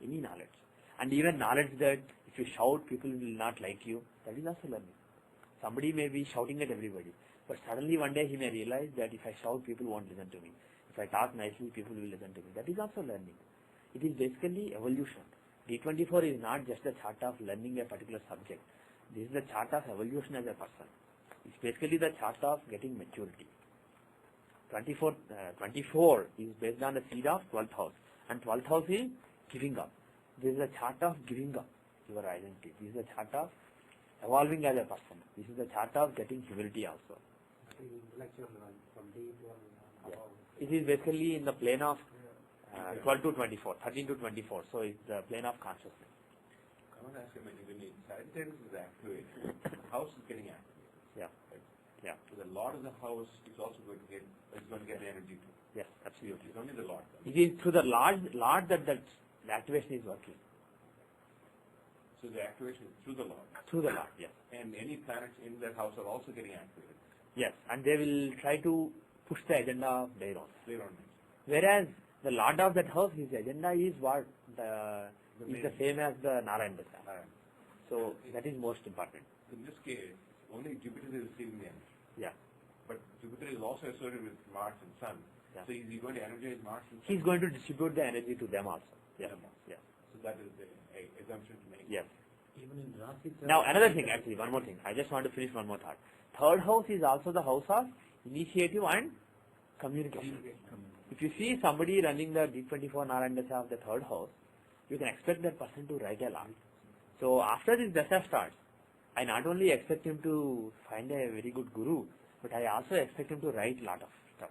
Any knowledge. And even knowledge that if you shout, people will not like you, that is also learning. Somebody may be shouting at everybody, but suddenly one day he may realize that if I shout, people won't listen to me. If I talk nicely, people will listen to me. That is also learning. It is basically evolution. D24 is not just a chart of learning a particular subject. This is the chart of evolution as a person. It's basically the chart of getting maturity. 24 is based on the seed of 12th house. And 12th house is giving up. This is a chart of giving up your identity. This is a chart of evolving as a person. This is the chart of getting humility also. It is basically in the plane of 12 to 24, 13 to 24. So it's the plane of consciousness. I want to ask you, when Sagittarius is activated, house is getting activated. Yeah. Right? Yeah. So the Lord of the house is also going to get the energy too. Yes, absolutely. It's only the Lord. It is through the Lord that the activation is working. So the activation is through the Lord. Through the Lord, yes. And any planets in that house are also getting activated. Yes, and they will try to push the agenda of their own. Their own. Whereas the Lord of that house, his agenda is what? Is the same as the Narayan Dasha. So that is most important. In this case, only Jupiter is receiving the energy. Yeah. But Jupiter is also associated with Mars and Sun. Yeah. So is he going to energize Mars and Sun? He's going to distribute the energy to them also. Yes. Yes. So that is the assumption to make. Yes. Even in Rasi chart, Now another thing, actually, one more thing. I just want to finish one more thought. Third house is also the house of initiative and communication. If you see somebody running the D24 Narayan Dasha of the third house, you can expect that person to write a lot. So after this Dasha starts, I not only expect him to find a very good guru, but I also expect him to write a lot of stuff.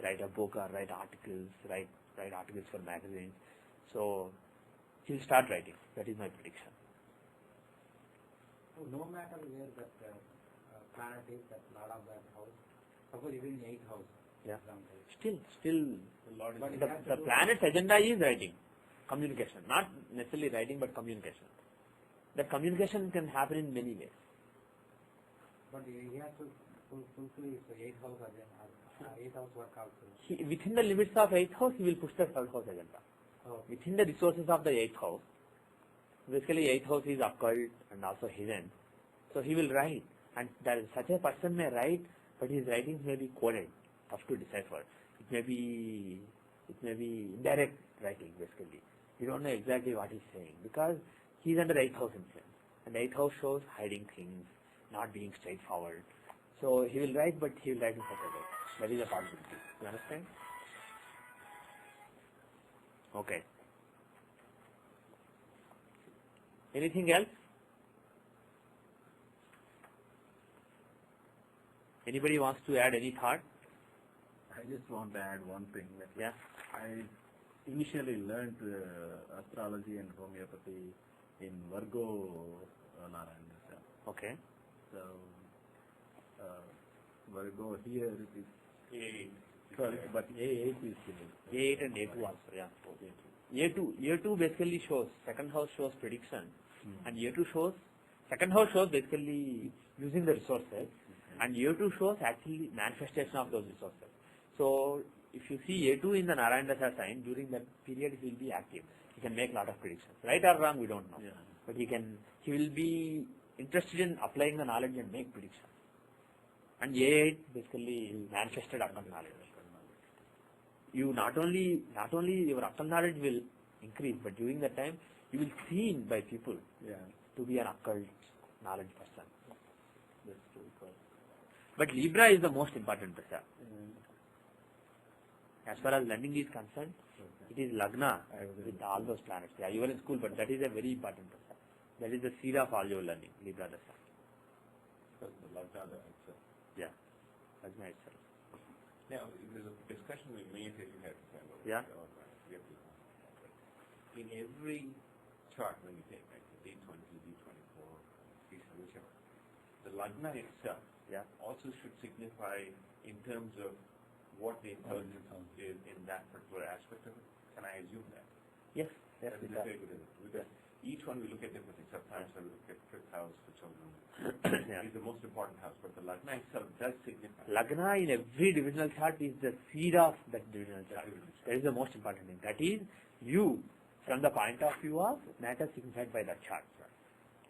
Write a book or write articles, write articles for magazines. So he'll start writing. That is my prediction. so no matter where that planet is, that Lord of that house, suppose even in 8th house, Yeah. example. Still, But it has to the do- planet's agenda is writing, communication, not necessarily writing, but communication. That communication can happen in many ways. But he has to fulfill his 8th house again, 8th house work also. Within the limits of 8th house, he will push the third house agenda. Oh, Within the resources of the 8th house, basically 8th house is occult and also hidden. So he will write, and such a person may write, but his writings may be coded, tough to decipher. It may be indirect writing, basically. You don't know exactly what he's saying because he's under 8th house influence. And 8th house shows hiding things, not being straightforward. So he will write, but he will write in such a way. That is a possibility. You understand? Okay. Anything else? Anybody wants to add any thought? I just want to add one thing. That Yeah. I initially learned astrology and homeopathy in Virgo Narayan Dasha. Okay. So Virgo here is A8. 12, but A8 is still. A8 and A2 also, yeah. A2 basically shows, second house shows prediction, and A2 shows, second house shows basically using the resources, and A2 shows actually manifestation of those resources. So if you see A2 in the Narayan Dasha sign, during that period he will be active. He can make a lot of predictions. Right or wrong, we don't know. Yeah. But he will be interested in applying the knowledge and make predictions. And A8 basically manifested occult knowledge. You not only your occult knowledge will increase, but during that time you will seen by people to be an occult knowledge person. That's true. But Libra is the most important Dasha. As far as learning is concerned, it is Lagna with all those planets. Yeah, you were in school, but that is a very important Dasha. That is the seed of all your learning, Libra Dasha. Because the Lagna itself. Yeah, Lagna itself. Now, there's a discussion we made that you had to have. Yeah. In every chart when you take, like the D20, D24, whichever, the Lagna itself also should signify in terms of what the intelligence is in that particular aspect of it. Can I assume that? Yes, That is it a does. very good input. Because each one we look at different things. Sometimes we look at fifth house for children. Yeah. It's the most important house, but the Lagna itself does signify. Lagna in every divisional chart is the seed of that divisional chart. That is the most important thing. That is you from the point of view of matter signified by that chart.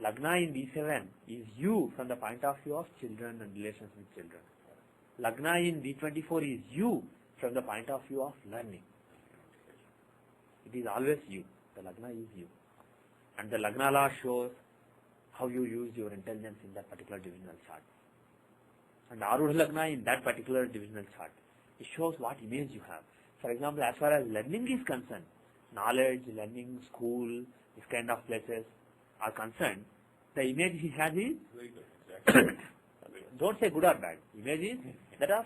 Lagna in D7 is you from the point of view of children and relations with children. Lagna in D24 is you from the point of view of learning. It is always you. The Lagna is you. And the Lagna law shows how you use your intelligence in that particular divisional chart. And Arudha Lagna in that particular divisional chart, it shows what image you have. For example, as far as learning is concerned, knowledge, learning, school, this kind of places are concerned, the image he has is, Very good. Exactly. don't say good or bad, image is that of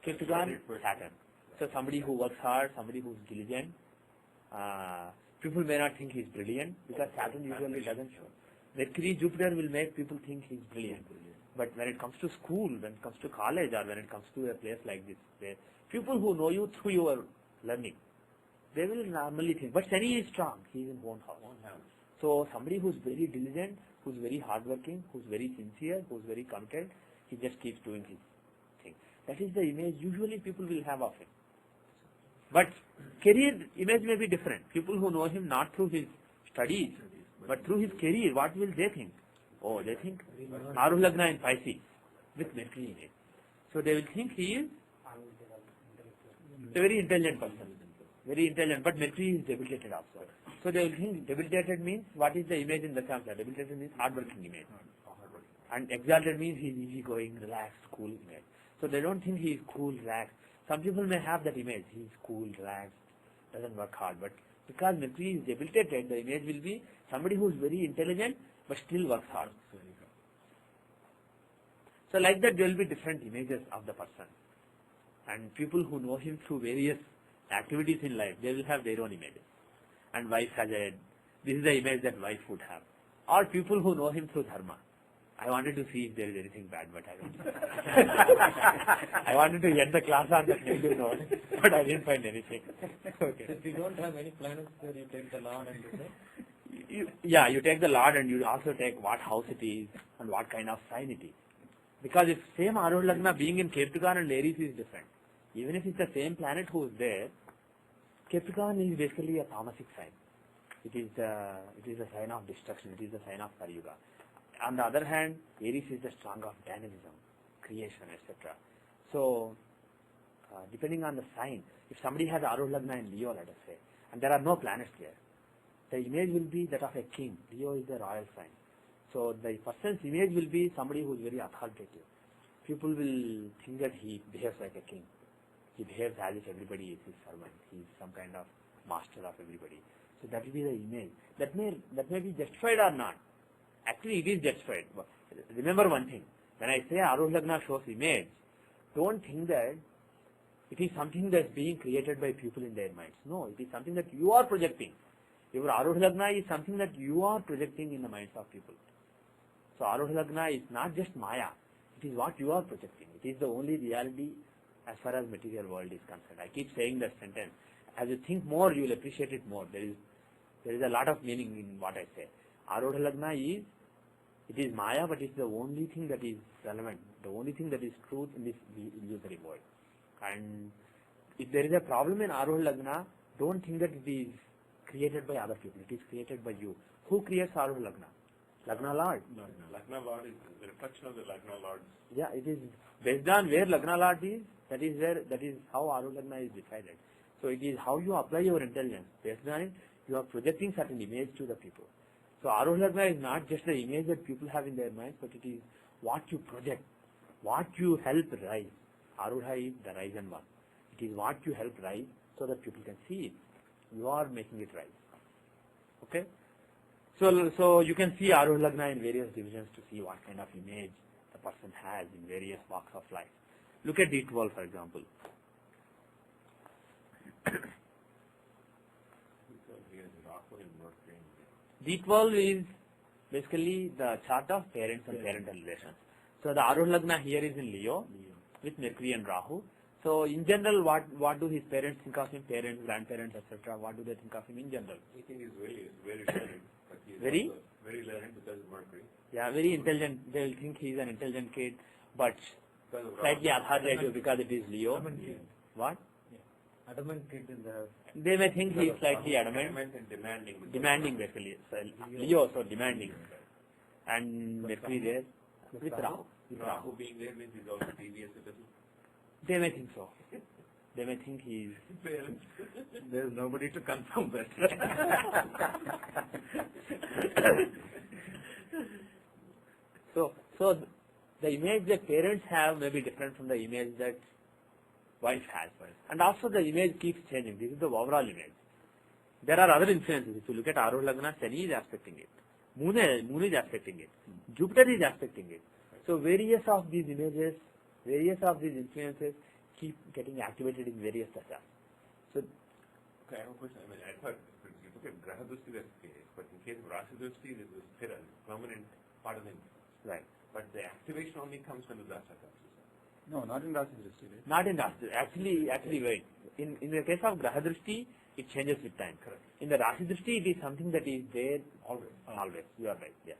Kirtigan, Saturn. So somebody who works hard, somebody who is diligent, people may not think he is brilliant because Saturn usually doesn't show. Mercury, Jupiter will make people think he is brilliant. But when it comes to school, when it comes to college, or when it comes to a place like this, where people who know you through your learning, they will normally think, but Shani is strong, he is in own house. So somebody who's very diligent, who's very hardworking, who's very sincere, who's very committed, he just keeps doing his thing. That is the image usually people will have of him. But career image may be different. People who know him not through his studies, but through his career, what will they think? Oh, they think Aruh Lagna in Pisces with Mercury in it. So they will think he is a very intelligent person. Very intelligent, but Mercury is debilitated also. So they will think debilitated means, what is the image in the Samsara? Debilitated means hardworking image. And exalted means he is easygoing, relaxed, cool image. So they don't think he is cool, relaxed. Some people may have that image, he is cool, relaxed, doesn't work hard. But because Mercury is debilitated, the image will be somebody who is very intelligent, but still works hard. So like that there will be different images of the person. And people who know him through various activities in life, they will have their own images. And wife has this is the image that wife would have. Or people who know him through dharma. I wanted to see if there is anything bad, but I don't. I wanted to end the class on that negative note, but I didn't find anything. Okay. If you don't have any planets there, you take the Lord and do that? You take the Lord and you also take what house it is and what kind of sign it is. Because if same Aruh Lagna being in Capricorn and Aries is different. Even if it's the same planet who is there, Capricorn is basically a tamasic sign. It is a sign of destruction. It is a sign of Kali-yuga. On the other hand, Aries is the strong of dynamism, creation, etc. So, depending on the sign, if somebody has Aruh Lagna in Leo, let us say, and there are no planets there, the image will be that of a king. Leo is the royal sign. So, the person's image will be somebody who is very authoritative. People will think that he behaves like a king. He behaves as if everybody is his servant. He is some kind of master of everybody. So that will be the image. That may be justified or not. Actually, it is justified. But remember one thing. When I say Aruh Lagna shows image, don't think that it is something that's being created by people in their minds. No, it is something that you are projecting. Your Aruh Lagna is something that you are projecting in the minds of people. So Aruh Lagna is not just Maya. It is what you are projecting. It is the only reality as far as material world is concerned. I keep saying that sentence. As you think more, you will appreciate it more. There is a lot of meaning in what I say. Aruh Lagna is, it is Maya, but it's the only thing that is relevant, the only thing that is truth in this illusory world. And if there is a problem in Aruh Lagna, don't think that it is created by other people. It is created by you. Who creates Aruh Lagna? Lagna Lord. Lagna Lord is the reflection of the Lagna Lord. Yeah, it is based on where Lagna Lord is. That is how Aruh Lagna is decided. So it is how you apply your intelligence. Based on it, you are projecting certain image to the people. So Aruh Lagna is not just the image that people have in their minds, but it is what you project, what you help rise. Aruha is the risen one. It is what you help rise so that people can see it. You are making it rise. Okay? So you can see Aruh Lagna in various divisions to see what kind of image the person has in various walks of life. Look at D12, for example. D12 is basically the chart of parents and parental relations. So the Aruh Lagna here is in Leo with Mercury and Rahu. So in general, what do his parents think of him? Parents, grandparents, etc. What do they think of him in general? I think he's very learned. But he's Very? also very learned because of Mercury. Yeah, very intelligent. They will think he's an intelligent kid, but Because of slightly authoritative because it is Leo. What? Adamant kid in the They may think he is slightly adamant. Adamant and demanding. Demanding basically. So Leo, so demanding. And Mercury there with Rahu. With Rahu. Rahu being there means he's also devious. They may think so. They may think he is. There is nobody to confirm that. So the image that parents have may be different from the image that wife has. And also the image keeps changing. This is the overall image. There are other influences. If you look at Aruh Lagna, Shani is aspecting it. Moon is aspecting it. Jupiter is aspecting it. So various of these images, various of these influences keep getting activated in various dashas. So, Okay, I have a question. I mean, I thought if you look at Graha Drushti, that's the case. But in case of Rasi Drushti, this is permanent part of him. right. But the activation only No, not in Rasi Drishti, right? Not in Rasi. Actually, wait. In the case of Graha Drishti, it changes with time. Correct. In the Rasi Drishti, it is something that is there always. Always. You are right. Yeah.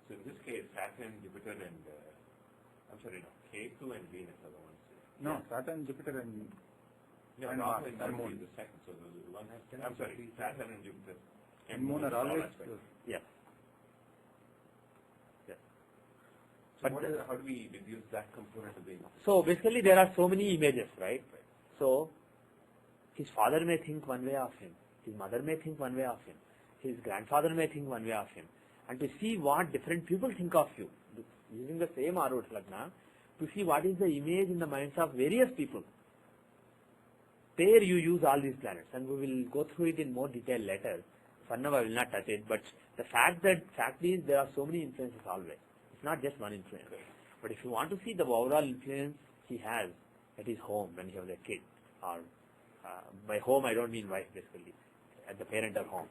So in this case, Saturn, Jupiter, and I'm sorry, no, Ketu and Venus are the ones. No, Saturn, Jupiter, and No, and Rahu Mars, and and Moon Moon. is the second. So the one has. I'm sorry, Saturn and Jupiter And Moon are always aspects. Yeah. Yeah. So But how do we reduce that component of being? so basically, there are so many images, right? So his father may think one way of him, his mother may think one way of him, his grandfather may think one way of him, and to see what different people think of you, using the same Arut Lagna, to see what is the image in the minds of various people. There you use all these planets, and we will go through it in more detail later. For now I will not touch it, but the fact is there are so many influences always. It's not just one influence. But if you want to see the overall influence he has at his home when he was a kid, or by home I don't mean wife basically, at the parental home.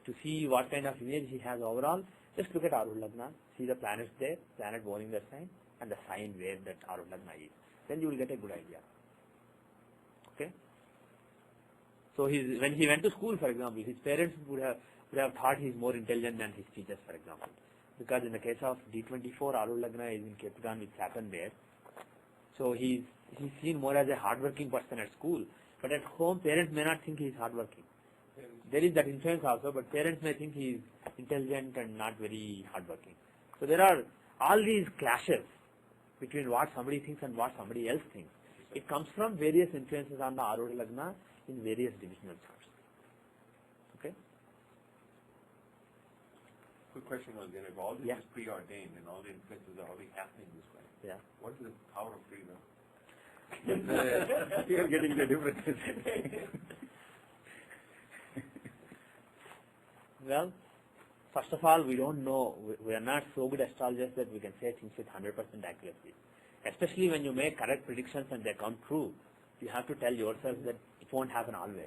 To see what kind of image he has overall, just look at Arul Lagna, see the planets there, planet born in the sign, and the sign where that Arul Lagna is. Then you will get a good idea. Okay? So when he went to school, for example, his parents would have thought he is more intelligent than his teachers, for example. Because in the case of D24, Arul Lagna is in Capricorn with Saturn there. So he's seen more as a hardworking person at school. But at home, parents may not think he is hardworking. There is that influence also, but parents may think he is intelligent and not very hardworking. So there are all these clashes between what somebody thinks and what somebody else thinks. It comes from various influences on the Arul Lagna in various divisional charts. Okay? Good question was, then if all this Yeah. is preordained and all the influences are already happening this way, Yeah. what is the power of free will? You are getting the difference. Well, first of all, we don't know. We are not so good astrologers that we can say things with 100% accuracy. Especially when you make correct predictions and they come true, you have to tell yourself that it won't happen always.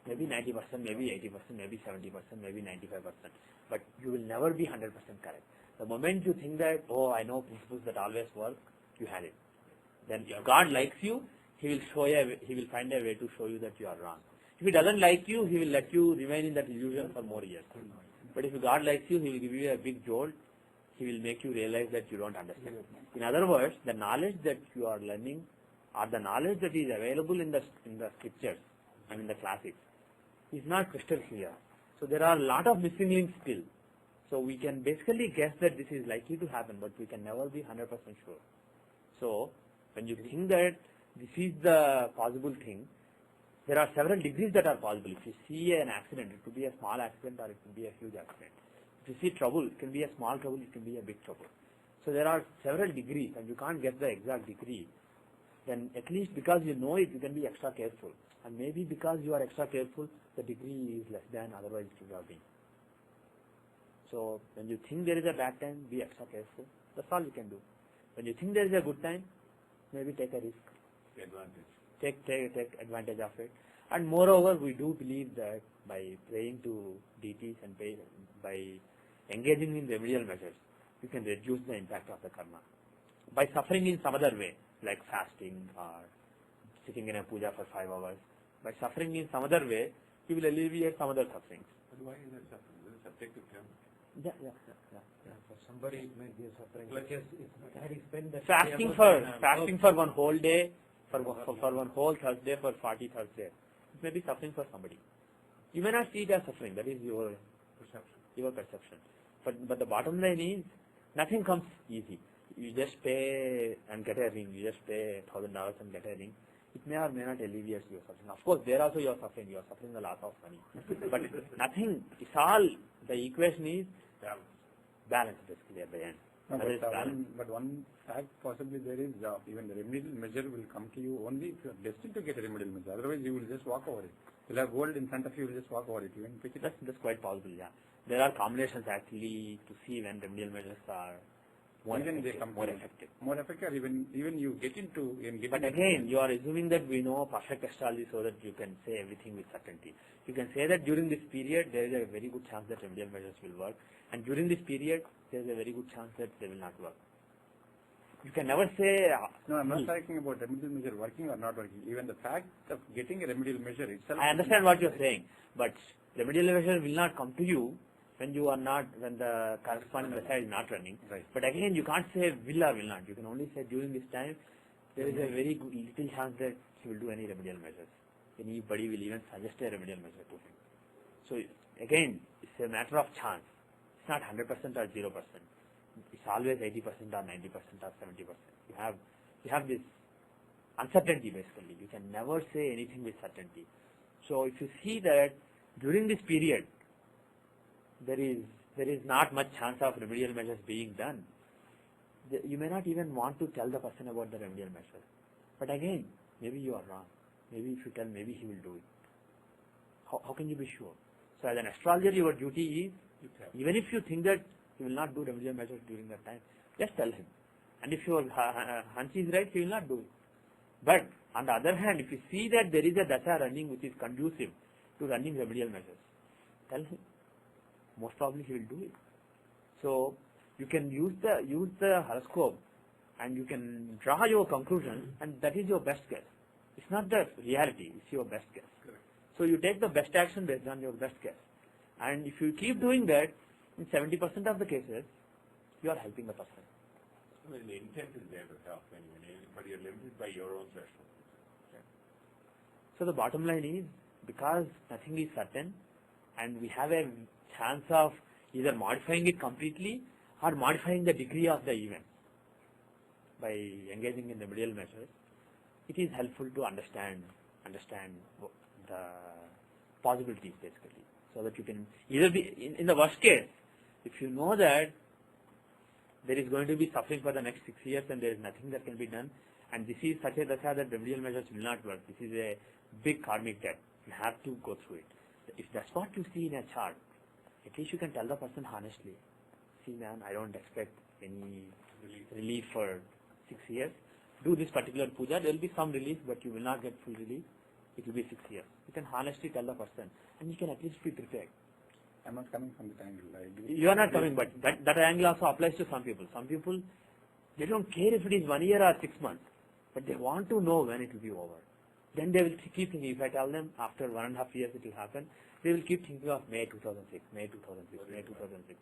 Maybe 90%, maybe 80%, maybe 70%, maybe 95%. But you will never be 100% correct. The moment you think that, oh, I know principles that always work, you had it. Then if God likes you, He will find a way to show you that you are wrong. If He doesn't like you, He will let you remain in that illusion for more years. But if God likes you, He will give you a big jolt. He will make you realize that you don't understand. In other words, the knowledge that you are learning, or the knowledge that is available in the scriptures and in the classics, is not crystal clear. So there are a lot of missing links still. So we can basically guess that this is likely to happen, but we can never be 100% sure. So when you think that this is the possible thing, there are several degrees that are possible. If you see an accident, it could be a small accident or it could be a huge accident. If you see trouble, it can be a small trouble, it can be a big trouble. So there are several degrees and you can't get the exact degree. Then at least because you know it, you can be extra careful. And maybe because you are extra careful, the degree is less than otherwise it would have been. So when you think there is a bad time, be extra careful. That's all you can do. When you think there is a good time, maybe take a risk. The advantage. Take advantage of it. And moreover, we do believe that by praying to deities and by engaging in remedial measures, you can reduce the impact of the karma. By suffering in some other way, like fasting or sitting in a puja for 5 hours, by suffering in some other way, you will alleviate some other sufferings. But why is that suffering? This is a subjective term. Yeah. For somebody it may be a suffering. Because it's having spent that Fasting for one whole day, for one whole Thursday, for 40 Thursday. It may be suffering for somebody. You may not see it as suffering, that is your perception. But the bottom line is, nothing comes easy. You just pay and get a ring, you just pay $1,000 and get a ring. It may or may not alleviate your suffering. Of course, there also you are suffering a lot of money. But nothing, it's all, the equation is balance basically at the end. No, That is balance. but one fact possibly there is even the remedial measure will come to you only if you are destined to get a remedial measure. Otherwise, you will just walk over it. You'll have gold in front of you, you will just walk over it. You won't pick it up. That's quite possible, yeah. There are combinations actually to see when remedial measures are more effective. More effective, even you get into... But again, you are assuming that we know perfect astrology so that you can say everything with certainty. You can say that during this period, there is a very good chance that remedial measures will work. And during this period, there is a very good chance that they will not work. You can never say. No, I'm not talking about remedial measure working or not working. Even the fact of getting a remedial measure itself. I understand what you're saying, but remedial measure will not come to you when you are not, when the corresponding method is not running. Right. But again, you can't say will or will not. You can only say during this time, there is a very little chance that he will do any remedial measures. Anybody will even suggest a remedial measure to him. So again, it's a matter of chance. It's not 100% or 0%. It's always 80% or 90% or 70%. You have this uncertainty basically. You can never say anything with certainty. So if you see that during this period, there is not much chance of remedial measures being done, you may not even want to tell the person about the remedial measures. But again, maybe you are wrong. Maybe if you tell, maybe he will do it. How can you be sure? So as an astrologer, your duty is, even if you think that he will not do remedial measures during that time, just tell him. And if your hunch is right, he will not do it. But on the other hand, if you see that there is a dasha running which is conducive to running remedial measures, tell him. Most probably he will do it. So you can use the horoscope and you can draw your conclusion, and that is your best guess. It's not the reality, it's your best guess. Correct. So you take the best action based on your best guess. And if you keep doing that, in 70% of the cases, you are helping the person. I mean, the intent is there to help anyway, but you're limited by your own threshold. So the bottom line is, because nothing is certain, and we have a chance of either modifying it completely or modifying the degree of the event by engaging in remedial measures, it is helpful to understand the possibilities basically, so that you can either be, in the worst case, if you know that there is going to be suffering for the next 6 years and there is nothing that can be done, and this is such a dasha that remedial measures will not work, this is a big karmic debt, you have to go through it. If that's what you see in a chart, at least you can tell the person honestly, see man, I don't expect any relief for 6 years. Do this particular puja, there will be some relief, but you will not get full relief. It will be 6 years. You can honestly tell the person, and you can at least be prepared. I'm not coming from that angle. I agree. You are not coming, but that angle also applies to some people. Some people, they don't care if it is 1 year or 6 months, but they want to know when it will be over. Then they will keep thinking, if I tell them after 1.5 years it will happen, they will keep thinking of May 2006, May 2006, May 2006.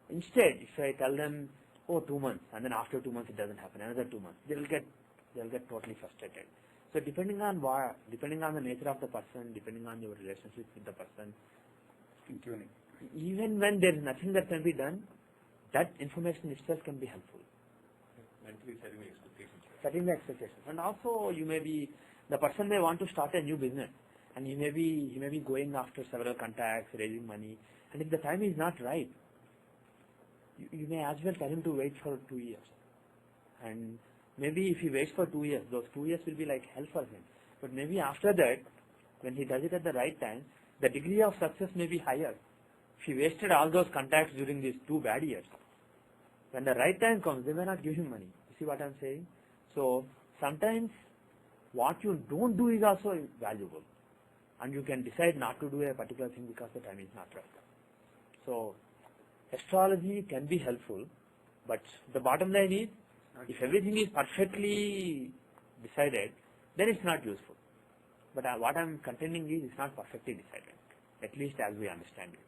Instead, if I tell them, oh, 2 months, and then after 2 months it doesn't happen, another 2 months, they'll get totally frustrated. So depending on the nature of the person, depending on your relationship with the person, In tuning. even when there is nothing that can be done, that information itself can be helpful. Mentally setting the expectations. Setting the expectations. And also the person may want to start a new business, and he may be going after several contacts, raising money, and if the time is not right, you may as well tell him to wait for 2 years. And maybe if he waits for 2 years, those 2 years will be like hell for him. But maybe after that, when he does it at the right time, the degree of success may be higher. If he wasted all those contacts during these 2 bad years, when the right time comes, they may not give him money. You see what I'm saying? So sometimes what you don't do is also valuable. And you can decide not to do a particular thing because the time is not right. So astrology can be helpful, but the bottom line is, if everything is perfectly decided, then it's not useful. But what I'm contending is, it's not perfectly decided, at least as we understand it.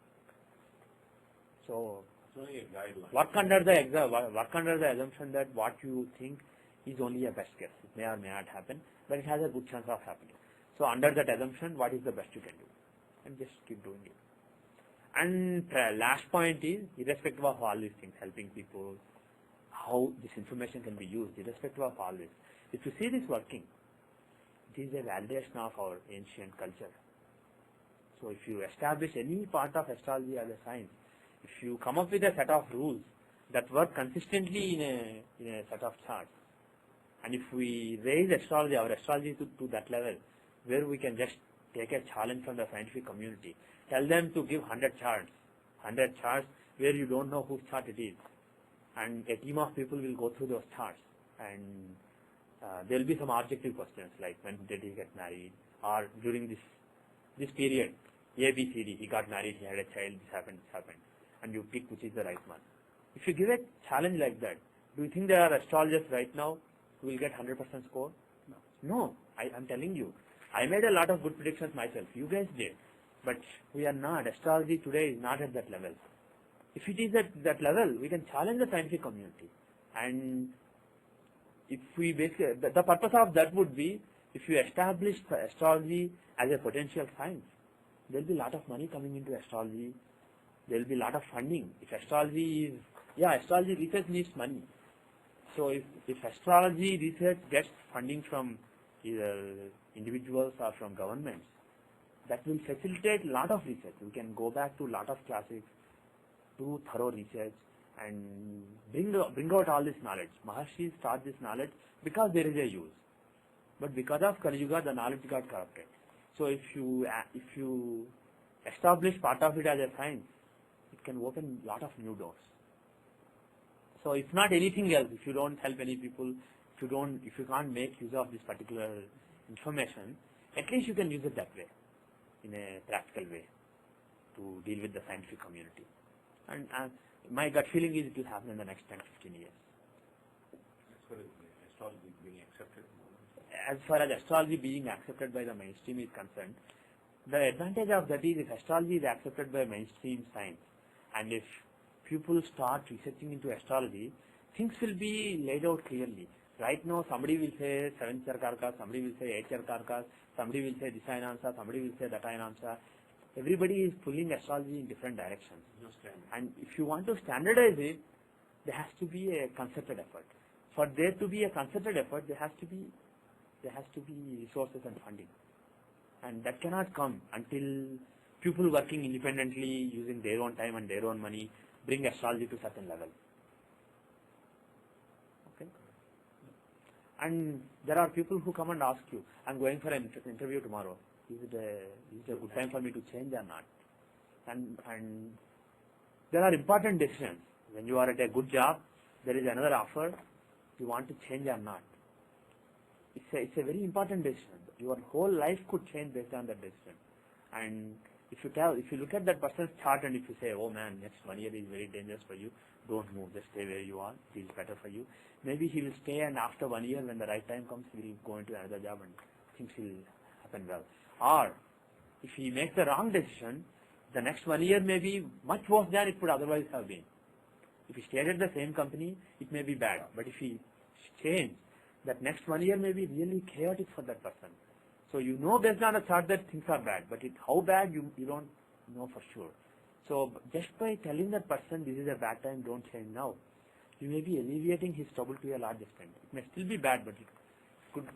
So It's only a guideline. work under the assumption that what you think is only a best guess. It may or may not happen, but it has a good chance of happening. So under that assumption, what is the best you can do? And just keep doing it. And last point is, irrespective of all these things, helping people, how this information can be used, irrespective of all this. If you see this working, it is a validation of our ancient culture. So if you establish any part of astrology as a science, if you come up with a set of rules that work consistently in a set of charts, and if we raise astrology, our astrology to that level, where we can just take a challenge from the scientific community, tell them to give 100 charts where you don't know whose chart it is, and a team of people will go through those charts, and there will be some objective questions like when did he get married, or during this period, A, B, C, D, he got married, he had a child, this happened, and you pick which is the right one. If you give a challenge like that, Do you think there are astrologers right now who will get 100% score? No. I'm telling you. I made a lot of good predictions myself. You guys did. But we are not. Astrology today is not at that level. If it is at that level, we can challenge the scientific community. And if we basically, the purpose of that would be, if you establish astrology as a potential science, there will be a lot of money coming into astrology. There will be a lot of funding. If astrology is, astrology research needs money. So if astrology research gets funding from either individuals or from governments, that will facilitate a lot of research. We can go back to a lot of classics, do thorough research, and bring out all this knowledge. Maharshis taught this knowledge because there is a use. But because of Kali Yuga, the knowledge got corrupted. So if you establish part of it as a science, it can open a lot of new doors. So if not anything else, if you don't help any people, if you can't make use of this particular information, at least you can use it that way, in a practical way, to deal with the scientific community. And my gut feeling is it will happen in the next 10-15 years. As far as astrology being accepted by the mainstream is concerned, the advantage of that is if astrology is accepted by mainstream science, and if people start researching into astrology, things will be laid out clearly. Right now, somebody will say 7th year Karkas, somebody will say 8th year Karkas, somebody will say Disayanamsa, somebody will say Datayanamsa. Everybody is pulling astrology in different directions. And if you want to standardize it, there has to be a concerted effort. For there to be a concerted effort, there has to be resources and funding. And that cannot come until people working independently, using their own time and their own money, bring astrology to a certain level. Okay? And there are people who come and ask you, I'm going for an interview tomorrow. Is it a good time for me to change or not? And there are important decisions. When you are at a good job, there is another offer, you want to change or not. It's a very important decision. Your whole life could change based on that decision. And if you look at that person's chart and if you say, oh man, next 1 year is very dangerous for you, don't move, just stay where you are, it is better for you. Maybe he will stay, and after 1 year, when the right time comes, he will go into another job and things will happen well. Or if he makes the wrong decision, the next 1 year may be much worse than it would otherwise have been. If he stayed at the same company, it may be bad. But if he changed, that next 1 year may be really chaotic for that person. So you know based on a chart that things are bad, but how bad you don't know for sure. So just by telling that person this is a bad time, don't change now, you may be alleviating his trouble to a large extent. It may still be bad, but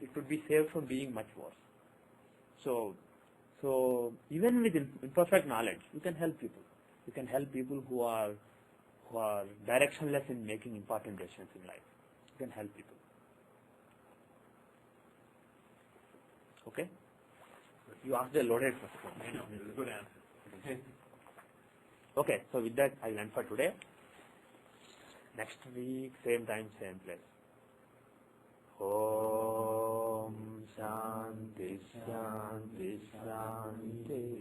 it could be saved from being much worse. So even with imperfect knowledge, you can help people. You can help people who are directionless in making important decisions in life. You can help people. Okay? You asked a loaded question. Good answer. Okay, so with that, I'll end for today. Next week, same time, same place. Om Shanti Shanti Shanti.